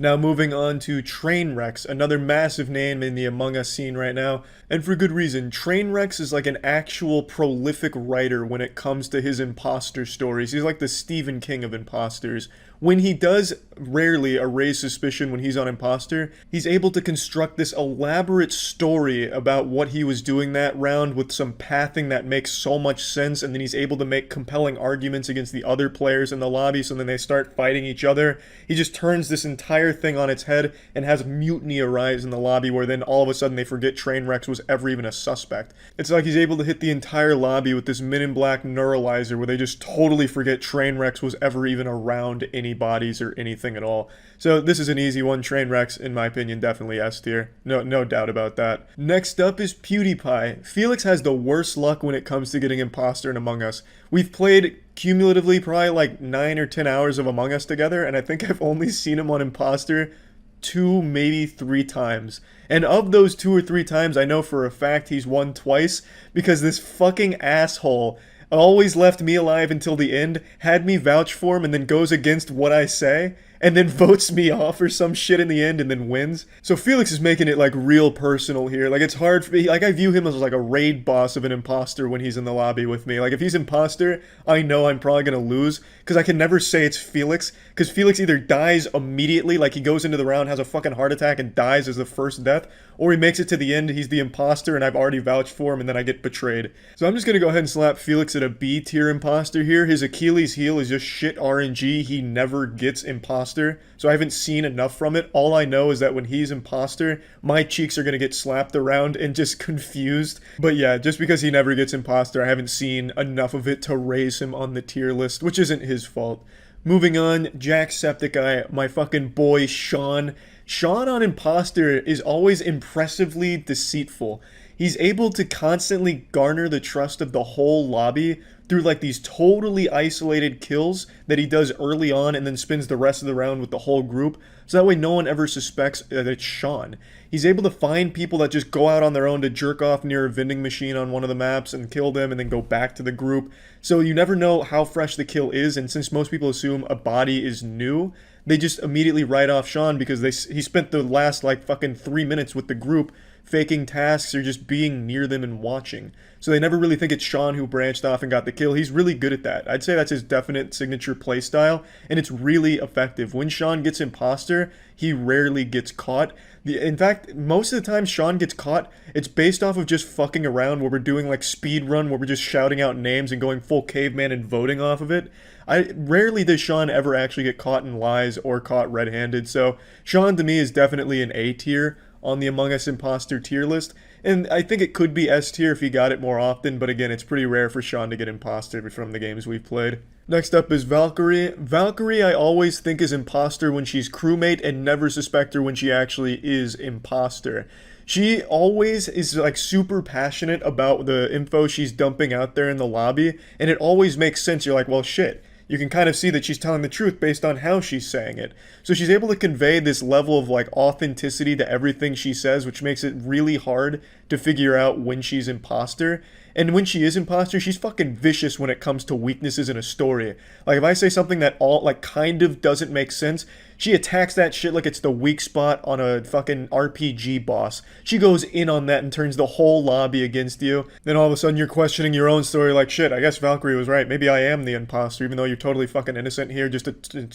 Now moving on to Trainwrecks, another massive name in the Among Us scene right now, and for good reason. Trainwrecks is like an actual prolific writer when it comes to his imposter stories. He's like the Stephen King of imposters. When he does rarely erase suspicion when he's on imposter, he's able to construct this elaborate story about what he was doing that round with some pathing that makes so much sense, and then he's able to make compelling arguments against the other players in the lobby, so then they start fighting each other. He just turns this entire thing on its head and has mutiny arise in the lobby, where then all of a sudden they forget Trainwrecks was ever even a suspect. It's like he's able to hit the entire lobby with this Men in Black neuralizer, where they just totally forget Trainwrecks was ever even around any bodies or anything at all. So this is an easy one. Trainwrecks, in my opinion, definitely S tier. No doubt about that. Next up is PewDiePie. Felix has the worst luck when it comes to getting imposter in Among Us. We've played cumulatively probably like 9 or 10 hours of Among Us together, and I think I've only seen him on imposter 2, maybe 3 times. And of those 2 or 3 times, I know for a fact he's won twice, because this fucking asshole always left me alive until the end, had me vouch for him, and then goes against what I say, and then votes me off or some shit in the end and then wins. So Felix is making it like real personal here. Like it's hard for me, like I view him as like a raid boss of an imposter when he's in the lobby with me. Like if he's imposter, I know I'm probably gonna lose, because I can never say it's Felix, because Felix either dies immediately, like he goes into the round, has a fucking heart attack and dies as the first death, or he makes it to the end, he's the imposter and I've already vouched for him and then I get betrayed. So I'm just gonna go ahead and slap Felix at a B tier imposter here. His Achilles heel is just shit RNG. He never gets imposter. So I haven't seen enough from it. All I know is that when he's imposter, my cheeks are going to get slapped around and just confused. But yeah, just because he never gets imposter, I haven't seen enough of it to raise him on the tier list, which isn't his fault. Moving on, Jacksepticeye, my fucking boy Sean. Sean on imposter is always impressively deceitful. He's able to constantly garner the trust of the whole lobby through like these totally isolated kills that he does early on and then spends the rest of the round with the whole group, so that way no one ever suspects that it's Sean. He's able to find people that just go out on their own to jerk off near a vending machine on one of the maps and kill them and then go back to the group, so you never know how fresh the kill is, and since most people assume a body is new, they just immediately write off Sean because he spent the last like fucking 3 minutes with the group faking tasks or just being near them and watching. So they never really think it's Sean who branched off and got the kill. He's really good at that. I'd say that's his definite signature playstyle, and it's really effective. When Sean gets imposter, he rarely gets caught. In fact, most of the time Sean gets caught, it's based off of just fucking around, where we're doing like speed run, where we're just shouting out names and going full caveman and voting off of it. Rarely does Sean ever actually get caught in lies or caught red-handed, so Sean to me is definitely an A tier on the Among Us imposter tier list, and I think it could be S tier if he got it more often, but again, it's pretty rare for Sean to get imposter from the games we've played. Next up is Valkyrie. Valkyrie I always think is imposter when she's crewmate and never suspect her when she actually is imposter. She always is like super passionate about the info she's dumping out there in the lobby, and it always makes sense. You're like, well shit. You can kind of see that she's telling the truth based on how she's saying it. So she's able to convey this level of like authenticity to everything she says, which makes it really hard to figure out when she's imposter. And when she is imposter, she's fucking vicious when it comes to weaknesses in a story. Like, if I say something that all, like, kind of doesn't make sense, she attacks that shit like it's the weak spot on a fucking RPG boss. She goes in on that and turns the whole lobby against you. Then all of a sudden you're questioning your own story like, shit, I guess Valkyrie was right. Maybe I am the imposter, even though you're totally fucking innocent here, just a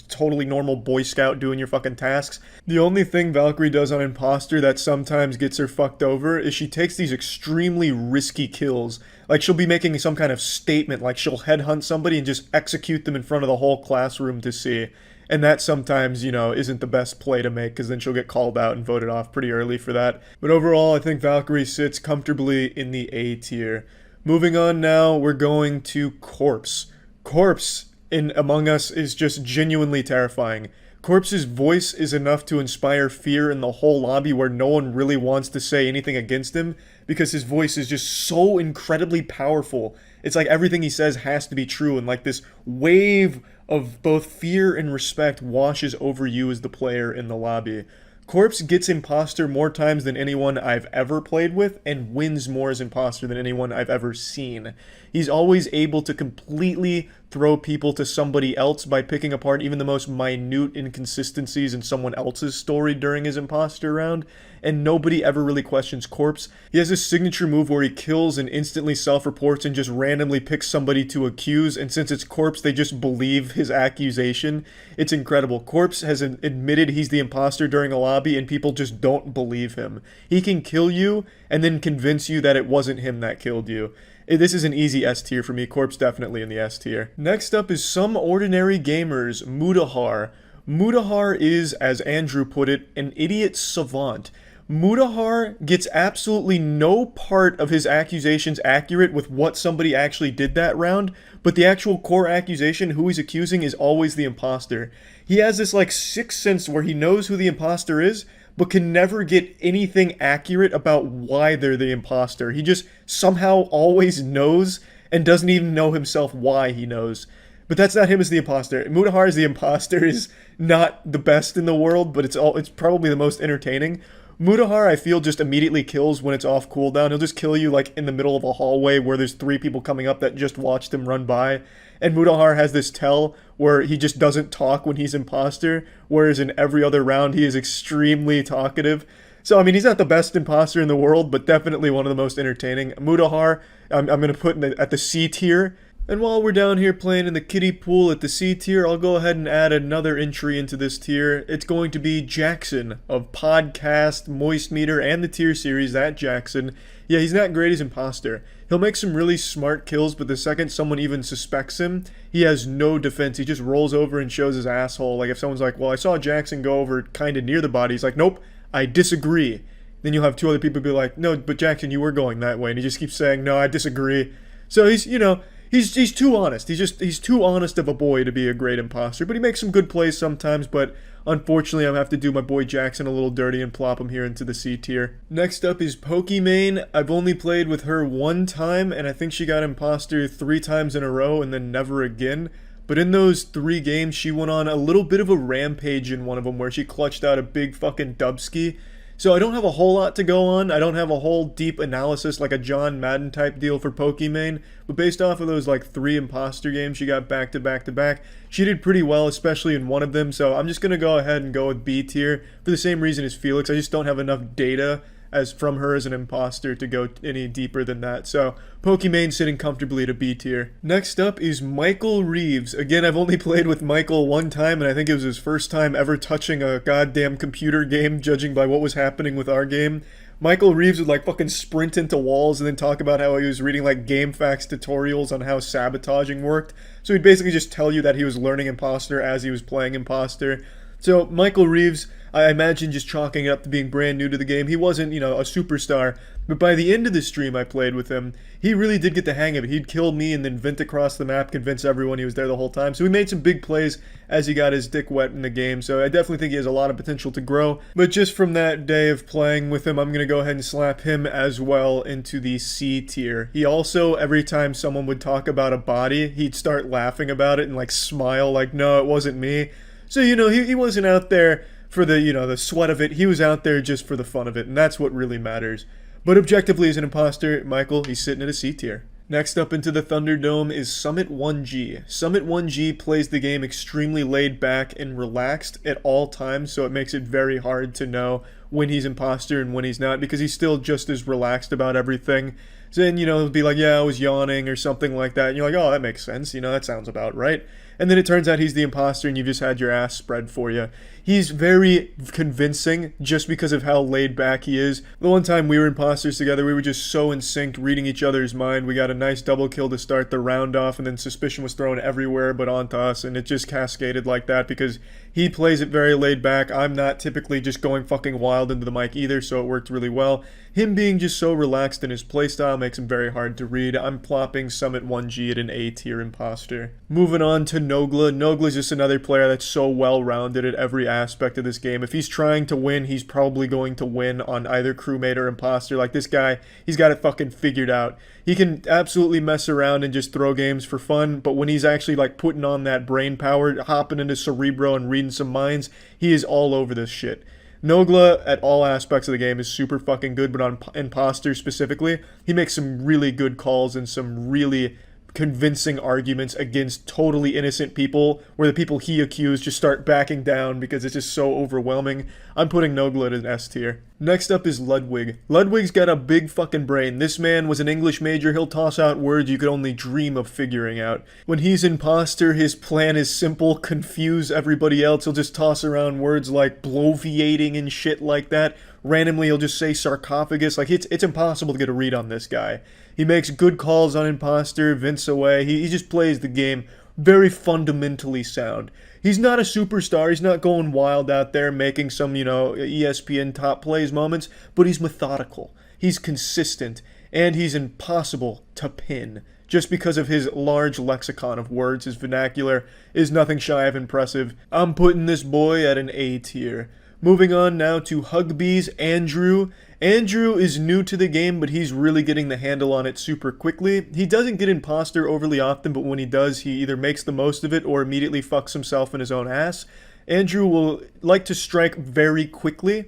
totally normal Boy Scout doing your fucking tasks. The only thing Valkyrie does on imposter that sometimes gets her fucked over is she takes these extremely risky kills. Like, she'll be making some kind of statement, like she'll headhunt somebody and just execute them in front of the whole classroom to see. And that sometimes, you know, isn't the best play to make, because then she'll get called out and voted off pretty early for that. But overall, I think Valkyrie sits comfortably in the A tier. Moving on now, we're going to Corpse. Corpse in Among Us is just genuinely terrifying. Corpse's voice is enough to inspire fear in the whole lobby where no one really wants to say anything against him, because his voice is just so incredibly powerful. It's like everything he says has to be true, and like this wave of both fear and respect washes over you as the player in the lobby. Corpse gets imposter more times than anyone I've ever played with, and wins more as imposter than anyone I've ever seen. He's always able to completely throw people to somebody else by picking apart even the most minute inconsistencies in someone else's story during his imposter round, and nobody ever really questions Corpse. He has this signature move where he kills and instantly self-reports and just randomly picks somebody to accuse, and since it's Corpse, they just believe his accusation. It's incredible. Corpse has admitted he's the imposter during a lobby, and people just don't believe him. He can kill you and then convince you that it wasn't him that killed you. This is an easy S tier for me. Corpse definitely in the S tier. Next up is Some Ordinary Gamers, Mutahar. Mutahar is, as Andrew put it, an idiot savant. Mutahar gets absolutely no part of his accusations accurate with what somebody actually did that round, but the actual core accusation, who he's accusing, is always the imposter. He has this like sixth sense where he knows who the imposter is, but can never get anything accurate about why they're the imposter. He just somehow always knows and doesn't even know himself why he knows. But that's not him as the imposter. Mutahar as the imposter is not the best in the world, but it's probably the most entertaining. Mutahar, I feel, just immediately kills when it's off cooldown. He'll just kill you like in the middle of a hallway where there's 3 people coming up that just watched him run by. And Mutahar has this tell where he just doesn't talk when he's imposter, whereas in every other round he is extremely talkative. So, I mean, he's not the best imposter in the world, but definitely one of the most entertaining. Mutahar, I'm going to put at the C tier. And while we're down here playing in the kiddie pool at the C tier, I'll go ahead and add another entry into this tier. It's going to be Jackson of Podcast, Moist Meter, and the tier series, that Jackson. Yeah, he's not great as imposter. He'll make some really smart kills, but the second someone even suspects him, he has no defense. He just rolls over and shows his asshole. Like if someone's like, well, I saw Jackson go over kind of near the body. He's like, nope, I disagree. Then you'll have 2 other people be like, no, but Jackson, you were going that way. And he just keeps saying, no, I disagree. So he's, you know, He's too honest. He's too honest of a boy to be a great imposter, but he makes some good plays sometimes, but unfortunately I'm gonna have to do my boy Jackson a little dirty and plop him here into the C tier. Next up is Pokimane. I've only played with her 1 time, and I think she got imposter 3 times in a row and then never again. But in those 3 games, she went on a little bit of a rampage in one of them where she clutched out a big fucking dubski. So I don't have a whole lot to go on. I don't have a whole deep analysis like a John Madden type deal for Pokimane. But based off of those like 3 imposter games she got back to back to back, she did pretty well, especially in one of them. So I'm just going to go ahead and go with B tier for the same reason as Felix. I just don't have enough data as from her as an imposter to go any deeper than that. So Pokimane sitting comfortably at a B tier. Next up is Michael Reeves. Again, I've only played with Michael 1 time, and I think it was his first time ever touching a goddamn computer game, judging by what was happening with our game. Michael Reeves would like fucking sprint into walls and then talk about how he was reading like GameFAQs tutorials on how sabotaging worked. So he'd basically just tell you that he was learning imposter as he was playing imposter. So Michael Reeves, I imagine just chalking it up to being brand new to the game. He wasn't, you know, a superstar, but by the end of the stream I played with him, he really did get the hang of it. He'd kill me and then vent across the map, convince everyone he was there the whole time. So he made some big plays as he got his dick wet in the game. So I definitely think he has a lot of potential to grow. But just from that day of playing with him, I'm going to go ahead and slap him as well into the C tier. He also, every time someone would talk about a body, he'd start laughing about it and like smile like, no, it wasn't me. So, you know, he wasn't out there for the, you know, the sweat of it. He was out there just for the fun of it, and that's what really matters. But objectively, as an imposter, Michael, he's sitting at a C tier. Next up into the Thunderdome is Summit 1G. Summit 1G plays the game extremely laid back and relaxed at all times, so it makes it very hard to know when he's imposter and when he's not, because he's still just as relaxed about everything. So then, he'll be like, yeah, I was yawning or something like that, and you're like, oh, that makes sense, that sounds about right. And then it turns out he's the imposter and you've just had your ass spread for you. He's very convincing just because of how laid back he is. The one time we were imposters together, we were just so in sync, reading each other's mind. We got a nice double kill to start the round off, and then suspicion was thrown everywhere but onto us, and it just cascaded like that because he plays it very laid back. I'm not typically just going fucking wild into the mic either, so it worked really well. Him being just so relaxed in his playstyle makes him very hard to read. I'm plopping Summit 1G at an A tier imposter. Moving on to Nogla. Nogla's just another player that's so well-rounded at every aspect of this game. If he's trying to win, he's probably going to win on either crewmate or imposter. Like, this guy, he's got it fucking figured out. He can absolutely mess around and just throw games for fun, but when he's actually like putting on that brain power, hopping into Cerebro and reading some minds, he is all over this shit. Nogla, at all aspects of the game, is super fucking good, but on Imposter specifically, he makes some really good calls and some really convincing arguments against totally innocent people, where the people he accused just start backing down because it's just so overwhelming. I'm putting Nogla at an S tier. Next up is Ludwig. Ludwig's got a big fucking brain. This man was an English major. He'll toss out words you could only dream of figuring out. When he's imposter, his plan is simple: confuse everybody else. He'll just toss around words like bloviating and shit like that. Randomly, he'll just say sarcophagus. Like, it's impossible to get a read on this guy. He makes good calls on imposter, Vince away. He just plays the game very fundamentally sound. He's not a superstar. He's not going wild out there making some, ESPN top plays moments, but he's methodical. He's consistent, and he's impossible to pin. Just because of his large lexicon of words, his vernacular is nothing shy of impressive. I'm putting this boy at an A tier. Moving on now to Hugbee's Andrew. Andrew is new to the game, but he's really getting the handle on it super quickly. He doesn't get imposter overly often, but when he does, he either makes the most of it or immediately fucks himself in his own ass. Andrew will like to strike very quickly,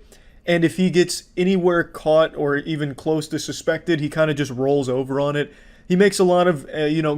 and if he gets anywhere caught or even close to suspected, he kind of just rolls over on it. He makes a lot of,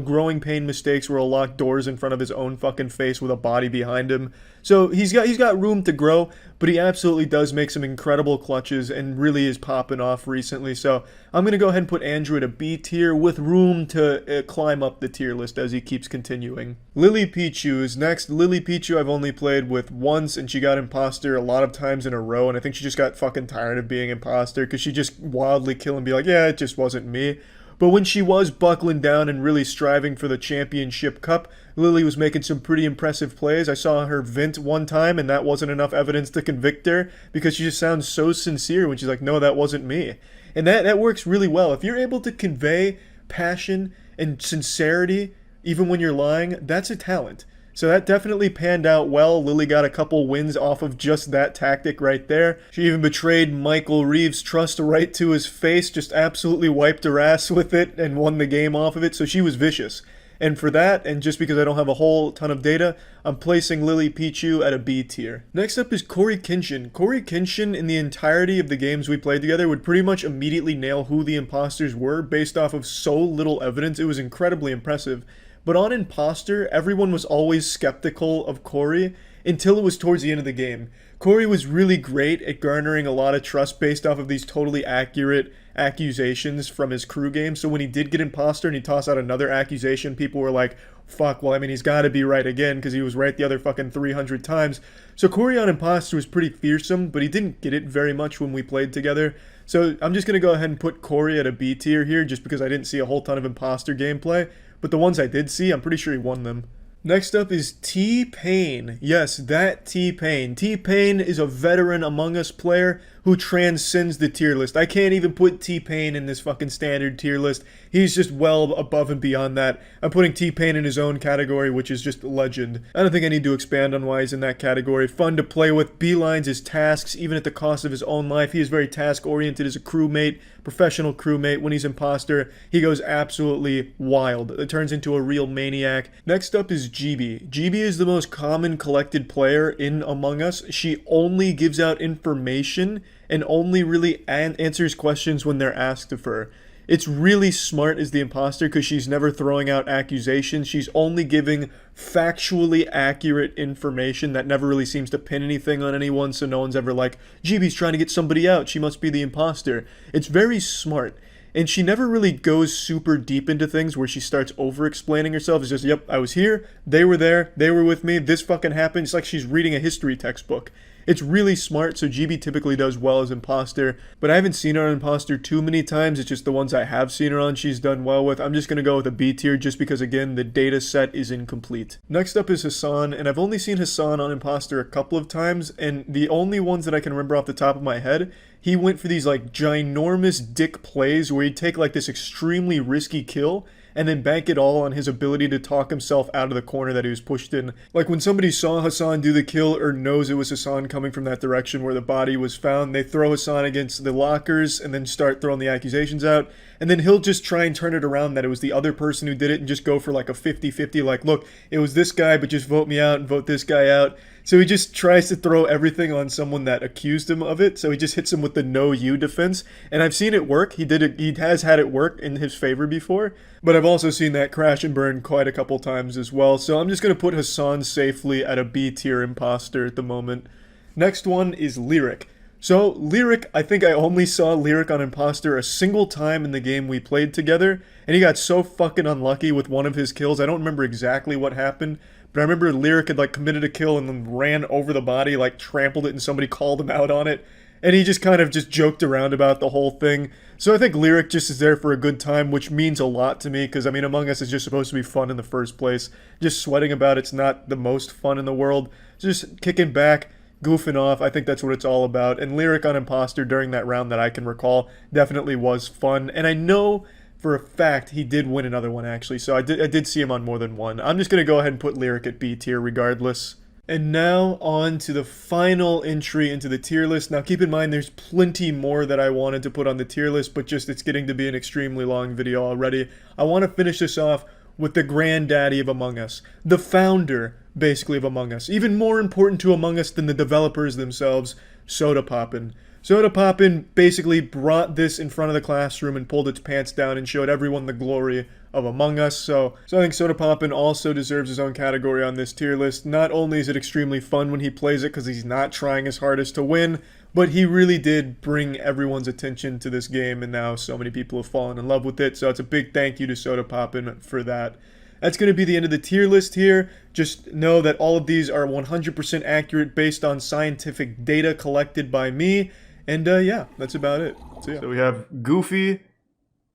growing pain mistakes where he'll lock doors in front of his own fucking face with a body behind him. So he's got room to grow, but he absolutely does make some incredible clutches and really is popping off recently. So I'm going to go ahead and put Andrew at a B tier with room to climb up the tier list as he keeps continuing. Lily Pichu is next. Lily Pichu I've only played with once, and she got imposter a lot of times in a row, and I think she just got fucking tired of being imposter because she just wildly kill and be like, yeah, it just wasn't me. But when she was buckling down and really striving for the championship cup, Lily was making some pretty impressive plays. I saw her vent one time, and that wasn't enough evidence to convict her because she just sounds so sincere when she's like, no, that wasn't me. And that works really well. If you're able to convey passion and sincerity even when you're lying, that's a talent. So that definitely panned out well. Lily got a couple wins off of just that tactic right there. She even betrayed Michael Reeves' trust right to his face, just absolutely wiped her ass with it and won the game off of it. So she was vicious. And for that, and just because I don't have a whole ton of data, I'm placing Lily Pichu at a B tier. Next up is Corey Kinshin. Corey Kinshin, in the entirety of the games we played together, would pretty much immediately nail who the imposters were based off of so little evidence. It was incredibly impressive. But on Impostor, everyone was always skeptical of Corey until it was towards the end of the game. Corey was really great at garnering a lot of trust based off of these totally accurate accusations from his crew game. So when he did get Impostor and he tossed out another accusation, people were like, fuck, well, I mean, he's got to be right again because he was right the other fucking 300 times. So Corey on Impostor was pretty fearsome, but he didn't get it very much when we played together. So I'm just going to go ahead and put Corey at a B tier here just because I didn't see a whole ton of Impostor gameplay. But the ones I did see, I'm pretty sure he won them. Next up is T-Pain. Yes, that T-Pain. T-Pain is a veteran Among Us player who transcends the tier list. I can't even put T-Pain in this fucking standard tier list. He's just well above and beyond that. I'm putting T-Pain in his own category, which is just legend. I don't think I need to expand on why he's in that category. Fun to play with, beelines his tasks, even at the cost of his own life. He is very task-oriented as a crewmate, professional crewmate. When he's imposter, he goes absolutely wild. It turns into a real maniac. Next up is GB. GB is the most common collected player in Among Us. She only gives out information and only really answers questions when they're asked of her. It's really smart as the imposter because she's never throwing out accusations. She's only giving factually accurate information that never really seems to pin anything on anyone, so no one's ever like, GB's trying to get somebody out, she must be the imposter. It's very smart. And she never really goes super deep into things where she starts over-explaining herself. It's just, yep, I was here, they were there, they were with me, this fucking happened. It's like she's reading a history textbook. It's really smart, so GB typically does well as imposter, but I haven't seen her on imposter too many times. It's just the ones I have seen her on she's done well with. I'm just going to go with a B tier just because, again, the data set is incomplete. Next up is Hassan, and I've only seen Hassan on imposter a couple of times, and the only ones that I can remember off the top of my head, he went for these like ginormous dick plays where he'd take like this extremely risky kill and then bank it all on his ability to talk himself out of the corner that he was pushed in. Like when somebody saw Hassan do the kill or knows it was Hassan coming from that direction where the body was found, they throw Hassan against the lockers and then start throwing the accusations out. And then he'll just try and turn it around that it was the other person who did it and just go for like a 50-50, like, look, it was this guy, but just vote me out and vote this guy out. So he just tries to throw everything on someone that accused him of it. So he just hits him with the no you defense. And I've seen it work. He has had it work in his favor before. But I've also seen that crash and burn quite a couple times as well. So I'm just going to put Hassan safely at a B tier imposter at the moment. Next one is Lyric. So Lyric, I think I only saw Lyric on imposter a single time in the game we played together. And he got so fucking unlucky with one of his kills. I don't remember exactly what happened. But I remember Lyric had like committed a kill and then ran over the body, like trampled it, and somebody called him out on it. And he just kind of just joked around about the whole thing. So I think Lyric just is there for a good time, which means a lot to me, because I mean Among Us is just supposed to be fun in the first place. Just sweating about it's not the most fun in the world. Just kicking back, goofing off, I think that's what it's all about. And Lyric on imposter during that round that I can recall definitely was fun. And I know for a fact he did win another one actually, so I did see him on more than one. I'm just going to go ahead and put Lyric at B tier regardless. And now on to the final entry into the tier list. Now keep in mind there's plenty more that I wanted to put on the tier list, but just it's getting to be an extremely long video already. I want to finish this off with the granddaddy of Among Us, the founder basically of Among Us. Even more important to Among Us than the developers themselves, Soda Poppin'. Soda Poppin' basically brought this in front of the classroom and pulled its pants down and showed everyone the glory of Among Us. So I think Soda Poppin' also deserves his own category on this tier list. Not only is it extremely fun when he plays it because he's not trying his hardest to win, but he really did bring everyone's attention to this game, and now so many people have fallen in love with it. So it's a big thank you to Soda Poppin' for that. That's going to be the end of the tier list here. Just know that all of these are 100% accurate based on scientific data collected by me. And yeah, that's about it. So we have Goofy,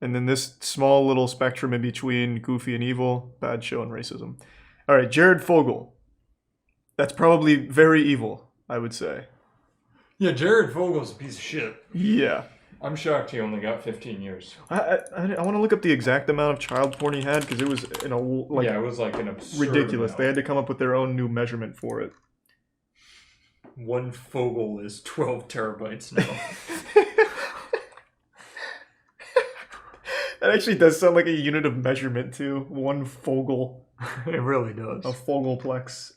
and then this small little spectrum in between Goofy and evil, bad show, and racism. All right, Jared Fogle. That's probably very evil, I would say. Yeah, Jared Fogel's a piece of shit. Yeah. I'm shocked he only got 15 years. I want to look up the exact amount of child porn he had because it was in a like yeah, it was like an absurd ridiculous. amount. They had to come up with their own new measurement for it. One Fogel is 12 terabytes now. That actually does sound like a unit of measurement too. One Fogel. It really does. A Fogelplex.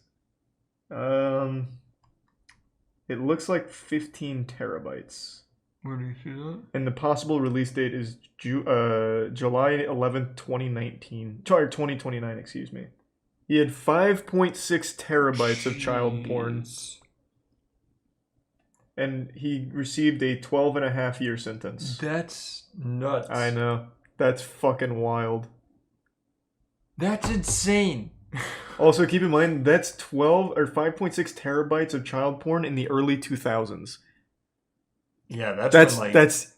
It looks like 15 terabytes. Where do you see that? And the possible release date is July 11th, 2019. Sorry, 2029, excuse me. He had 5.6 terabytes of child porn. And he received a 12.5-year sentence. That's nuts. I know. That's fucking wild. That's insane. Also, keep in mind, that's 5.6 terabytes of child porn in the early 2000s. Yeah, that's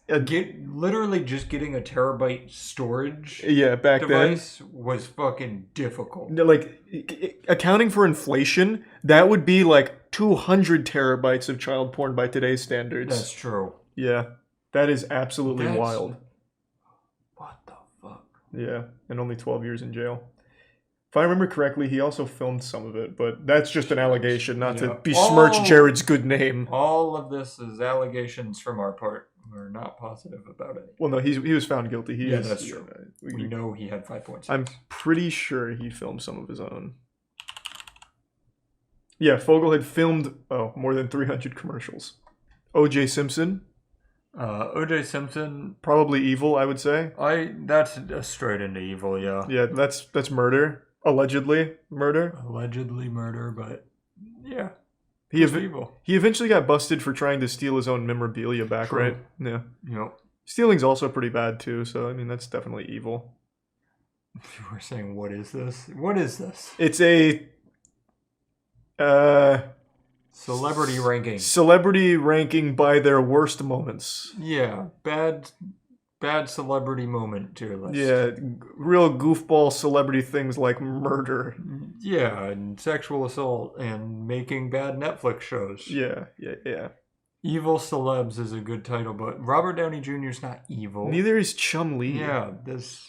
literally just getting a terabyte storage back device was fucking difficult. Like, accounting for inflation, that would be like 200 terabytes of child porn by today's standards. That's true. Yeah, that is absolutely wild. What the fuck? Yeah, and only 12 years in jail. If I remember correctly, he also filmed some of it, but that's just an allegation, not to besmirch Jared's good name. All of this is allegations from our part. We're not positive about it. Well, no, he was found guilty. That's true. We know he had 5.6. I'm pretty sure he filmed some of his own. Yeah, Fogel had filmed, more than 300 commercials. O.J. Simpson. O.J. Simpson. Probably evil, I would say. That's straight into evil, yeah. Yeah, that's murder. Allegedly murder. Allegedly murder, but yeah. He Evil. he eventually got busted for trying to steal his own memorabilia back, True. right? Yeah. Yep. Stealing's also pretty bad too, so I mean that's definitely evil. We're saying, what is this? What is this? It's a Celebrity ranking. celebrity ranking by their worst moments. Yeah, bad celebrity moment tier list. Yeah, real goofball celebrity things like murder. Yeah, and sexual assault and making bad Netflix shows. Yeah. Evil celebs is a good title, but Robert Downey Jr. is not evil. Neither is Chum Lee. Yeah, this.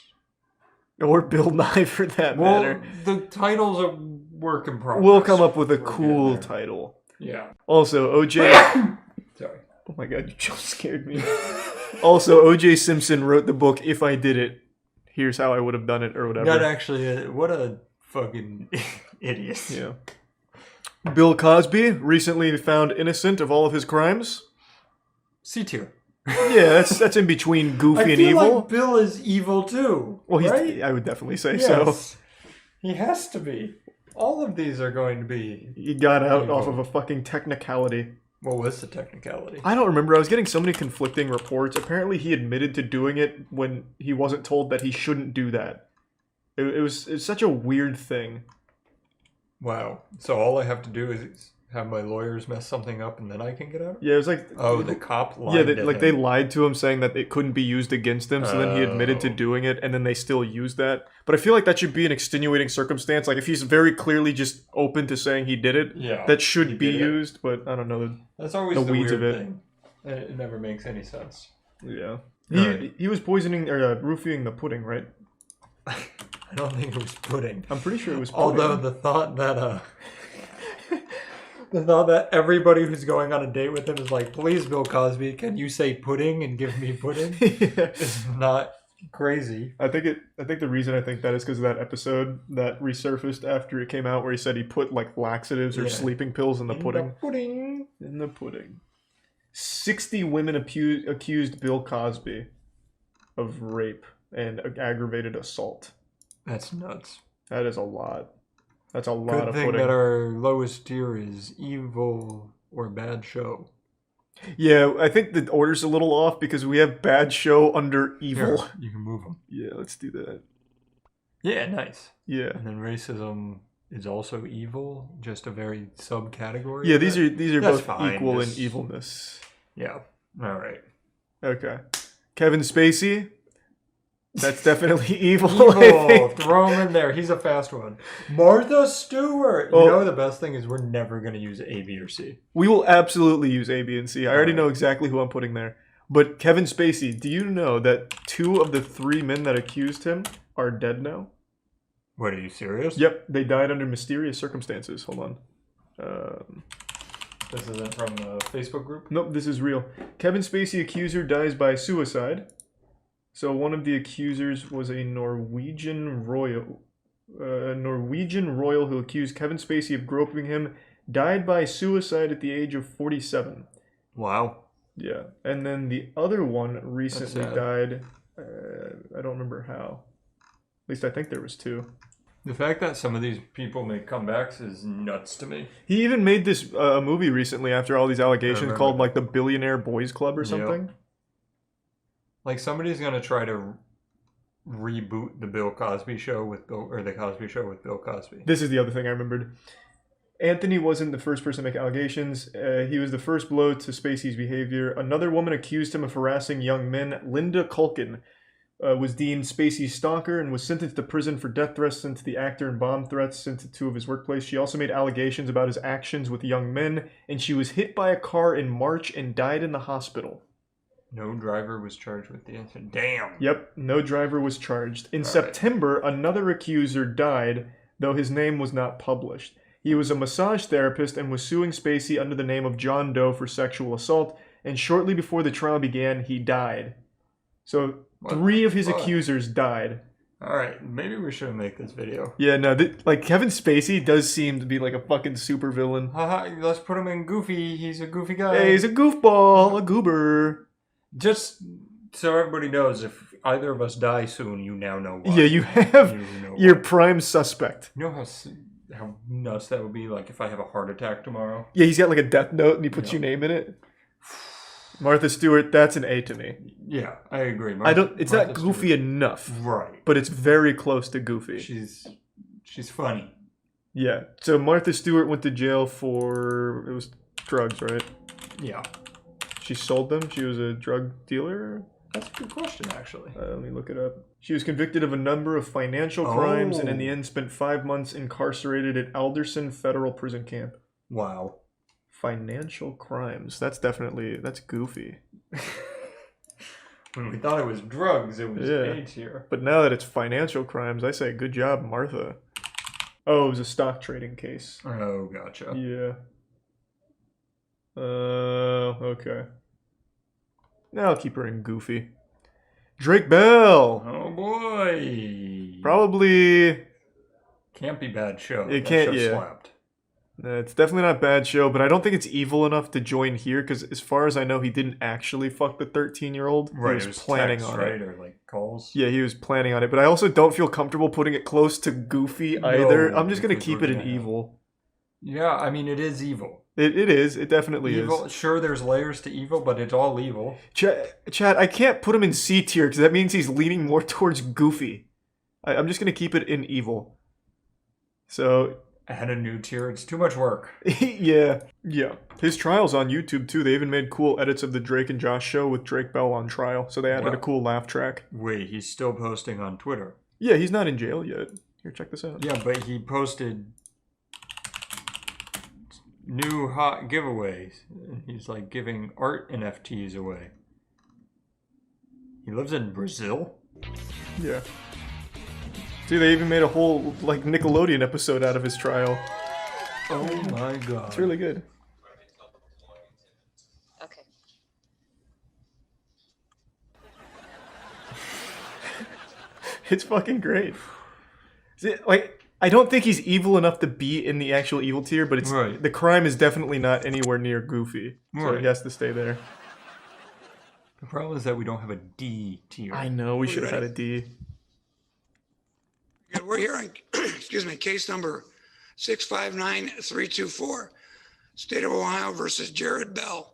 Or Bill Nye for that matter. The titles are work in progress. We'll come up with a We're cool getting there. title. Yeah. Also, OJ. Sorry. Oh my god, you just scared me. Also, OJ Simpson wrote the book If I Did It, Here's How I Would Have Done It, or whatever. Not actually. What a fucking idiot. Yeah. Bill Cosby, recently found innocent of all of his crimes. C tier. Yeah, that's in between goofy I and feel evil. like Bill is evil too. Well, right? I would definitely say so. Yes. He has to be. All of these are going to be. He got out Evil. off of a fucking technicality. What was the technicality? I don't remember. I was getting so many conflicting reports. Apparently, he admitted to doing it when he wasn't told that he shouldn't do that. It's such a weird thing. Wow. So all I have to do is have my lawyers mess something up and then I can get out? Yeah, it was like... Oh, the cop lied Yeah, to they him. lied to him saying that it couldn't be used against him, so then he admitted to Oh. doing it, and then they still used that. But I feel like that should be an extenuating circumstance. Like, if he's very clearly just open to saying he did it, Yeah. that should he be did it. used, but I don't know. That's always the the weeds weird of it. thing. It never makes any sense. Yeah. Alright. He was poisoning, or roofing the pudding, right? I don't think it was pudding. I'm pretty sure it was pudding. Although the thought that everybody who's going on a date with him is like, please, Bill Cosby, can you say pudding and give me pudding? Yeah. Is not crazy. I think the reason I think that is because of that episode that resurfaced after it came out where he said he put like laxatives or Yeah. sleeping pills in the pudding. Pudding. In the pudding. 60 women accused Bill Cosby of rape and aggravated assault. That's nuts. That is a lot. That's a lot Good of thing pudding. that our lowest tier is evil or bad show. Yeah, I think the order's a little off because we have bad show under evil. Here, you can move them. Yeah, let's do that. Yeah, nice. Yeah. And then racism is also evil, just a very subcategory. Yeah, of these it. are That's both fine, equal in just- evilness. Yeah. All right. Okay. Kevin Spacey. That's definitely evil. I Evil. think. Throw him in there. He's a fast one. Martha Stewart. You Oh. know the best thing is we're never going to use A, B, or C. We will absolutely use A, B, and C. I already Alright. know exactly who I'm putting there. But Kevin Spacey, do you know that 2 of the 3 men that accused him are dead now? What, are you serious? Yep, they died under mysterious circumstances. Hold on. This isn't from the Facebook group? Nope, this is real. Kevin Spacey accuser dies by suicide. So one of the accusers was a Norwegian royal who accused Kevin Spacey of groping him, died by suicide at the age of 47. Wow. Yeah, and then the other one recently sad. died. I don't remember how. At least I think there was 2. The fact that some of these people make comebacks is nuts to me. He even made this movie recently after all these allegations remember. called like the Billionaire Boys Club or Yep. something. Like somebody's going to try to reboot the Bill Cosby show with the Cosby show with Bill Cosby. This is the other thing I remembered. Anthony wasn't the first person to make allegations. He was the first blow to Spacey's behavior. Another woman accused him of harassing young men. Linda Culkin was deemed Spacey's stalker and was sentenced to prison for death threats sent to the actor and bomb threats sent to 2 of his workplace. She also made allegations about his actions with young men, and she was hit by a car in March and died in the hospital. No driver was charged with the incident. Damn. Yep, no driver was charged. In All right. September, another accuser died, though his name was not published. He was a massage therapist and was suing Spacey under the name of John Doe for sexual assault, and shortly before the trial began, he died. So, What 3 of his the fuck? accusers died. All right, maybe we shouldn't make this video. Yeah, no, like, Kevin Spacey does seem to be like a fucking supervillain. Haha, let's put him in Goofy. He's a goofy guy. Hey, he's a goofball, a goober. Just so everybody knows, if either of us die soon, you now know why. Yeah, you have know your why. prime suspect. You know how nuts that would be, like, if I have a heart attack tomorrow? Yeah, he's got like a death note and he puts Yeah. your name in it. Martha Stewart, that's an A to me. Yeah, I agree. It's not goofy Stewart. enough, Right. but it's very close to goofy. She's funny. Yeah. So Martha Stewart went to jail for it was drugs, right? Yeah. She sold them. She was a drug dealer. That's a good question, actually. Let me look it up. She was convicted of a number of financial crimes and in the end spent 5 months incarcerated at Alderson Federal Prison Camp. Wow. Financial crimes. That's goofy. When we thought it was drugs, it was Yeah. AIDS here. But now that it's financial crimes, I say good job, Martha. Oh, it was a stock trading case. Oh, gotcha. Yeah. Okay. Now I'll keep her in goofy. Drake Bell! Oh, boy. Probably... Can't be bad show. It That can't- show yeah. slapped. It's definitely not a bad show, but I don't think it's evil enough to join here, because as far as I know, he didn't actually fuck the 13-year-old. Right, He it was was planning text, on right? it. Or like calls. Yeah, he was planning on it, but I also don't feel comfortable putting it close to goofy either. No, I'm just going to because keep we're it in gonna have- evil. Yeah, I mean, it is evil. It is. It definitely Evil. is. Sure, there's layers to evil, but it's all evil. Chad, I can't put him in C tier because that means he's leaning more towards goofy. I'm just going to keep it in evil. So, Add a new tier. It's too much work. yeah. His trial's on YouTube too. They even made cool edits of the Drake and Josh show with Drake Bell on trial. So they added Wow. a cool laugh track. Wait, he's still posting on Twitter. Yeah, he's not in jail yet. Here, check this out. Yeah, but he posted new hot giveaways. He's like giving art NFTs away. He lives in Brazil? Yeah. See, they even made a whole like Nickelodeon episode out of his trial. Oh my god. It's really good. Okay. It's fucking great. See, like, I don't think he's evil enough to be in the actual evil tier, but it's Right. the crime is definitely not anywhere near goofy. So Right. he has to stay there. The problem is that we don't have a D tier. I know, we should have had a D. Yeah, we're hearing, excuse me, case number 659324, State of Ohio versus Jared Bell.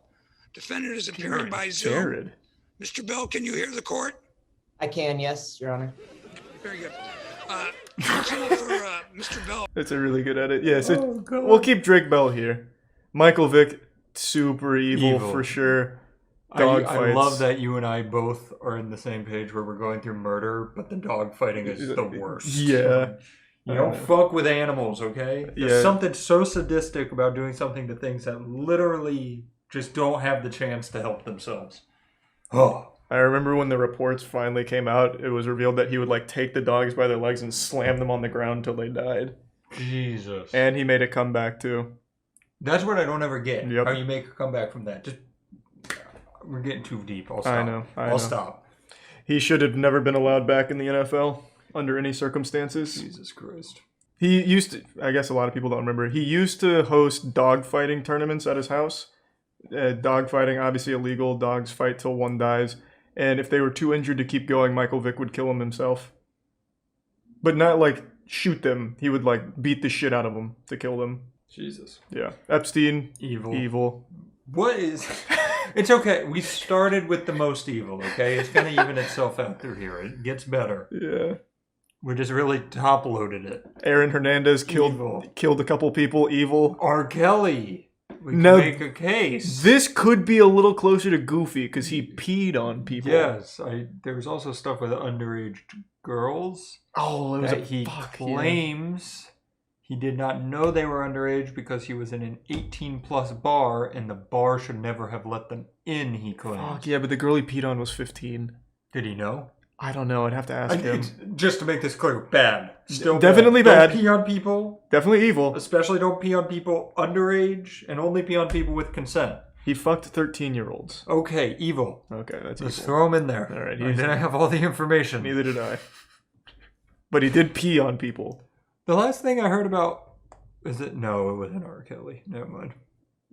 Defendant is appearing by Zoom. Jared. Mr. Bell, can you hear the court? I can, yes, Your Honor. Very good. Counsel for Mr. Bell. That's a really good edit. Yeah, so Oh, God. we'll keep Drake Bell here. Michael Vick, super evil. For sure. Dog I fights. love that you and I both are in the same page where we're going through murder, but the dog fighting is the worst. Yeah. You don't fuck with animals, okay? There's Yeah. something so sadistic about doing something to things that literally just don't have the chance to help themselves. Oh. I remember when the reports finally came out, it was revealed that he would like take the dogs by their legs and slam them on the ground until they died. Jesus. And he made a comeback too. That's what I don't ever get. Yep. How you make a comeback from that. Just we're getting too deep. I'll stop. I know. I'll stop. He should have never been allowed back in the NFL under any circumstances. Jesus Christ. He used to, I guess a lot of people don't remember, he used to host dogfighting tournaments at his house. Dogfighting, obviously illegal. Dogs fight till one dies. And if they were too injured to keep going, Michael Vick would kill them himself. But not like shoot them. He would like beat the shit out of them to kill them. Jesus. Yeah. Epstein, Evil. evil. What is... It's okay. We started with the most evil, okay? It's going to even itself out through here. It gets better. Yeah. We just really top-loaded it. Aaron Hernandez Evil. killed a couple people, evil. R. Kelly. We can No, make a case. This could be a little closer to Goofy because he peed on people. Yes. There was also stuff with underage girls Oh, it was that a he fuck, claims he did not know they were underage because he was in an 18-plus bar and the bar should never have let them in, he claims. Fuck, yeah, but the girl he peed on was 15. Did he know? I don't know. I'd have to ask him. Just to make this clear, bad. Still Definitely bad. bad. Don't pee on people. Definitely evil. Especially don't pee on people underage and only pee on people with consent. He fucked 13-year-olds. Okay, evil. Okay, that's Let's evil. throw him in there. All right, And then I have all the information. Neither did I. But he did pee on people. The last thing I heard about... Is it? No, it wasn't R. Kelly. Never mind.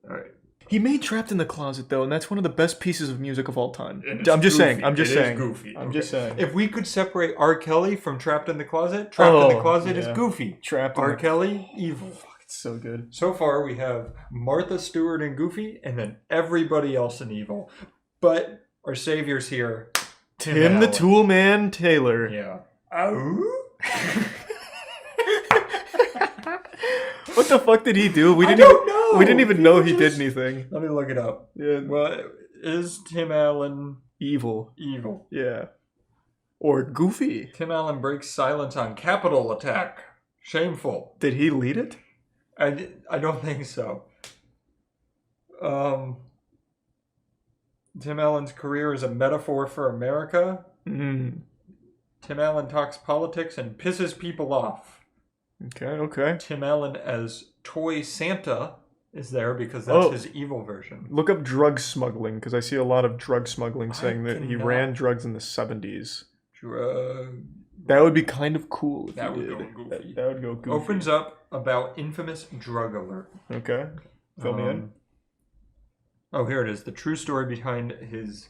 All right. He made Trapped in the Closet, though, and that's one of the best pieces of music of all time. And I'm it's just saying. goofy. I'm just It is saying. goofy. I'm Okay. just saying. If we could separate R. Kelly from Trapped in the Closet, Trapped in the Closet is yeah. goofy. Trapped in R. the- Kelly, evil. It's so good. So far, we have Martha Stewart and Goofy, and then everybody else in evil. But our savior's here. Tim the Allen. Toolman Taylor. Yeah. Ow. What the fuck did he do? We I didn't don't even, know. We didn't even know he Just- did anything. Let me look it up. Yeah. Well, is Tim Allen Evil. evil? Yeah. Or Goofy. Tim Allen breaks silence on Capitol attack. Shameful. Did he lead it? I don't think so. Tim Allen's career is a metaphor for America. Mm. Tim Allen talks politics and pisses people off. Okay. Tim Allen as Toy Santa is there because that's Oh. his evil version. Look up drug smuggling, because I see a lot of drug smuggling I saying that he cannot- ran drugs in the 70s. Drug. That would be kind of cool if That he would did. go goofy. That would go goofy. Opens up about infamous drug alert. Okay. Fill me in. Oh, here it is. The true story behind his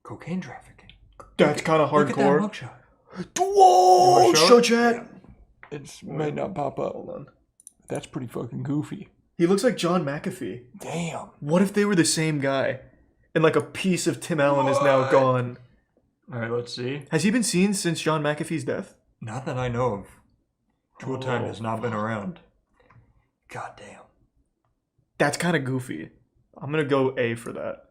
cocaine trafficking. That's kind of Look at that hardcore. mugshot. Whoa! You wanna Show chat. It might not pop up. Hold on. That's pretty fucking goofy. He looks like John McAfee. Damn. What if they were the same guy? And like a piece of Tim Allen is now gone. All right, let's see. Has he been seen since John McAfee's death? Not that I know of. Tool time has not been around. God damn. That's kind of goofy. I'm gonna go A for that.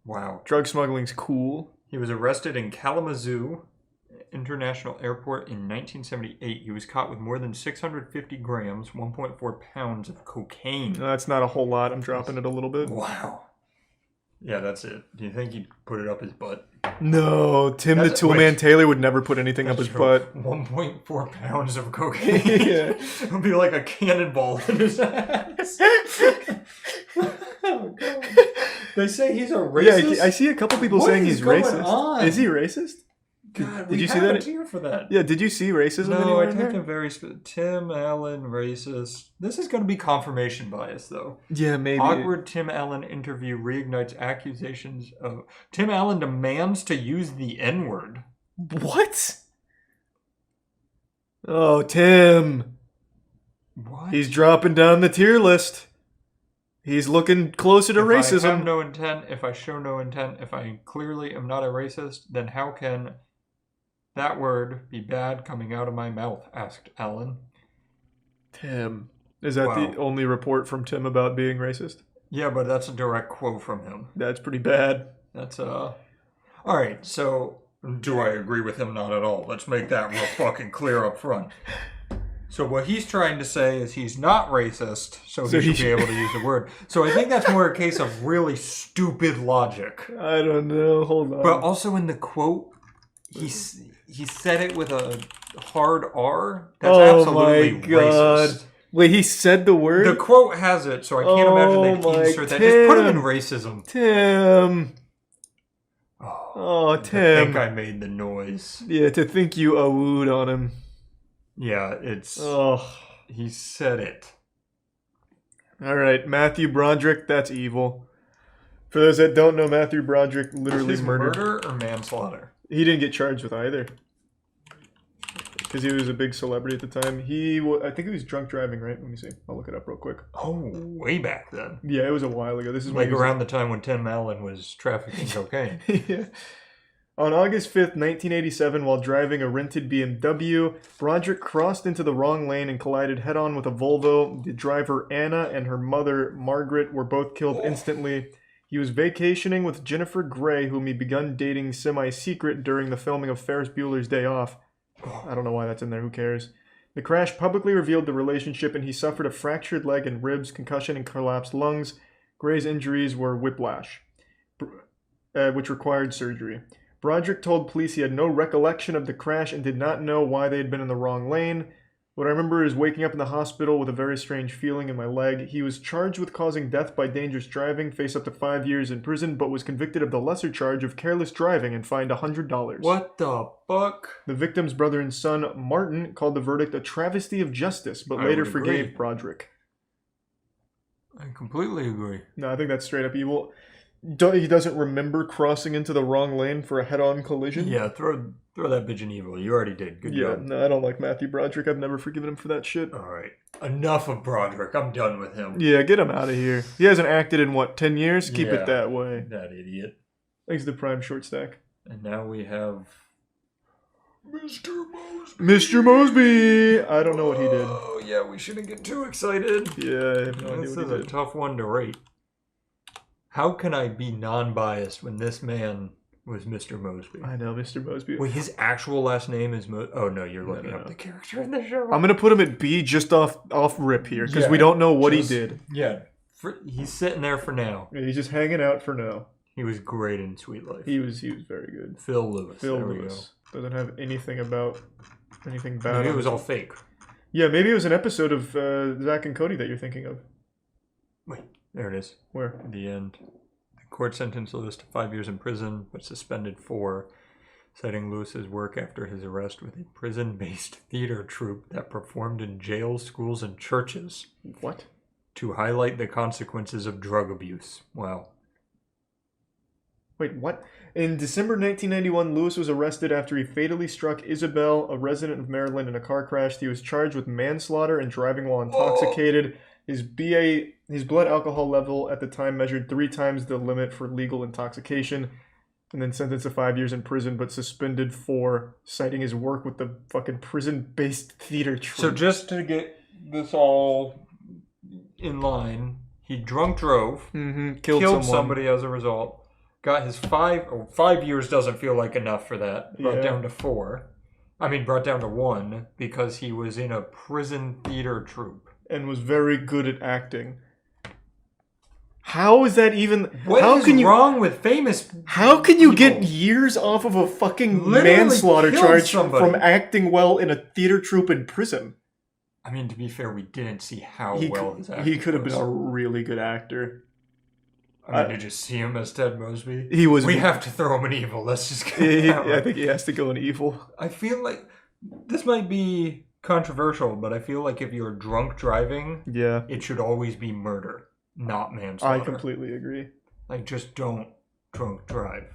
Wow. Drug smuggling's cool. He was arrested in Kalamazoo International Airport in 1978. He was caught with more than 650 grams, 1.4 pounds of cocaine. That's not a whole lot. I'm dropping it a little bit. Wow. Yeah, that's it. Do you think he'd put it up his butt? No, Tim the That's- Toolman wait. Taylor would never put anything up his butt. 1.4 pounds of cocaine. Yeah. It would be like a cannonball in his ass. Oh, God. They say he's a racist. Yeah, I see a couple people What saying is he's going racist. on? Is he racist? God, Did we you see have that? a tier for that. Yeah, did you see racism No, anywhere I in typed there? in very Tim Allen racist. This is going to be confirmation bias, though. Yeah, maybe. Awkward Tim Allen interview reignites accusations of Tim Allen demands to use the N-word. What? Oh, Tim. What? He's dropping down the tier list. He's looking closer to If I have racism. no intent, if I show no intent, if I clearly am not a racist, then how can that word be bad coming out of my mouth? Asked Allen. Tim. Is that the Wow. only report from Tim about being racist? Yeah, but that's a direct quote from him. That's pretty bad. That's all right, so do I agree with him? Not at all. Let's make that real fucking clear up front. So what he's trying to say is he's not racist, so So he he should be able to use the word. So I think that's more a case of really stupid logic. I don't know. Hold on. But also in the quote, he said it with a hard R. That's Oh absolutely my God. racist. Wait, he said the word? The quote has it, so I can't imagine Oh they'd my insert that. Just put him in Tim. racism. Tim. Oh, I Tim. think I made the noise. Yeah, to think you awooed on him. Yeah, it's... Oh. He said it. All right, Matthew Broderick, that's evil. For those that don't know, Matthew Broderick literally His murdered. murder or manslaughter? He didn't get charged with either. Because he was a big celebrity at the time. I think he was drunk driving, right? Let me see. I'll look it up real quick. Oh, way back then. Yeah, it was a while ago. This is when Like he was- around the time when Tim Allen was trafficking cocaine. Yeah. On August 5th, 1987, while driving a rented BMW, Broderick crossed into the wrong lane and collided head-on with a Volvo. The driver, Anna, and her mother, Margaret, were both killed instantly. He was vacationing with Jennifer Grey, whom he begun dating semi-secret during the filming of Ferris Bueller's Day Off. I don't know why that's in there, who cares? The crash publicly revealed the relationship, and he suffered a fractured leg and ribs, concussion, and collapsed lungs. Grey's injuries were whiplash, which required surgery. Broderick told police he had no recollection of the crash and did not know why they had been in the wrong lane. What I remember is waking up in the hospital with a very strange feeling in my leg. He was charged with causing death by dangerous driving, faced up to 5 years in prison, but was convicted of the lesser charge of careless driving and fined $100. What the fuck? The victim's brother and son, Martin, called the verdict a travesty of justice, but I later would agree. forgave Broderick. I completely agree. No, I think that's straight up evil. He doesn't remember crossing into the wrong lane for a head-on collision. Yeah, throw that bitch in evil. You already did. Good job. No, I don't like Matthew Broderick. I've never forgiven him for that shit. All right. Enough of Broderick. I'm done with him. Yeah, get him out of here. He hasn't acted in, 10 years? Keep Yeah. it that way. That idiot. Thanks to the prime short stack. And now we have Mr. Mosby. Mr. Mosby! I don't know what he did. Oh, yeah, we shouldn't get too excited. Yeah, I have no idea This what is he a did. tough one to rate. How can I be non-biased when this man was Mr. Mosby? I know, Mr. Mosby. Wait, his actual last name is Oh, no, you're looking up the character in the show. I'm going to put him at B just off rip here, because we don't know what he did. Yeah, he's sitting there for now. Yeah, he's just hanging out for now. He was great in Sweet Life. He was very good. Phil Lewis. Phil there Lewis. Doesn't have anything bad. Maybe it was all fake. Yeah, maybe it was an episode of Zach and Cody that you're thinking of. Wait, there it is. Where? At the end. The court sentenced Lewis to 5 years in prison, but suspended 4, citing Lewis's work after his arrest with a prison-based theater troupe that performed in jails, schools, and churches. What? To highlight the consequences of drug abuse. Wow. Wait, what? In December 1991, Lewis was arrested after he fatally struck Isabel, a resident of Maryland, in a car crash. He was charged with manslaughter and driving while intoxicated. His blood alcohol level at the time measured 3 times the limit for legal intoxication, and then sentenced to 5 years in prison, but suspended for citing his work with the fucking prison-based theater troupe. So just to get this all in line, he drunk drove, killed somebody as a result. Got his 5 years doesn't feel like enough for that. Brought down to 4. Brought down to 1 because he was in a prison theater troupe. And was very good at acting. How is that even... What is wrong with famous How can you people? get years off of a fucking Literally manslaughter killed charge somebody. from acting well in a theater troupe in prison? To be fair, we didn't see how well his acting He could have was. been a really good actor. Did you see him as Ted Mosby? He was... We have to throw him an evil. Let's just get I think he has to go in evil. I feel like this might be controversial, but I feel like if you're drunk driving, it should always be murder, not manslaughter. I completely agree. Just don't drunk drive.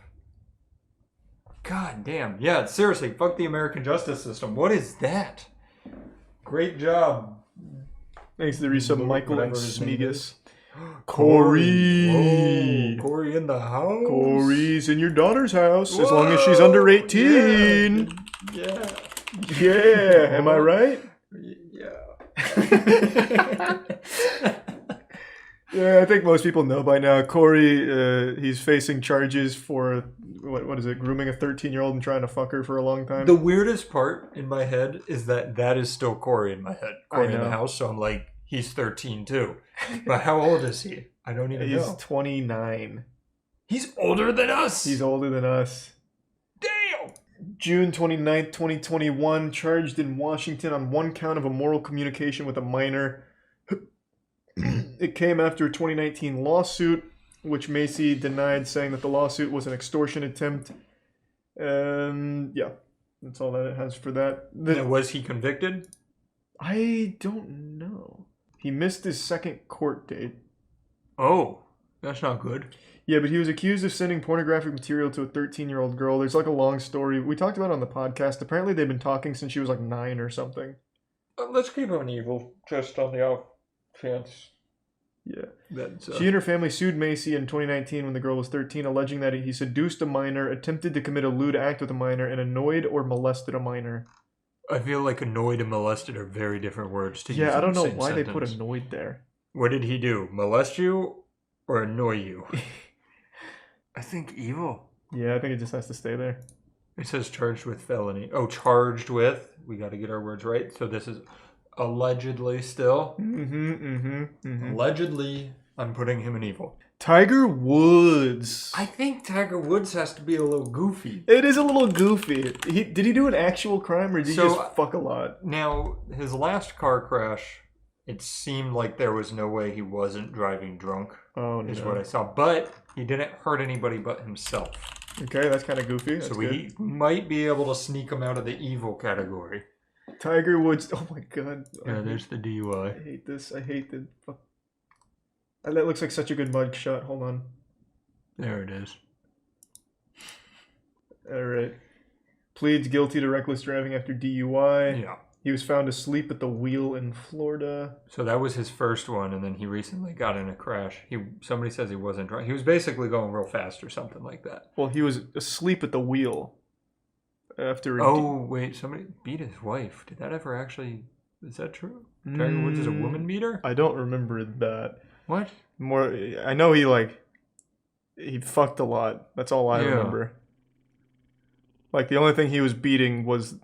God damn. Yeah, seriously, fuck the American justice system. What is that? Great job. Thanks to the resub Michael and Whatever his name Smegus. Corey. Whoa, Corey in the house. Corey's in your daughter's house, as long as she's under 18. Yeah. Yeah, am I right? Yeah. Yeah, I think most people know by now. Corey, he's facing charges for, what is it, grooming a 13-year-old and trying to fuck her for a long time. The weirdest part in my head is that is still Corey in my head. Corey in the house, so I'm like, he's 13 too. But how old is he? I don't even know. He's 29. He's older than us! He's older than us. Damn! June 29th, 2021, charged in Washington on 1 count of immoral communication with a minor. It came after a 2019 lawsuit, which Macy denied, saying that the lawsuit was an extortion attempt. Yeah, that's all that it has for that. Now, was he convicted? I don't know. He missed his second court date. Oh, that's not good. Yeah, but he was accused of sending pornographic material to a 13-year-old girl. There's a long story. We talked about it on the podcast. Apparently they've been talking since she was 9 or something. Let's keep him evil, just on the off chance. Yeah. That's, She and her family sued Macy in 2019 when the girl was 13, alleging that he seduced a minor, attempted to commit a lewd act with a minor, and annoyed or molested a minor. I feel like annoyed and molested are very different words to use. Yeah, I don't in the know same why sentence. they put annoyed there. What did he do? Molest you or annoy you? I think evil. Yeah, I think it just has to stay there. It says charged with felony. Oh, charged with. We got to get our words right. So this is allegedly still. Allegedly, I'm putting him in evil. Tiger Woods. I think Tiger Woods has to be a little goofy. It is a little goofy. Did he do an actual crime or did he just fuck a lot? Now, his last car crash, it seemed like there was no way he wasn't driving drunk. Oh, is no. what I saw. But he didn't hurt anybody but himself. Okay, that's kind of goofy. That's so good. we might be able to sneak him out of the evil category. Tiger Woods. Oh my god. Yeah, there's the DUI. I hate this. I hate the. That looks like such a good mug shot. Hold on. There it is. All right. Pleads guilty to reckless driving after DUI. Yeah. He was found asleep at the wheel in Florida. So that was his first one, and then he recently got in a crash. Somebody says he wasn't driving. He was basically going real fast or something like that. Well, he was asleep at the wheel after. Oh wait, somebody beat his wife. Did that ever actually? Is that true? Tiger Woods is a woman beater? I don't remember that. What? More, I know he fucked a lot. That's all I remember. Like the only thing he was beating was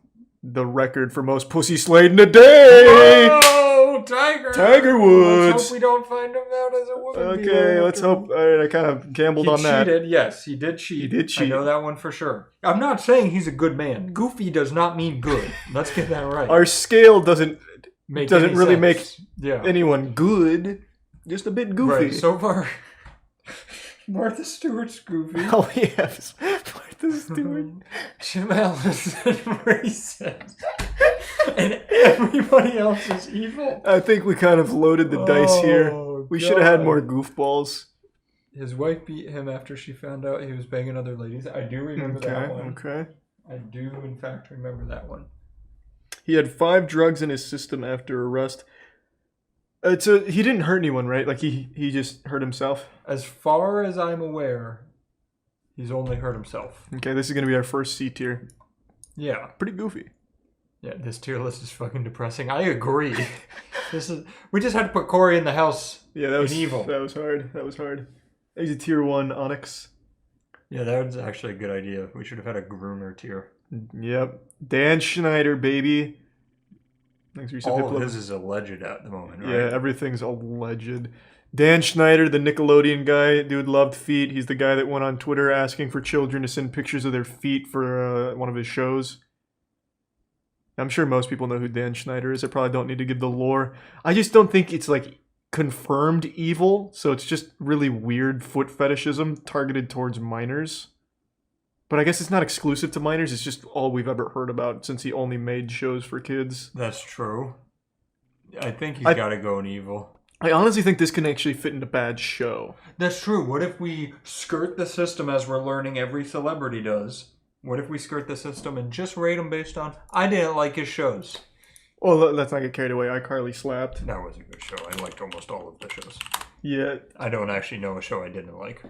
the record for most pussy slayed in a day. Oh, Tiger! Tiger Woods. Let's hope we don't find him out as a woman beater. Okay, let's hope. All right, I kind of gambled on that. He cheated. Yes, he did cheat. He did cheat. I know that one for sure. I'm not saying he's a good man. Goofy does not mean good. Let's get that right. Our scale doesn't really sense. make anyone good. Just a bit goofy. Right, so far, Martha Stewart's goofy. Oh, yes. Martha Stewart. Jim Allison racist. And everybody else is evil. I think we kind of loaded the dice here. We should have had more goofballs. His wife beat him after she found out he was banging other ladies. I do remember that one. Okay. I do, in fact, remember that one. He had 5 drugs in his system after arrest. He didn't hurt anyone, right? Like he just hurt himself? As far as I'm aware, he's only hurt himself. Okay, this is going to be our first C tier. Yeah. Pretty goofy. Yeah, this tier list is fucking depressing. I agree. We just had to put Corey in the house. Yeah, that was evil. That was hard. He's a tier 1 Onyx. Yeah, that was actually a good idea. We should have had a groomer tier. Yep. Dan Schneider, baby. All of his is alleged at the moment, right? Yeah, everything's alleged. Dan Schneider, the Nickelodeon guy, dude loved feet. He's the guy that went on Twitter asking for children to send pictures of their feet for one of his shows. I'm sure most people know who Dan Schneider is. I probably don't need to give the lore. I just don't think it's like confirmed evil, so it's just really weird foot fetishism targeted towards minors. But I guess it's not exclusive to minors. It's just all we've ever heard about since he only made shows for kids. That's true. I think he's got to go in evil. I honestly think this can actually fit in a bad show. That's true. What if we skirt the system as we're learning every celebrity does? What if we skirt the system and just rate them based on, I didn't like his shows. Well, let's not get carried away. iCarly slapped. That was a good show. I liked almost all of the shows. Yeah. I don't actually know a show I didn't like.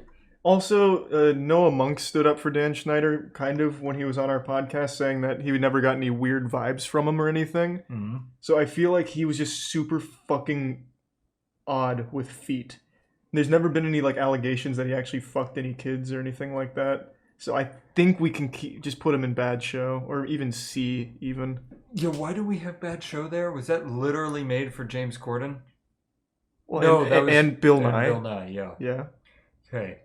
Also, Noah Monk stood up for Dan Schneider, kind of, when he was on our podcast, saying that he never got any weird vibes from him or anything. Mm-hmm. So I feel like he was just super fucking odd with feet. There's never been any, like, allegations that he actually fucked any kids or anything like that. So I think we can just put him in bad show, or even C, even. Yeah, why do we have bad show there? Was that literally made for James Corden? Well, no, and Bill Nye. Bill Nye, yeah. Yeah. Okay.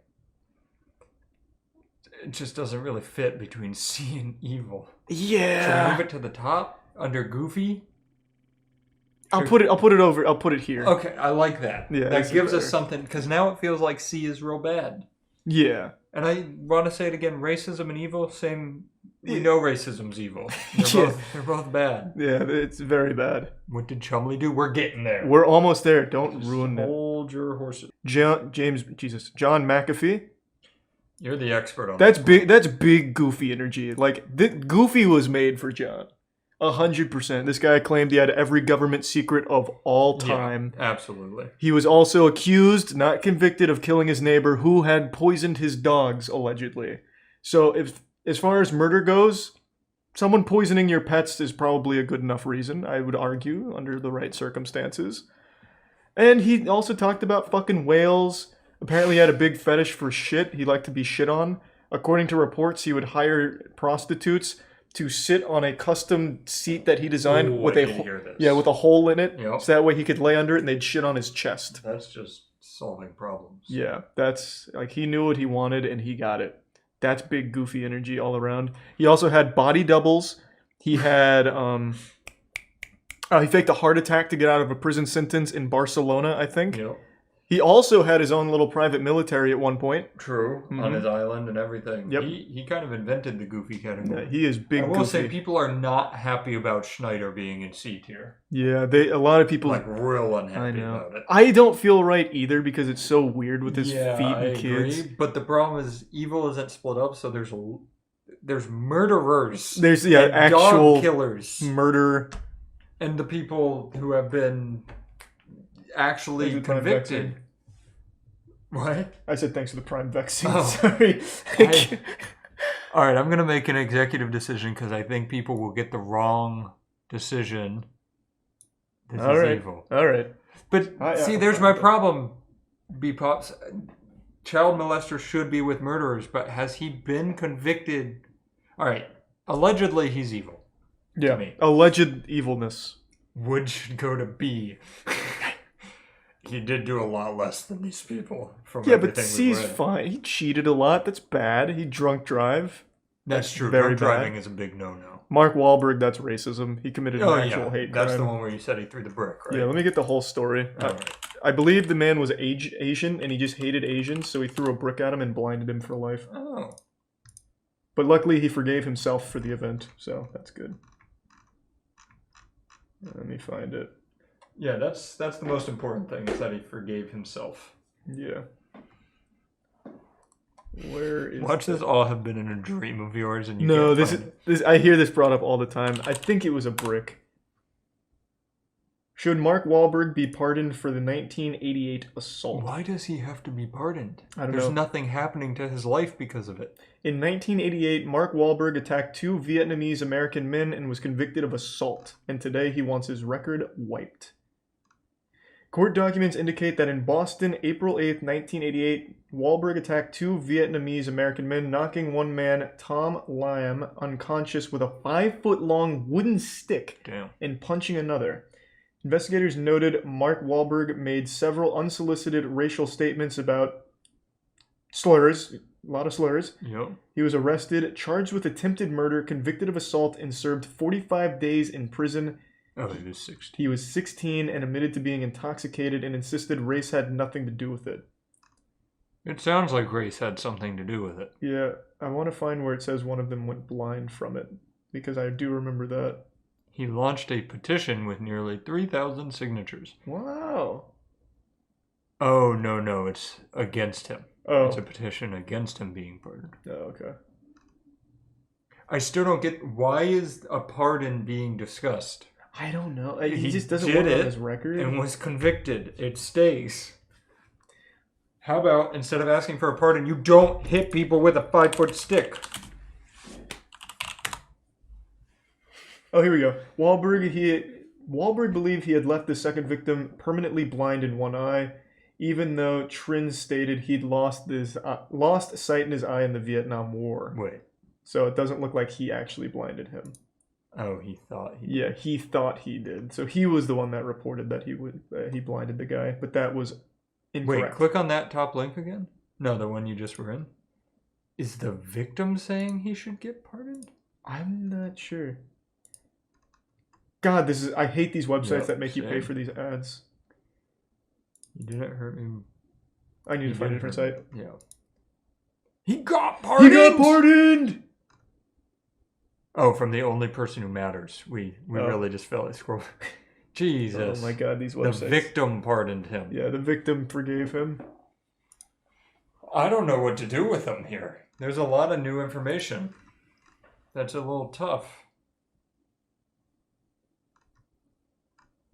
It just doesn't really fit between C and evil. Yeah. Should we move it to the top under Goofy? I'll put it here. Okay, I like that. Yeah, that gives us something, because now it feels like C is real bad. Yeah. And I want to say it again, racism and evil, same. We know racism's evil. They're both bad. Yeah, it's very bad. What did Chumley do? We're getting there. We're almost there. Don't ruin it. Hold your horses. John McAfee. You're the expert on that. That's big Goofy energy. Like, Goofy was made for John. 100%. This guy claimed he had every government secret of all time. Yeah, absolutely. He was also accused, not convicted, of killing his neighbor who had poisoned his dogs, allegedly. So as far as murder goes, someone poisoning your pets is probably a good enough reason, I would argue, under the right circumstances. And he also talked about fucking whales. Apparently he had a big fetish for shit. He liked to be shit on. According to reports, he would hire prostitutes to sit on a custom seat that he designed with a hole in it. Yep. So that way he could lay under it and they'd shit on his chest. That's just solving problems. Yeah, that's like he knew what he wanted and he got it. That's big Goofy energy all around. He also had body doubles. He had he faked a heart attack to get out of a prison sentence in Barcelona, I think. Yep. He also had his own little private military at one point. True, on his island and everything. Yep. He kind of invented the goofy category. Yeah, he is big. I will goofy. say people are not happy about Schneider being in C tier. Yeah, a lot of people Like real unhappy I know. about it. I don't feel right either because it's so weird with his feet I and kids. agree, but the problem is evil isn't split up, so there's murderers. There's and actual dog killers murder. and the people who have been actually Thanks for the Prime convicted. vaccine. What? I said thanks for the Prime vaccine. Oh. Sorry. All right, I'm gonna make an executive decision because I think people will get the wrong decision. This All is right. evil. All right. But see, there's my problem. B-Pops. Child molester should be with murderers, but has he been convicted? All right. Allegedly, he's evil. Yeah. me. Alleged evilness. Wood should go to B. He did do a lot less than these people. From Yeah, but everything C's we've read. fine. He cheated a lot. That's bad. He drunk drive. That's true. Very Drunk bad. driving is a big no-no. Mark Wahlberg, that's racism. He committed an Oh actual yeah, hate that's crime. the one where you said he threw the brick, right? Yeah, let me get the whole story. All right. I believe the man was Asian and he just hated Asians, so he threw a brick at him and blinded him for life. Oh. But luckily he forgave himself for the event, so that's good. Let me find it. Yeah, that's the most important thing is that he forgave himself. Yeah. Where is Watch this all have been in a dream of yours, and you No, can't find it. this I hear this brought up all the time. I think it was a brick. Should Mark Wahlberg be pardoned for the 1988 assault? Why does he have to be pardoned? I don't There's know. nothing happening to his life because of it. In 1988, Mark Wahlberg attacked 2 Vietnamese American men and was convicted of assault, and today he wants his record wiped. Court documents indicate that in Boston, April 8, 1988, Wahlberg attacked 2 Vietnamese American men, knocking one man, Tom Lam, unconscious with a 5-foot-long wooden stick Damn. and punching another. Investigators noted Mark Wahlberg made several unsolicited racial statements about slurs, a lot of slurs. Yep. He was arrested, charged with attempted murder, convicted of assault, and served 45 days in prison. Oh, he was 16. He was 16 and admitted to being intoxicated and insisted race had nothing to do with it. It sounds like race had something to do with it. Yeah, I want to find where it says one of them went blind from it, because I do remember that. He launched a petition with nearly 3,000 signatures. Wow. Oh, no, it's against him. Oh. It's a petition against him being pardoned. Oh, okay. I still don't get, why is a pardon being discussed? I don't know. He He just doesn't did want it on it his record. And was convicted. It stays. How about, instead of asking for a pardon, you don't hit people with a 5-foot stick? Oh, here we go. Wahlberg believed he had left the second victim permanently blind in one eye, even though Trin stated he'd lost sight in his eye in the Vietnam War. Wait. So it doesn't look like he actually blinded him. Oh, he thought he Yeah, he thought he did. So he was the one that reported that he blinded the guy, but that was incorrect. Wait, click on that top link again? No, the one you just were in. Is the victim saying he should get pardoned? I'm not sure. God, I hate these websites Yep, that make you pay same. for these ads. You didn't hurt me. I need to find a different site. Yeah. He got pardoned! He got pardoned! Oh, from the only person who matters. We really just fell at scroll. Jesus. Oh my God, these The websites. victim pardoned him. Yeah, the victim forgave him. I don't know what to do with him here. There's a lot of new information. That's a little tough.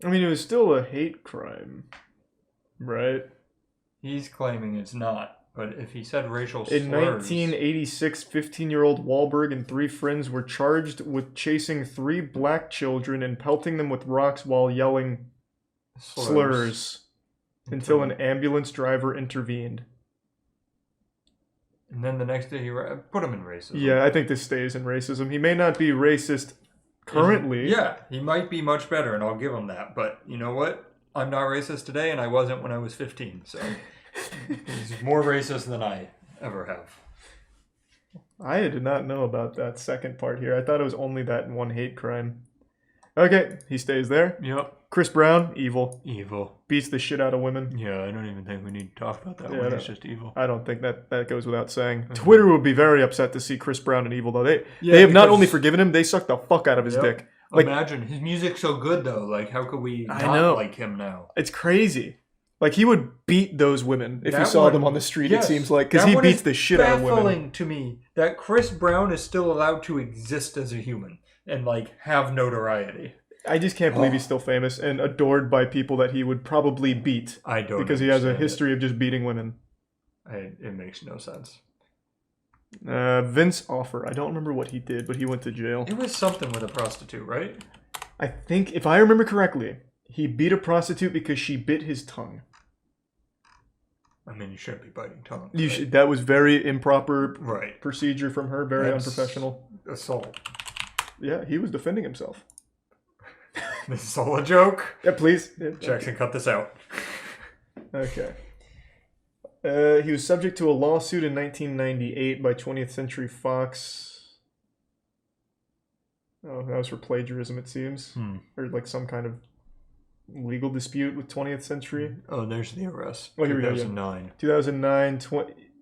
I mean, it was still a hate crime, right? He's claiming it's not. But if he said racial slurs... In 1986, 15-year-old Wahlberg and 3 friends were charged with chasing 3 black children and pelting them with rocks while yelling slurs until an ambulance driver intervened. And then the next day he put him in racism. Yeah, I think this stays in racism. He may not be racist currently. Yeah, he might be much better, and I'll give him that. But you know what? I'm not racist today, and I wasn't when I was 15, so... He's more racist than I ever have. I did not know about that second part here. I thought it was only that one hate crime. Okay, he stays there. Yep. Chris Brown, evil. Evil. Beats the shit out of women. Yeah, I don't even think we need to talk about that Yeah, one. no. He's just evil. I don't think that goes without saying. Mm-hmm. Twitter would be very upset to see Chris Brown and evil, though. They Yeah, have not because- only forgiven him, they suck the fuck out of his Yep. dick. Like, Imagine his music's so good though. Like, how could we I not know. like him now? it's crazy. Like, he would beat those women if you That saw one- them on the street, yes, it seems like. Because that he one beats is the shit out of women. baffling to me that Chris Brown is still allowed to exist as a human and like have notoriety. I just can't believe he's still famous and adored by people that he would probably beat. I don't Because he has a understand history of just beating women. It makes no sense. Vince Offer. I don't remember what he did, but he went to jail. It was something with a prostitute, right? I think, if I remember correctly, he beat a prostitute because she bit his tongue. I mean, you shouldn't be biting tongues. You right? should, that was very improper Right. procedure from her, very That's unprofessional. Assault. Yeah, he was defending himself. This is all a joke. Yeah, please. Yeah, Jackson, cut this out. Okay. He was subject to a lawsuit in 1998 by 20th Century Fox. Oh, that was for plagiarism, it seems. Or like some kind of legal dispute with 20th Century. Oh, there's the arrest. Oh, here we go, yeah. 2009. 2009,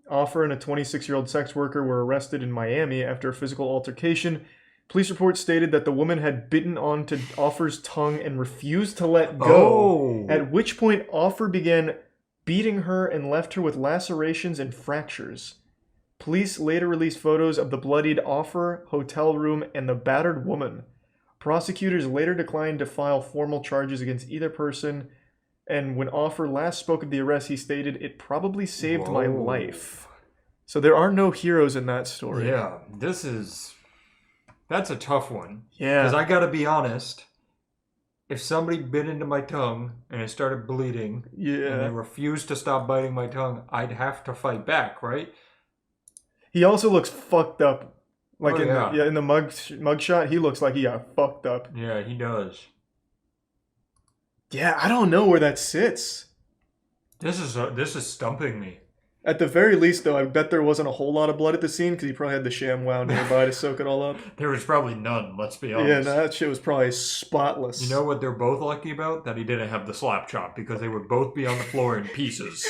Offer and a 26-year-old sex worker were arrested in Miami after a physical altercation. Police reports stated that the woman had bitten onto Offer's tongue and refused to let go, at which point Offer began beating her and left her with lacerations and fractures. Police later released photos of the bloodied Offer, hotel room, and the battered woman. Prosecutors later declined to file formal charges against either person, and when Offer last spoke of the arrest, he stated, "It probably saved my life." So there are no heroes in that story. Yeah, that's a tough one. Yeah. Because I gotta be honest, if somebody bit into my tongue and it started bleeding, and they Yeah. refused to stop biting my tongue, I'd have to fight back, right? He also looks fucked up. Like Oh, in yeah. the in the mugshot, he looks like he got fucked up. Yeah, he does. Yeah, I don't know where that sits. This is stumping me. At the very least, though, I bet there wasn't a whole lot of blood at the scene because he probably had the sham wow nearby to soak it all up. There was probably none, let's be Yeah, honest. no, that shit was probably spotless. You know what they're both lucky about? That he didn't have the slap chop, because they would both be on the floor in pieces.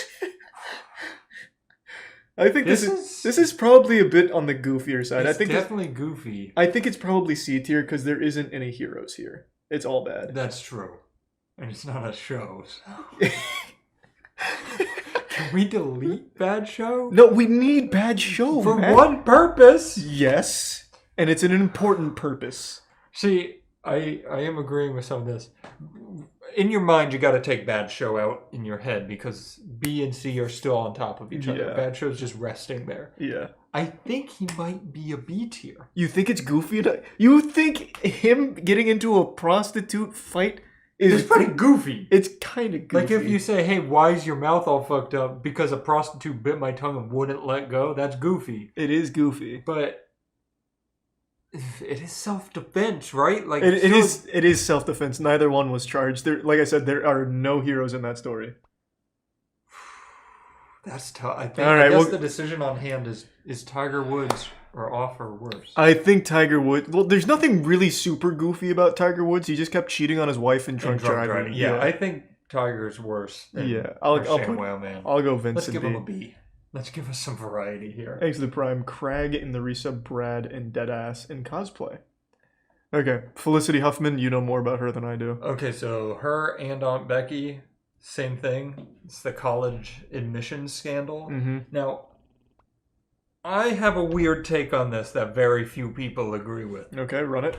I think this is probably a bit on the goofier side. It's I think definitely goofy. I think it's probably C tier because there isn't any heroes here. It's all bad. That's true. And it's not a show, so... Can we delete Bad Show? No, we need Bad Show, For man. one purpose! Yes, and it's an important purpose. See, I am agreeing with some of this. In your mind, you got to take Bad Show out in your head because B and C are still on top of each other. Yeah. Bad Show's just resting there. Yeah. I think he might be a B tier. You think it's goofy? You think him getting into a prostitute fight is It's pretty goofy. It's kind of goofy. Like if you say, hey, why is your mouth all fucked up? Because a prostitute bit my tongue and wouldn't let go. That's goofy. It is goofy. But it is self-defense, right? Like It is self-defense. Neither one was charged. There, like I said, there are no heroes in that story. That's tough. I think. All right, I guess well- the decision on hand is Tiger Woods or Offer worse. I think Tiger Woods... Well, there's nothing really super goofy about Tiger Woods. He just kept cheating on his wife and drunk driving. Yeah, I think Tiger's worse. Than I'll ShamWow Man. I'll go Vince Let's and give B. him a B. Let's give us some variety here. Thanks to the Prime. Craig in the resub, Brad and Deadass in cosplay. Okay, Felicity Huffman, you know more about her than I do. Okay, so her and Aunt Becky, same thing. It's the college admissions scandal. Mm-hmm. Now, I have a weird take on this that very few people agree with. Okay, run it.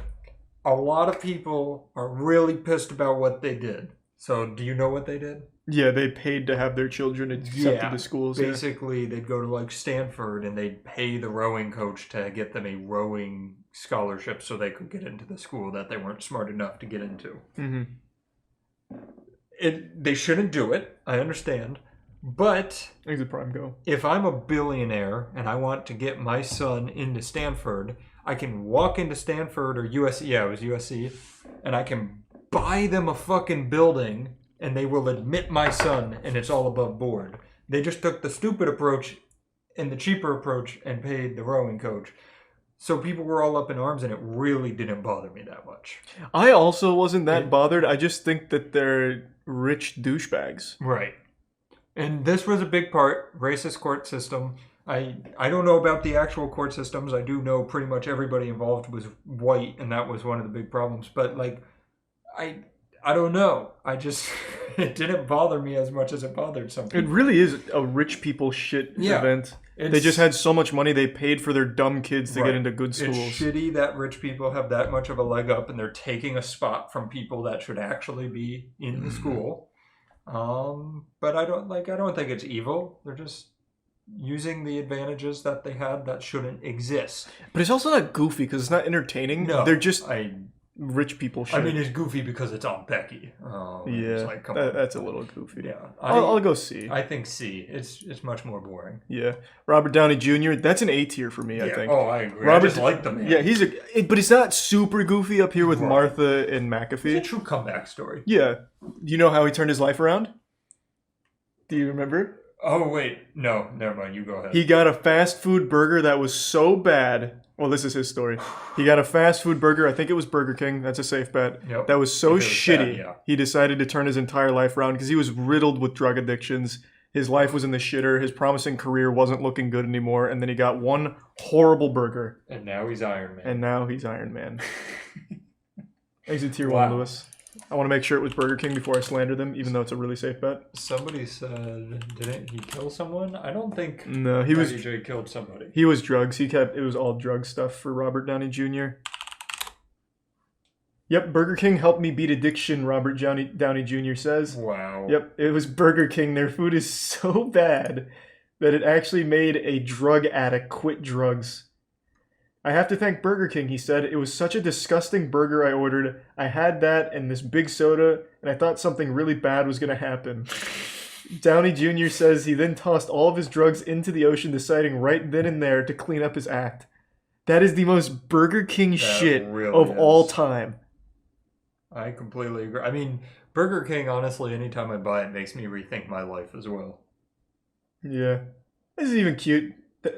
A lot of people are really pissed about what they did. So, do you know what they did? Yeah, they paid to have their children accepted to schools. Yeah. Basically, they'd go to like Stanford and they'd pay the rowing coach to get them a rowing scholarship so they could get into the school that they weren't smart enough to get into. Mm-hmm. They shouldn't do it. I understand. But Thanks to Prime Go. if I'm a billionaire and I want to get my son into Stanford, I can walk into Stanford or USC. Yeah, it was USC. And I can buy them a fucking building and they will admit my son and it's all above board. They just took the stupid approach and the cheaper approach and paid the rowing coach. So people were all up in arms, and it really didn't bother me that much. I also wasn't that bothered. I just think that they're rich douchebags. Right. And this was a big part, racist court system. I don't know about the actual court systems. I do know pretty much everybody involved was white, and that was one of the big problems. But, like, I don't know. I just... it didn't bother me as much as it bothered some people. It really is a rich people shit event. They just had so much money, they paid for their dumb kids to get into good schools. It's shitty that rich people have that much of a leg up, and they're taking a spot from people that should actually be in the school. But I don't think it's evil. They're just using the advantages that they had that shouldn't exist. But it's also not goofy because it's not entertaining. No, they're just rich people shit. I mean, it's goofy because it's on Becky. Yeah, like, that's a little goofy. Yeah, I'll go C. I think C. It's much more boring. Yeah, Robert Downey Jr. That's an A tier for me. I think. Oh, I agree. Robert I just like the man. Yeah, but he's not super goofy up here with Martha and McAfee. It's a true comeback story. Yeah, you know how he turned his life around? Do you remember? Oh wait, no, never mind. You go ahead. He got a fast food burger that was so bad. Well, this is his story. He got a fast food burger. I think it was Burger King. That's a safe bet. Yep. That was so shitty. Bad, yeah. He decided to turn his entire life around because he was riddled with drug addictions. His life was in the shitter. His promising career wasn't looking good anymore. And then he got one horrible burger. And now he's Iron Man. Exit tier 1, Lewis. I want to make sure it was Burger King before I slander them, even though it's a really safe bet. Somebody said, didn't he kill someone? I don't think no, DJ killed somebody. He was drugs. It was all drug stuff for Robert Downey Jr. Yep, Burger King helped me beat addiction, Robert Downey Jr. says. Wow. Yep, it was Burger King. Their food is so bad that it actually made a drug addict quit drugs. I have to thank Burger King, he said. It was such a disgusting burger I ordered. I had that and this big soda, and I thought something really bad was going to happen. Downey Jr. says he then tossed all of his drugs into the ocean, deciding right then and there to clean up his act. That is the most Burger King shit of all time. I completely agree. I mean, Burger King, honestly, anytime I buy it, makes me rethink my life as well. Yeah. This is even cute.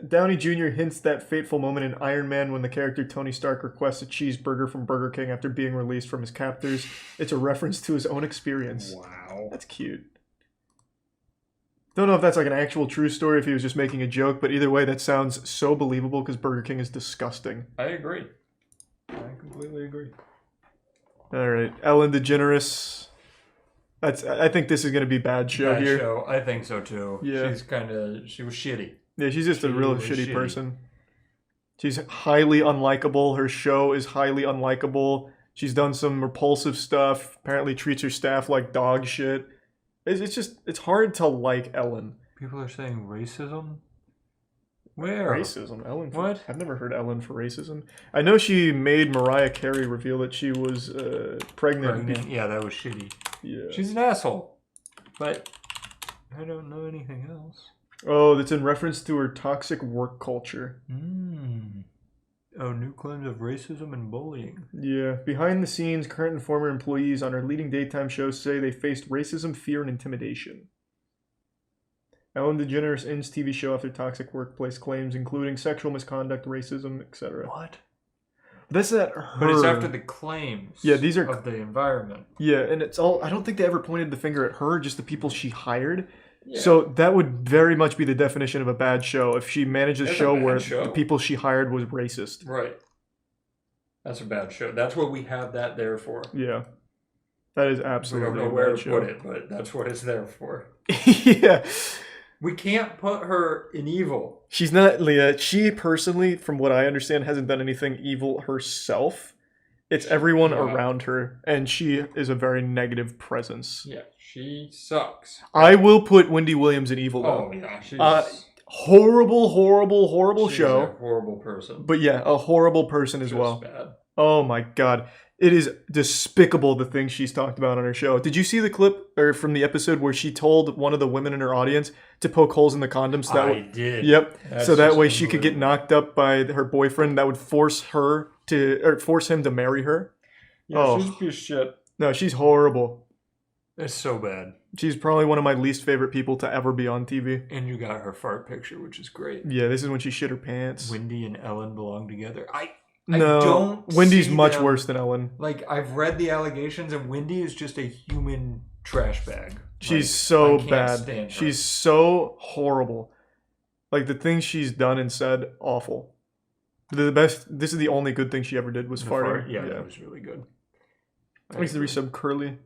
Downey Jr. hints that fateful moment in Iron Man when the character Tony Stark requests a cheeseburger from Burger King after being released from his captors. It's a reference to his own experience. Wow. That's cute. Don't know if that's like an actual true story, if he was just making a joke, but either way, that sounds so believable because Burger King is disgusting. I agree. I completely agree. Alright, Ellen DeGeneres. I think this is going to be bad show here. Bad show. I think so too. Yeah. She was shitty. Yeah, she's just a real shitty person. She's highly unlikable. Her show is highly unlikable. She's done some repulsive stuff. Apparently treats her staff like dog shit. It's hard to like Ellen. People are saying racism? Where? Racism? Ellen? What? I've never heard Ellen for racism. I know she made Mariah Carey reveal that she was pregnant. Yeah, that was shitty. Yeah. She's an asshole. But I don't know anything else. Oh, that's in reference to her toxic work culture. Oh, new claims of racism and bullying. Yeah. Behind the scenes, current and former employees on her leading daytime shows say they faced racism, fear, and intimidation. Ellen DeGeneres ends TV show after toxic workplace claims, including sexual misconduct, racism, etc. What? That's not her. But it's after the claims these are of the environment. Yeah, and it's all... I don't think they ever pointed the finger at her, just the people she hired. Yeah. So that would very much be the definition of a bad show if she managed a show where the people she hired was racist. Right. That's a bad show. That's what we have that there for. Yeah. That is absolutely we don't know where to put it, but that's what it's there for. Yeah. We can't put her in evil. She's not, Leah. She personally, from what I understand, hasn't done anything evil herself. It's everyone around her, and she is a very negative presence. Yeah, she sucks. I will put Wendy Williams in evil, though. Oh, yeah. She's... horrible she's show. A horrible person. But yeah, a horrible person as well. Bad. Oh my god. It is despicable, the things she's talked about on her show. Did you see the clip from the episode where she told one of the women in her audience to poke holes in the condoms? So I did. Yep. So that way she could get knocked up by her boyfriend. That would force him to marry her. Yeah, she's a piece of shit. No, she's horrible. It's so bad. She's probably one of my least favorite people to ever be on TV. And you got her fart picture, which is great. Yeah, this is when she shit her pants. Wendy and Ellen belong together. I No, don't Wendy's see much them- worse than Ellen. Like, I've read the allegations, and Wendy is just a human trash bag. She's Like, so I can't bad. stand her. She's so horrible. Like, the things she's done and said, awful. This is the only good thing she ever did was The farting. fart, yeah, that was really good. I used to resub Curly.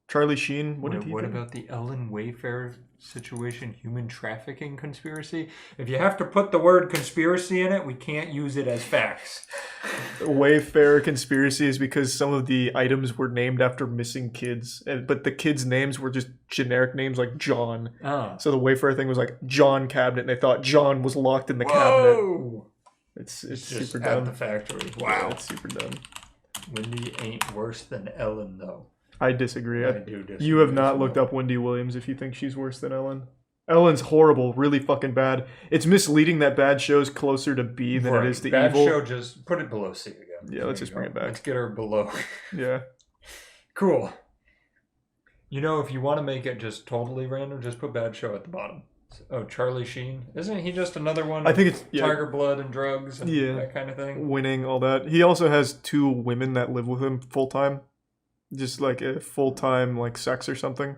Charlie Sheen, what did he What do? about the Ellen Wayfair situation, human trafficking conspiracy? If you have to put the word conspiracy in it, we can't use it as facts. Wayfair conspiracy is because some of the items were named after missing kids, but the kids' names were just generic names like John. Oh. So the Wayfair thing was like John cabinet, and they thought John was locked in the cabinet. Whoa! It's Just super at dumb. the factory. Yeah, Wow. it's super dumb. Wendy ain't worse than Ellen, though. I disagree. I do disagree. You have not as looked well. up Wendy Williams if you think she's worse than Ellen. Ellen's horrible, really fucking bad. It's misleading that bad show's closer to B than it is to Bad evil. show, just put it below C again. Yeah, let's just bring it back. Let's get her below. Yeah. Cool. You know, if you want to make it just totally random, just put bad show at the bottom. Oh, Charlie Sheen. Isn't he just another one? I think it's Tiger blood and drugs and Yeah. that kind of thing? winning, all that. He also has 2 women that live with him full time. Just like a full time like sex or something.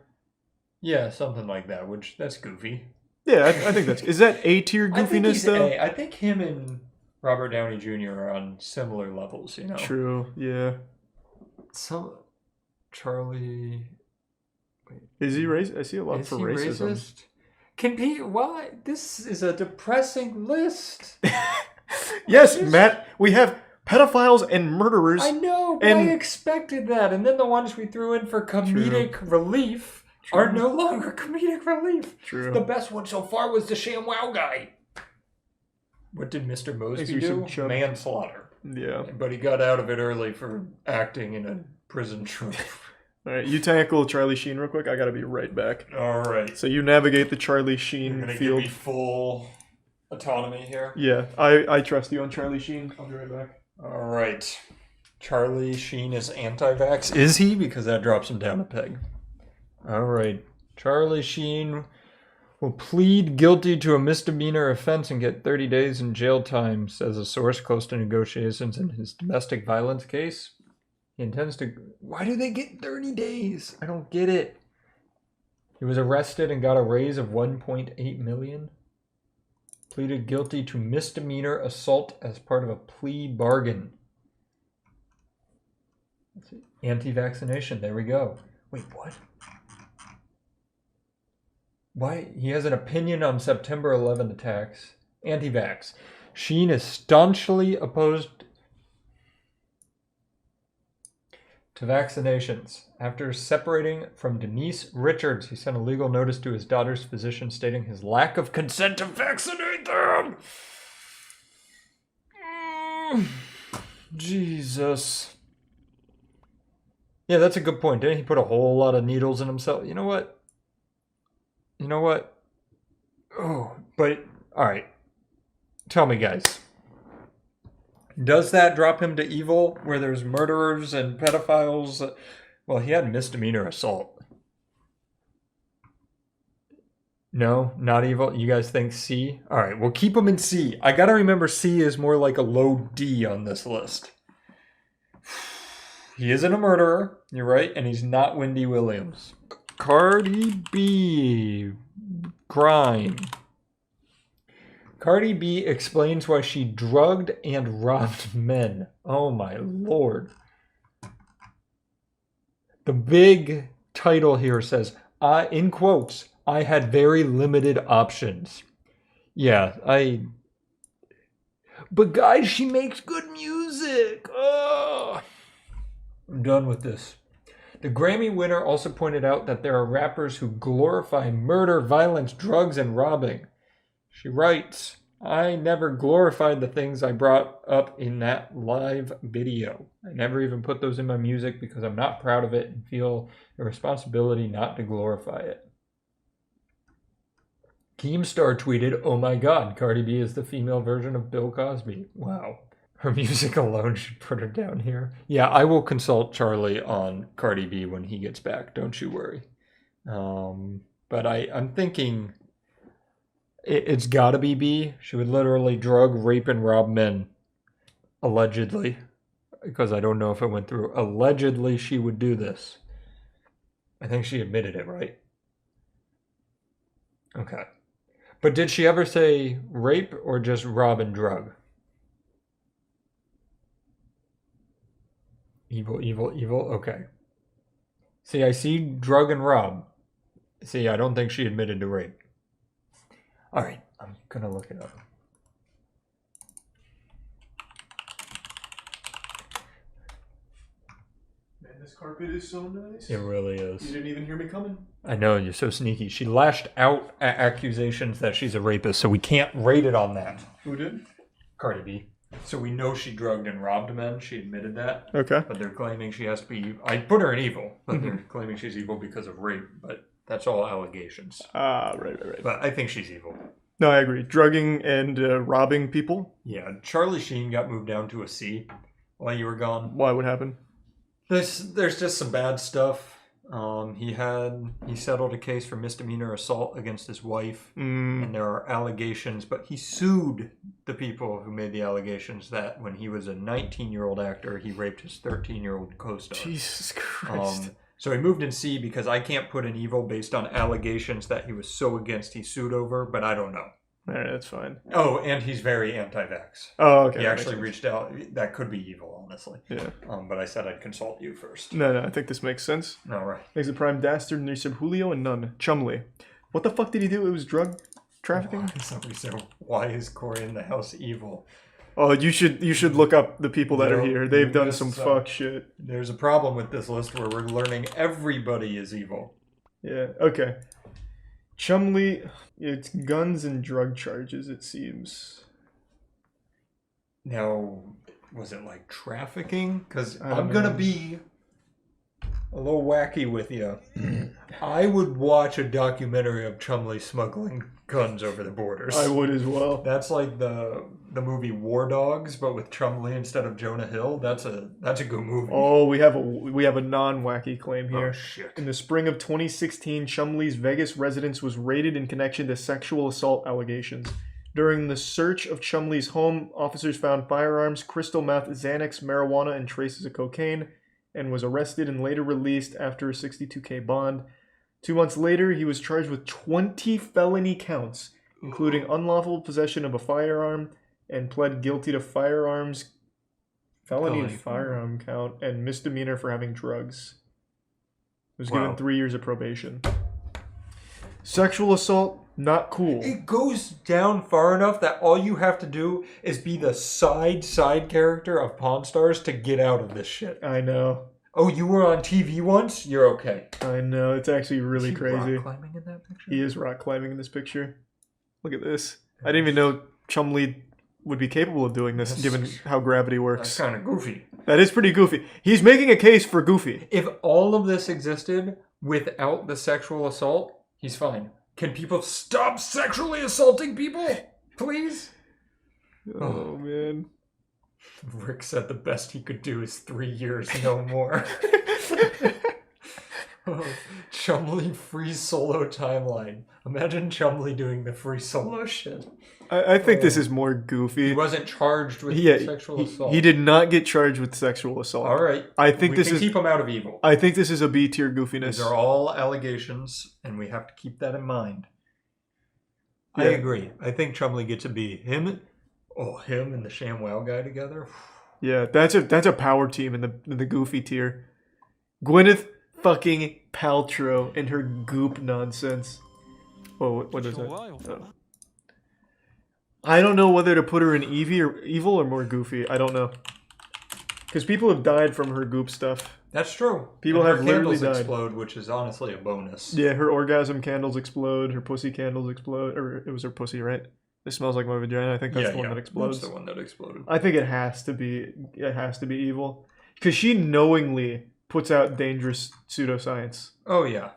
Yeah, something like that, which that's goofy. Yeah, I think that's. Is that A tier I think goofiness he's though? A. I think him and Robert Downey Jr. are on similar levels, you know? True. Yeah. Some Charlie. Is he racist? I see a lot Is for he racism. racist? Can be why? This is a depressing list. Yes, Matt. We have pedophiles and murderers. I know, but And- I expected that. And then the ones we threw in for comedic relief are no longer comedic relief. True. The best one so far was the ShamWow guy. What did Mr. Mosby Makes you some do? chub. Manslaughter. Yeah. But he got out of it early for acting in a prison troop. All right, you tackle Charlie Sheen real quick. I gotta be right back. All right. So you navigate the Charlie You're Sheen gonna field. give me full autonomy here. Yeah, I trust you on Charlie Sheen. I'll be right back. All right. Charlie Sheen is anti-vax. Is he? Because that drops him down a peg. All right. Charlie Sheen will plead guilty to a misdemeanor offense and get 30 days in jail time, says a source close to negotiations in his domestic violence case. He intends to... Why do they get 30 days? I don't get it. He was arrested and got a raise of $1.8 million. Pleaded guilty to misdemeanor assault as part of a plea bargain. Anti-vaccination. There we go. Wait, what? Why? He has an opinion on September 11 attacks. Anti-vax. Sheen is staunchly opposed to vaccinations. After separating from Denise Richards, he sent a legal notice to his daughter's physician stating his lack of consent to vaccinate them. Jesus. Yeah, that's a good point. Didn't he put a whole lot of needles in himself? You know what? Oh, but, all right. Tell me, guys. Does that drop him to evil where there's murderers and pedophiles? Well, he had misdemeanor assault. No, not evil. You guys think C? All right, we'll keep him in C. I got to remember C is more like a low D on this list. He isn't a murderer, you're right, and he's not Wendy Williams. Cardi B. Crime. Cardi B explains why she drugged and robbed men. Oh my lord. The big title here says, in quotes, I had very limited options. Yeah, But guys, she makes good music. Oh. I'm done with this. The Grammy winner also pointed out that there are rappers who glorify murder, violence, drugs, and robbing. She writes, I never glorified the things I brought up in that live video. I never even put those in my music because I'm not proud of it and feel a responsibility not to glorify it. Keemstar tweeted, oh my god, Cardi B is the female version of Bill Cosby. Wow. Her music alone should put her down here. Yeah, I will consult Charlie on Cardi B when he gets back. Don't you worry. But I'm thinking it's got to be B. She would literally drug, rape, and rob men. Allegedly. Because I don't know if it went through. Allegedly, she would do this. I think she admitted it, right? Okay. But did she ever say rape or just rob and drug? Evil, evil, evil. Okay. See, I see drug and rob. See, I don't think she admitted to rape. All right, I'm going to look it up. Man, this carpet is so nice. It really is. You didn't even hear me coming. I know, you're so sneaky. She lashed out at accusations that she's a rapist, so we can't rate it on that. Who did? Cardi B. So we know she drugged and robbed men. She admitted that. Okay. But they're claiming she has to be... I put her in evil, but they're claiming she's evil because of rape. But that's all allegations. Right. But I think she's evil. No, I agree. Drugging and robbing people. Yeah, Charlie Sheen got moved down to a C while you were gone. Why would happen? There's just some bad stuff. He settled a case for misdemeanor assault against his wife, and there are allegations, but he sued the people who made the allegations that when he was a 19-year-old actor, he raped his 13-year-old co-star. Jesus Christ. So he moved in C because I can't put an evil based on allegations that he was so against he sued over, but I don't know. All right, that's fine. Oh, and he's very anti-vax. Oh, okay. He actually reached out. That could be evil, honestly. Yeah. But I said I'd consult you first. No, I think this makes sense. All right. He's a prime dastard, and he said Julio and none. Chumley. What the fuck did he do? It was drug trafficking? Somebody said, why is Corey in the house evil? Oh, you should look up the people that are here. They've done this some is, fuck shit. There's a problem with this list where we're learning everybody is evil. Yeah, okay. Chumley, it's guns and drug charges, it seems. Now, was it like trafficking? Because I don't I'm going to know. be a little wacky with you. I would watch a documentary of Chumley smuggling guns over the borders. I would as well. That's like the movie War Dogs, but with Chumley instead of Jonah Hill. That's a good movie. Oh, we have a non-wacky claim here. Oh, shit. In the spring of 2016, Chumley's Vegas residence was raided in connection to sexual assault allegations. During the search of Chumley's home, officers found firearms, crystal meth, Xanax, marijuana, and traces of cocaine, and was arrested and later released after a $62K bond. 2 months later, he was charged with 20 felony counts, including unlawful possession of a firearm, and pled guilty to felony firearm count, and misdemeanor for having drugs. He was given 3 years of probation. Sexual assault, not cool. It goes down far enough that all you have to do is be the side character of Pawn Stars to get out of this shit. I know. Oh, you were on TV once? You're okay. I know. It's actually really Is he crazy. rock climbing in that picture? He is rock climbing in this picture. Look at this. I didn't even know Chumley would be capable of doing this, given how gravity That's works. kind of goofy. That is pretty goofy. He's making a case for goofy. If all of this existed without the sexual assault, he's fine. Can people stop sexually assaulting people? Please? Oh, man. Rick said the best he could do is 3 years, no more. Chumley free solo timeline. Imagine Chumley doing the free solo shit. I think this is more goofy. He wasn't charged with sexual assault. He did not get charged with sexual assault. All right. I think we can keep him out of evil. I think this is a B tier goofiness. These are all allegations, and we have to keep that in mind. Yeah. I agree. I think Chumley gets a B. Him and the ShamWow guy together. Yeah, that's a power team in the goofy tier. Gwyneth fucking Paltrow and her goop nonsense. Oh, what is that? Oh. I don't know whether to put her in evil or more goofy. I don't know. Because people have died from her goop stuff. That's true. People and have her literally candles died. explode, which is honestly a bonus. Yeah, her orgasm candles explode. Her pussy candles explode. Or it was her pussy, right? It smells like my vagina. I think that's the one that explodes. That's the one that exploded. I think it has to be evil. Because she knowingly puts out dangerous pseudoscience. Oh, yeah.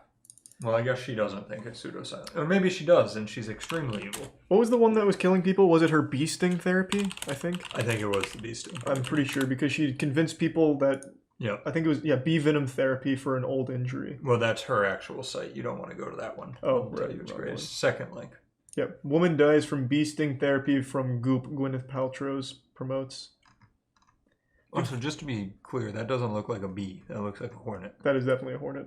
Well, I guess she doesn't think it's pseudoscience. Or maybe she does, and she's extremely evil. What was the one that was killing people? Was it her bee sting therapy, I think? I think it was the bee sting. I'm pretty sure, because she convinced people that Yep. I think it was, yeah, bee venom therapy for an old injury. Well, that's her actual site. You don't want to go to that one. Oh, I'll tell right, you which wrong grade. one. Second link. Yep. Woman dies from bee sting therapy from Goop. Gwyneth Paltrow's promotes. Also, just to be clear, that doesn't look like a bee. That looks like a hornet. That is definitely a hornet.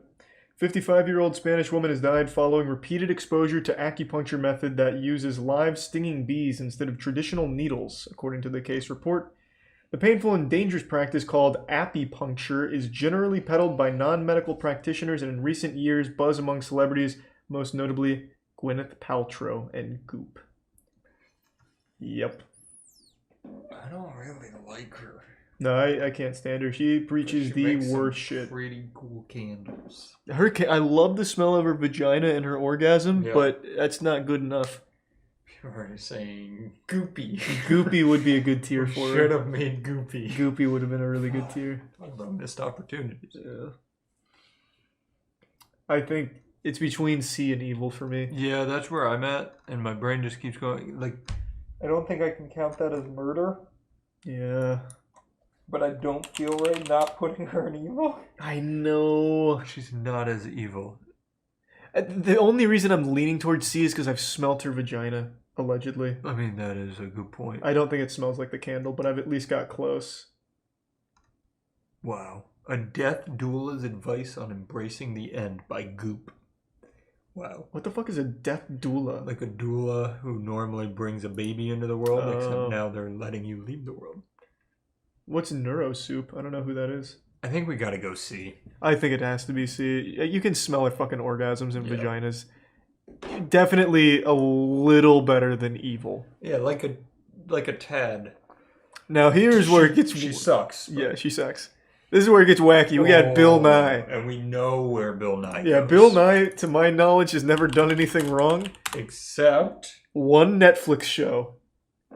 55-year-old Spanish woman has died following repeated exposure to acupuncture method that uses live stinging bees instead of traditional needles, according to the case report. The painful and dangerous practice called apipuncture is generally peddled by non-medical practitioners and in recent years buzz among celebrities, most notably Gwyneth Paltrow and Goop. Yep. I don't really like her. No, I can't stand her. She preaches She the makes some worst shit. Pretty cool candles. I love the smell of her vagina and her orgasm, Yeah. but that's not good enough. People are saying goopy. Goopy would be a good tier for Should her. have made goopy. Goopy would have been a really good tier. Talk about missed opportunities. Yeah. I think it's between C and evil for me. Yeah, that's where I'm at, and my brain just keeps going. Like, I don't think I can count that as murder, Yeah. but I don't feel right not putting her in evil. I know. She's not as evil. The only reason I'm leaning towards C is because I've smelt her vagina, allegedly. I mean, that is a good point. I don't think it smells like the candle, but I've at least got close. Wow. A death doula's advice on embracing the end by Goop. Wow. What the fuck is a death doula? Like a doula who normally brings a baby into the world, Oh. except now they're letting you leave the world. What's neuro soup? I don't know who that is. I think we gotta go see. I think it has to be C. You can smell her fucking orgasms and Yeah. vaginas. Definitely a little better than evil. Yeah, like a tad. Now here's where it gets. She sucks. but- Yeah, she sucks. This is where it gets wacky. We got Bill Nye. And we know where Bill Nye Yeah, goes. Bill Nye, to my knowledge, has never done anything wrong. Except One Netflix show.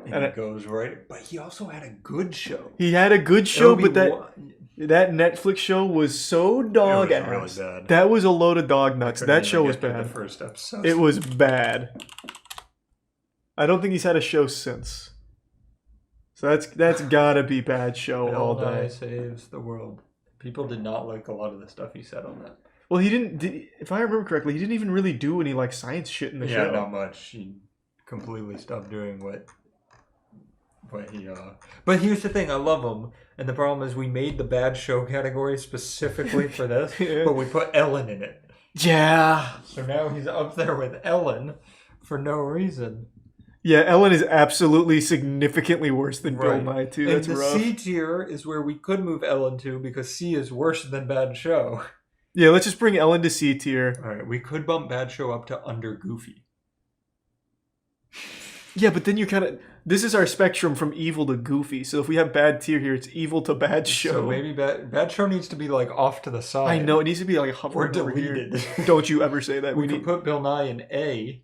and it goes right. But he also had a good show. He had a good show, but Obi-Wan- that Netflix show was so dog It was really ass. bad. That was a load of dog I nuts. couldn't That even show was get through bad. The first episode. It was bad. I don't think he's had a show since. So that's gotta be bad show all Bill Nye day. saves the world. People did not like a lot of the stuff he said on that. Well, he didn't. If I remember correctly, he didn't even really do any like science shit in the Yeah, show. not much. He completely stopped doing what he. But here's the thing: I love him, and the problem is we made the bad show category specifically for this, Yeah. but we put Ellen in it. Yeah. So now he's up there with Ellen for no reason. Yeah, Ellen is absolutely significantly worse than Bill Right. Nye too. And That's the rough. C tier is where we could move Ellen to because C is worse than bad show. Yeah, let's just bring Ellen to C tier. All right, we could bump bad show up to under Goofy. Yeah, but then you kind of. This is our spectrum from evil to goofy. So if we have bad tier here, it's evil to bad show. So maybe bad show needs to be like off to the side. I know it needs to be like Or hovering over here. deleted. Don't you ever say that. We We could need. put Bill Nye in A.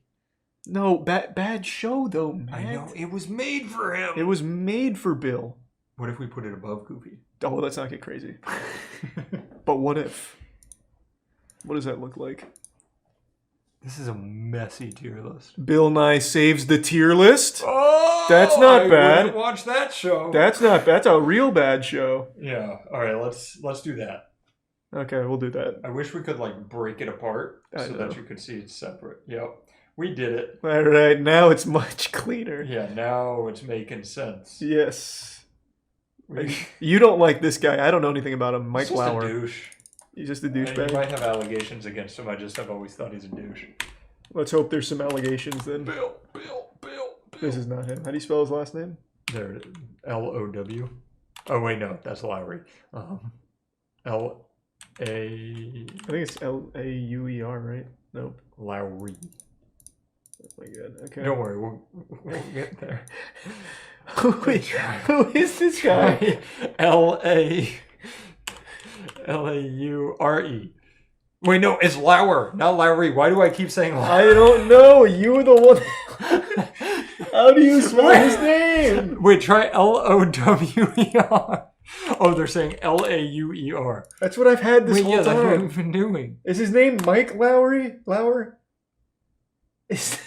No, bad show though, man. I know it was made for him. It was made for Bill. What if we put it above Goofy? Oh, let's not get crazy. But what if? What does that look like? This is a messy tier list. Bill Nye saves the tier list. Oh, That's not I bad. wouldn't watch that show. That's a real bad show. Yeah. All right. Let's do that. Okay, we'll do that. I wish we could like break it apart I so know. that you could see it's separate. Yep. We did it. All right, now it's much cleaner. Yeah. Now it's making sense. Yes. We- You don't like this guy. I don't know anything about him. Mike He's just a Lauer. douche. He's just a And you douchebag. might have allegations against him. I just have always thought he's a douche. Let's hope there's some allegations then. Bill. This is not him. How do you spell his last name? There, Low. Oh wait, no, that's Lowry. L-A. I think it's Lauer, right? Nope. Lowry. Oh my god. Okay. Don't worry, we'll get there. Who is this guy? Laure. Wait, no, it's Lauer, not Lowry. Why do I keep saying Lauer? I don't know. You were the one. How do you spell his name? Wait, try Lower. Oh, they're saying Lauer. That's what I've had this Wait, whole yeah, that's what time. we've been doing. Is his name Mike Lowry? Lauer? His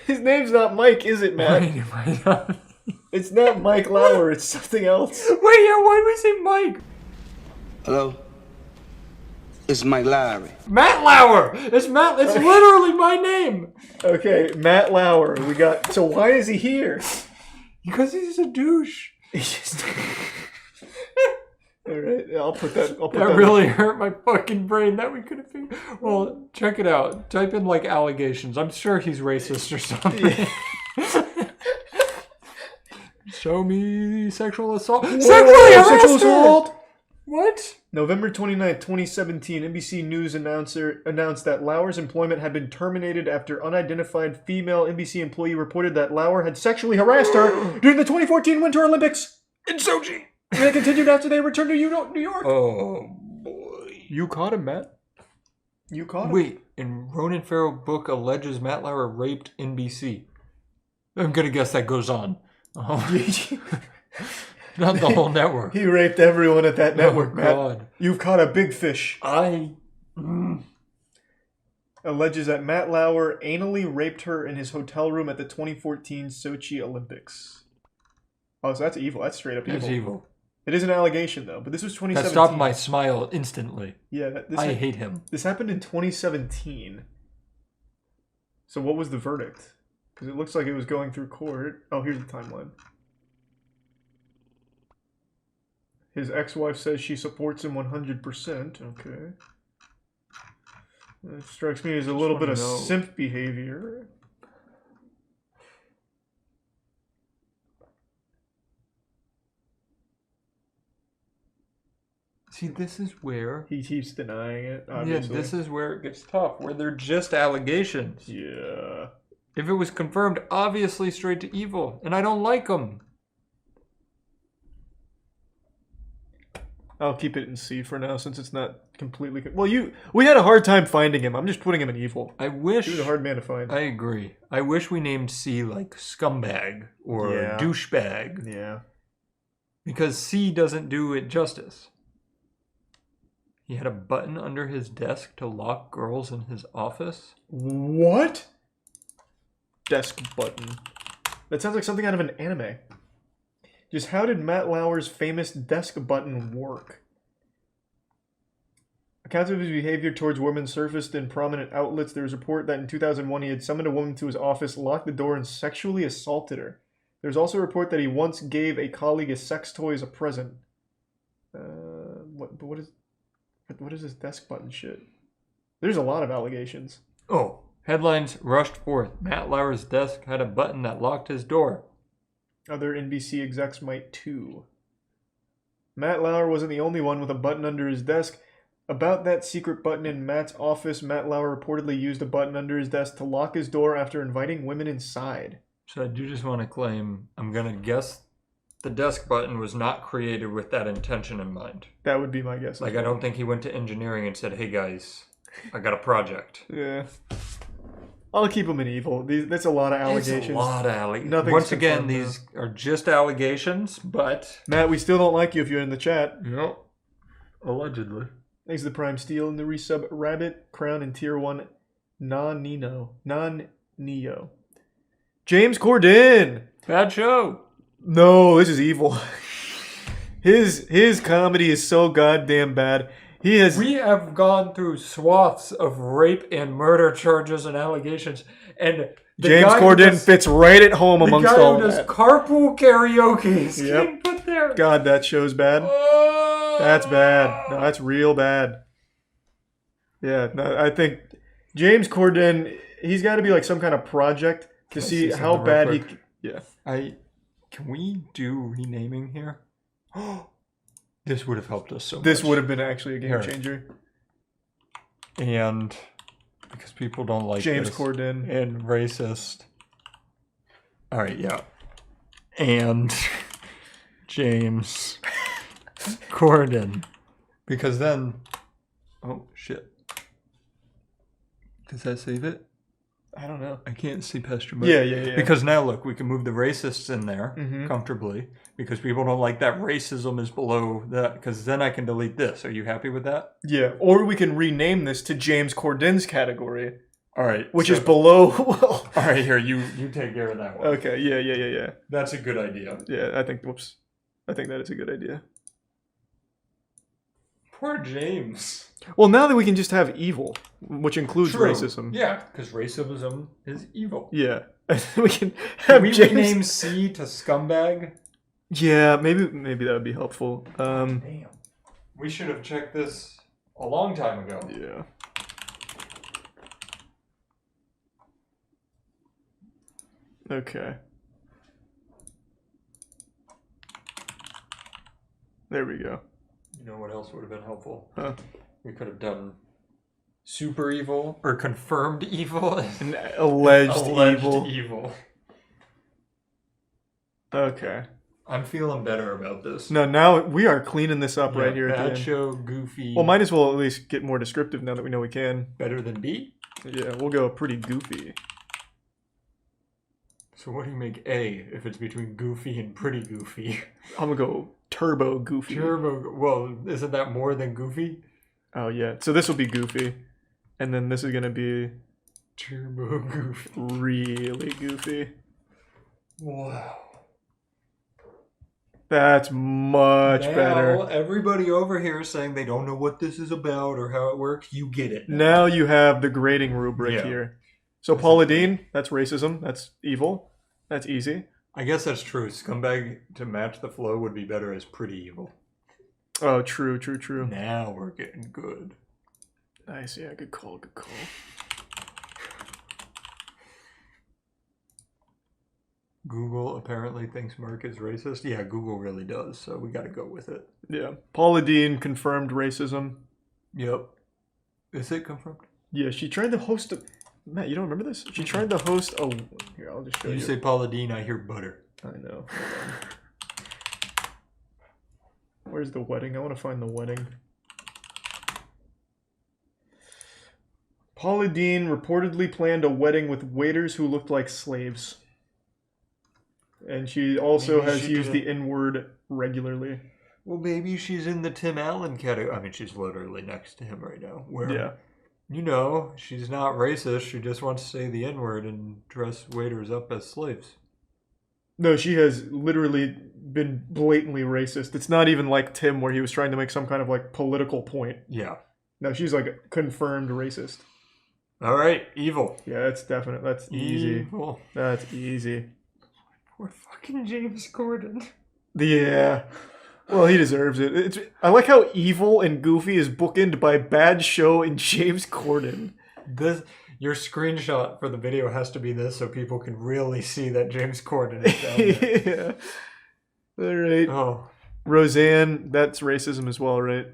name's not Mike, is it, Matt? Wait, am I not? It's not Mike Lauer. It's something else. Wait, yeah, why did we say Mike? Hello? It's Mike Lowry. Matt Lauer! It's literally my name! Okay, Matt Lauer. We got. So why is he here? Because he's a douche. He's just. All right, I'll put that. That really hurt my fucking brain that we could have figured. Well, check it out. Type in like allegations. I'm sure he's racist or something. Show me sexual assault. Sexual assault. What? November 29th, 2017, NBC News announced that Lauer's employment had been terminated after unidentified female NBC employee reported that Lauer had sexually harassed her during the 2014 Winter Olympics in Sochi. And it continued after they returned to New York. Oh, boy. You caught him, Matt. You caught him. Wait, and Ronan Farrow book alleges Matt Lauer raped NBC. I'm going to guess that goes on. Not the whole network. He raped everyone at that network, Matt. God. You've caught a big fish. Alleges that Matt Lauer anally raped her in his hotel room at the 2014 Sochi Olympics. Oh, so that's evil. That's straight up evil. That's evil. It is an allegation, though, but this was 2017. That stopped my smile instantly. Yeah, I hate him. This happened in 2017. So what was the verdict? Because it looks like it was going through court. Oh, here's the timeline. His ex-wife says she supports him 100%. Okay. That strikes me as a little bit of simp behavior. See, this is where... He keeps denying it, obviously. Yeah, this is where it gets tough, where they're just allegations. Yeah. If it was confirmed, obviously straight to evil, and I don't like them. I'll keep it in C for now, since it's not completely... Well, we had a hard time finding him. I'm just putting him in evil. I wish... He was a hard man to find. I agree. I wish we named C like scumbag or douchebag. Yeah. Because C doesn't do it justice. He had a button under his desk to lock girls in his office. What? Desk button. That sounds like something out of an anime. Just how did Matt Lauer's famous desk button work? Accounts of his behavior towards women surfaced in prominent outlets. There was a report that in 2001 he had summoned a woman to his office, locked the door, and sexually assaulted her. There was also a report that he once gave a colleague a sex toy as a present. What is this desk button shit? There's a lot of allegations. Oh, headlines rushed forth. Matt Lauer's desk had a button that locked his door. Other NBC execs might too. Matt Lauer wasn't the only one with a button under his desk. About that secret button in Matt's office, Matt Lauer reportedly used a button under his desk to lock his door after inviting women inside. So I do just want to claim, I'm going to guess the desk button was not created with that intention in mind. That would be my guess. Like, I don't think he went to engineering and said, hey guys, I got a project. Yeah. I'll keep him in evil. That's a lot of allegations. It's a lot of allegations. Once again, these are just allegations, but... Matt, we still don't like you if you're in the chat. Yep. Allegedly. Thanks to the Prime Steel and the resub Rabbit, Crown, and Tier 1 Non-Neo. James Corden! Bad show. No, this is evil. His comedy is so goddamn bad. We have gone through swaths of rape and murder charges and allegations, and James Corden fits right at home amongst all that. The guy who does carpool karaoke is getting put there. God, that show's bad. That's bad. No, that's real bad. Yeah, no, I think James Corden, he's got to be like some kind of project to see how bad he... Yeah. Can we do renaming here? This would have helped us so much. This would have been actually a game changer. And because people don't like James Corden. And racist. All right, yeah. And James Corden. Because then... Oh, shit. Does that save it? I don't know. I can't see past your Yeah. Because now, look, we can move the racists in there comfortably. Because people don't like that racism is below that. Because then I can delete this. Are you happy with that? Yeah. Or we can rename this to James Corden's category. All right. Which is below... All right, here. You take care of that one. Okay. Yeah. That's a good idea. Yeah, I think... Whoops. I think that is a good idea. Poor James. Well, now that we can just have evil, which includes True. racism. Yeah, because racism is evil. Yeah. We can have Can we James... rename C to scumbag? Yeah, maybe that would be helpful. Damn. We should have checked this a long time ago. Yeah. Okay. There we go. You know what else would have been helpful? Huh. We could have done super evil or confirmed evil. An alleged evil. evil. Okay. I'm feeling better about this. No, now we are cleaning this up right here at the Bad end. show, goofy. Well, might as well at least get more descriptive now that we know we can. Better than B? Yeah, we'll go pretty goofy. So what do you make A if it's between goofy and pretty goofy? I'm gonna go turbo goofy. Turbo. Well, isn't that more than goofy? Oh yeah. So this will be goofy, and then this is gonna be Turbo goofy. really goofy. Wow. That's much better. Now everybody over here is saying they don't know what this is about or how it works. You get it. Now you have the grading rubric Yeah. here. So Paula Deen, that's racism. That's evil. That's easy. I guess that's true. Scumbag to match the flow would be better as pretty evil. Oh, true, true, true. Now we're getting good. Nice, yeah, good call, good call. Google apparently thinks Mark is racist. Yeah, Google really does, so we got to go with it. Yeah. Paula Deen confirmed racism. Yep. Is it confirmed? Yeah, she tried to host a... Matt, you don't remember this? She tried to host a... Here, I'll just show you. You say Paula Deen, I hear butter. I know. Where's the wedding? I want to find the wedding. Paula Deen reportedly planned a wedding with waiters who looked like slaves. And she also Maybe has she used didn't- the N-word regularly. Well, maybe she's in the Tim Allen category. I mean, she's literally next to him right now. Where, Yeah. you know, she's not racist. She just wants to say the N-word and dress waiters up as slaves. No, she has literally been blatantly racist. It's not even like Tim where he was trying to make some kind of like political point. Yeah. No, she's like confirmed racist. All right, evil. Yeah, that's definite. That's easy. Evil. That's easy. Poor fucking James Corden. Yeah. Well, he deserves it. I like how evil and goofy is bookended by bad show and James Corden. Your screenshot for the video has to be this so people can really see that James Corden is down there. Yeah. All right. Oh. Roseanne, that's racism as well, right?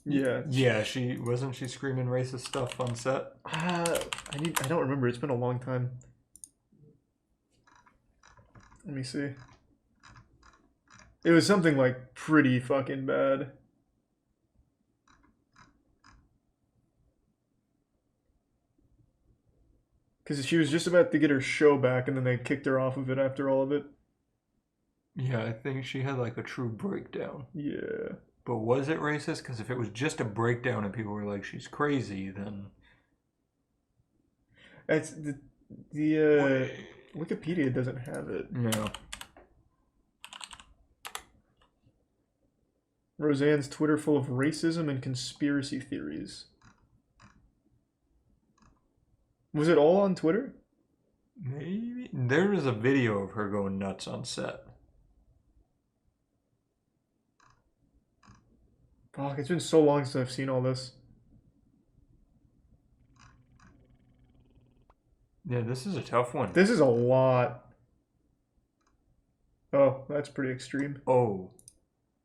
Yeah. Yeah, she wasn't she screaming racist stuff on set? I don't remember. It's been a long time. Let me see. It was something like pretty fucking bad. Because she was just about to get her show back and then they kicked her off of it after all of it. Yeah, I think she had like a true breakdown. Yeah. But was it racist? Because if it was just a breakdown and people were like, she's crazy, then... That's the Wikipedia doesn't have it. Yeah. Roseanne's Twitter full of racism and conspiracy theories. Was it all on Twitter? Maybe. There was a video of her going nuts on set. Fuck, it's been so long since I've seen all this. Yeah, this is a tough one. This is a lot. Oh, that's pretty extreme. Oh.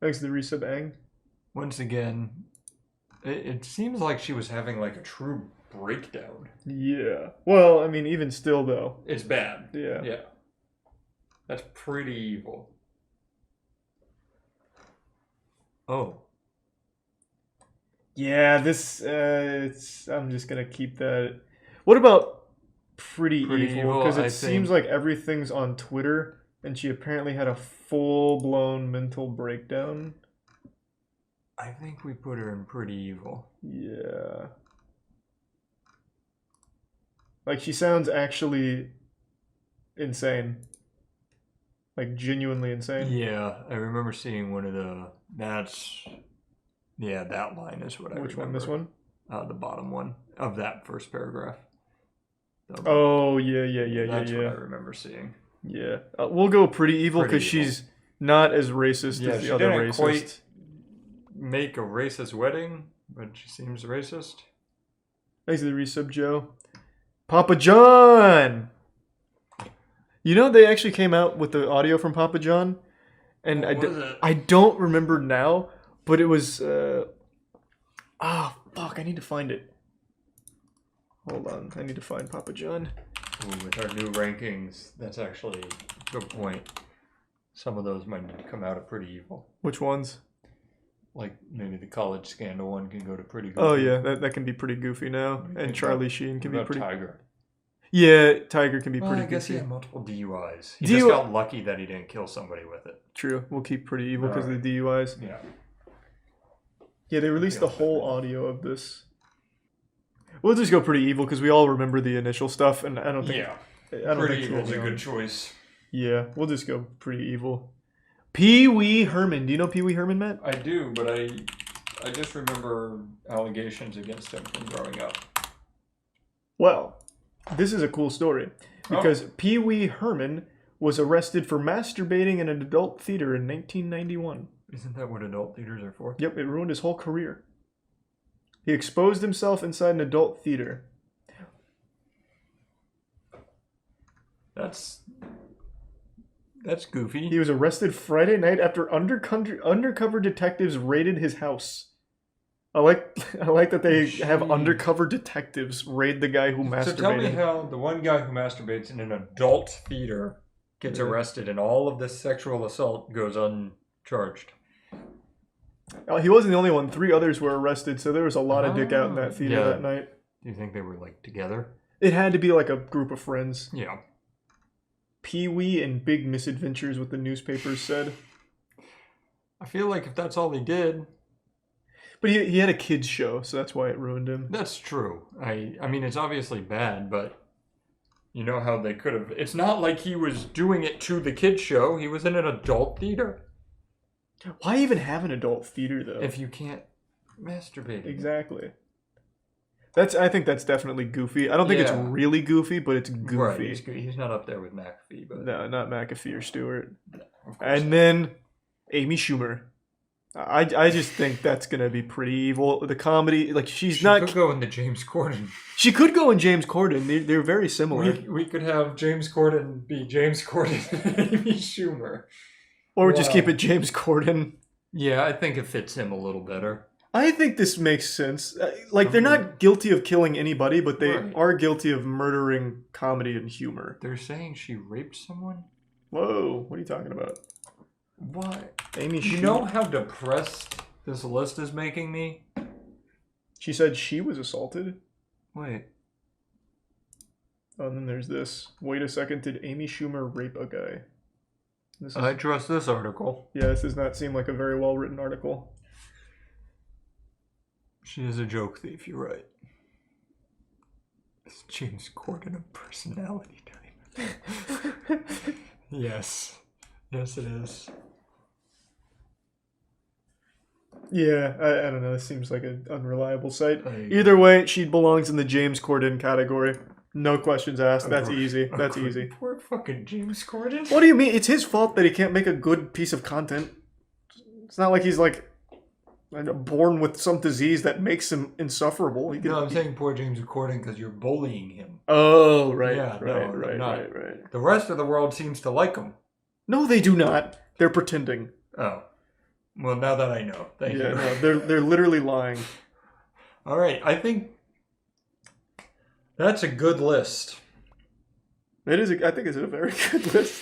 Thanks to the resub Ang. Once again, it seems like she was having like a true breakdown. Yeah. Well, I mean, even still, though. It's bad. Yeah. Yeah. That's pretty evil. Oh. Yeah, this, I'm just gonna keep that. What about Pretty Evil? Because it seems like everything's on Twitter, and she apparently had a full-blown mental breakdown. I think we put her in Pretty Evil. Yeah. Like, she sounds actually insane. Like, genuinely insane. Yeah, I remember seeing one of the... Yeah, that line is what I Which one? remember. This one? The bottom one of that first paragraph. Oh, yeah. That's what I remember seeing. Yeah. We'll go pretty evil Pretty because evil. she's not as racist Yeah, as she the other didn't racist. quite make a racist wedding, but she seems racist. Thanks to the resub, Joe. Papa John! You know, they actually came out with the audio from Papa John. And What was it? I don't remember now, but it was... fuck, I need to find it. Hold on, I need to find Papa John. Ooh, with our new rankings, that's actually a good point. Some of those might come out of pretty evil. Which ones? Like maybe the college scandal one can go to pretty good. Oh yeah, that can be pretty goofy now. And Charlie Sheen can be pretty... Tiger. Yeah, Tiger can be Well, pretty I guess goofy. he had multiple DUIs. He just got lucky that he didn't kill somebody with it. True, we'll keep pretty evil because of the DUIs. Yeah. Yeah, they released the whole audio of this. We'll just go pretty evil because we all remember the initial stuff, and I don't think... Yeah. I don't Pretty think evil's a good choice. Yeah, we'll just go pretty evil. Pee Wee Herman. Do you know Pee Wee Herman, Matt? I do, but I just remember allegations against him from growing up. Well, this is a cool story because Pee Wee Herman was arrested for masturbating in an adult theater in 1991. Isn't that what adult theaters are for? Yep, it ruined his whole career. He exposed himself inside an adult theater. That's goofy. He was arrested Friday night after undercover detectives raided his house. I like that they have undercover detectives raid the guy who masturbated. So tell me how the one guy who masturbates in an adult theater gets arrested and all of this sexual assault goes uncharged. He wasn't the only one. 3 others were arrested, so there was a lot of dick out in that theater that night. Do you think they were like together? It had to be like a group of friends. Yeah. Pee-wee and big misadventures, what the newspapers said. I feel like if that's all he did... But he had a kids show, so that's why it ruined him. That's true. I mean, it's obviously bad, but you know how they could have... It's not like he was doing it to the kids show. He was in an adult theater. Why even have an adult theater, though? If you can't masturbate. Exactly. I think that's definitely goofy. I don't think it's really goofy, but it's goofy. Right, he's not up there with McAfee, but... No, not McAfee or Stewart. And then Amy Schumer. I just think that's gonna be pretty evil. The comedy, like she could go into James Corden. She could go in James Corden. They're very similar. We could have James Corden be James Corden and Amy Schumer. Or just keep it James Corden. Yeah, I think it fits him a little better. I think this makes sense. Like, they're not guilty of killing anybody, but they are guilty of murdering comedy and humor. They're saying she raped someone? Whoa, what are you talking about? What? Amy You Schumer. know how depressed this list is making me? She said she was assaulted. Wait. Oh, and then there's this. Wait a second, did Amy Schumer rape a guy? I trust this article. Yeah, this does not seem like a very well-written article. She is a joke thief, you're right. It's James Corden of personality type. Yes. Yes, it is. Yeah, I don't know. This seems like an unreliable site. Either way, she belongs in the James Corden category. No questions asked. That's easy. That's easy. Poor fucking James Corden. What do you mean? It's his fault that he can't make a good piece of content. It's not like he's like born with some disease that makes him insufferable. No, I'm saying poor James Corden because you're bullying him. Oh, right. Yeah, right. The rest of the world seems to like him. No, they do not. They're pretending. Oh. Well, now that I know. Thank you. No, they're literally lying. All right, I think that's a good list. It is. I think it's a very good list.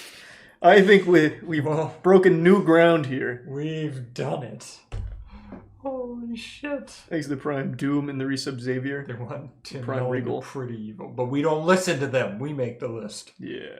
I think we've broken new ground here. We've done it. Holy shit. Thanks to the Prime Doom and the Resub Xavier. They want Tim Prime Allen Regal. Pretty evil, but we don't listen to them. We make the list. Yeah.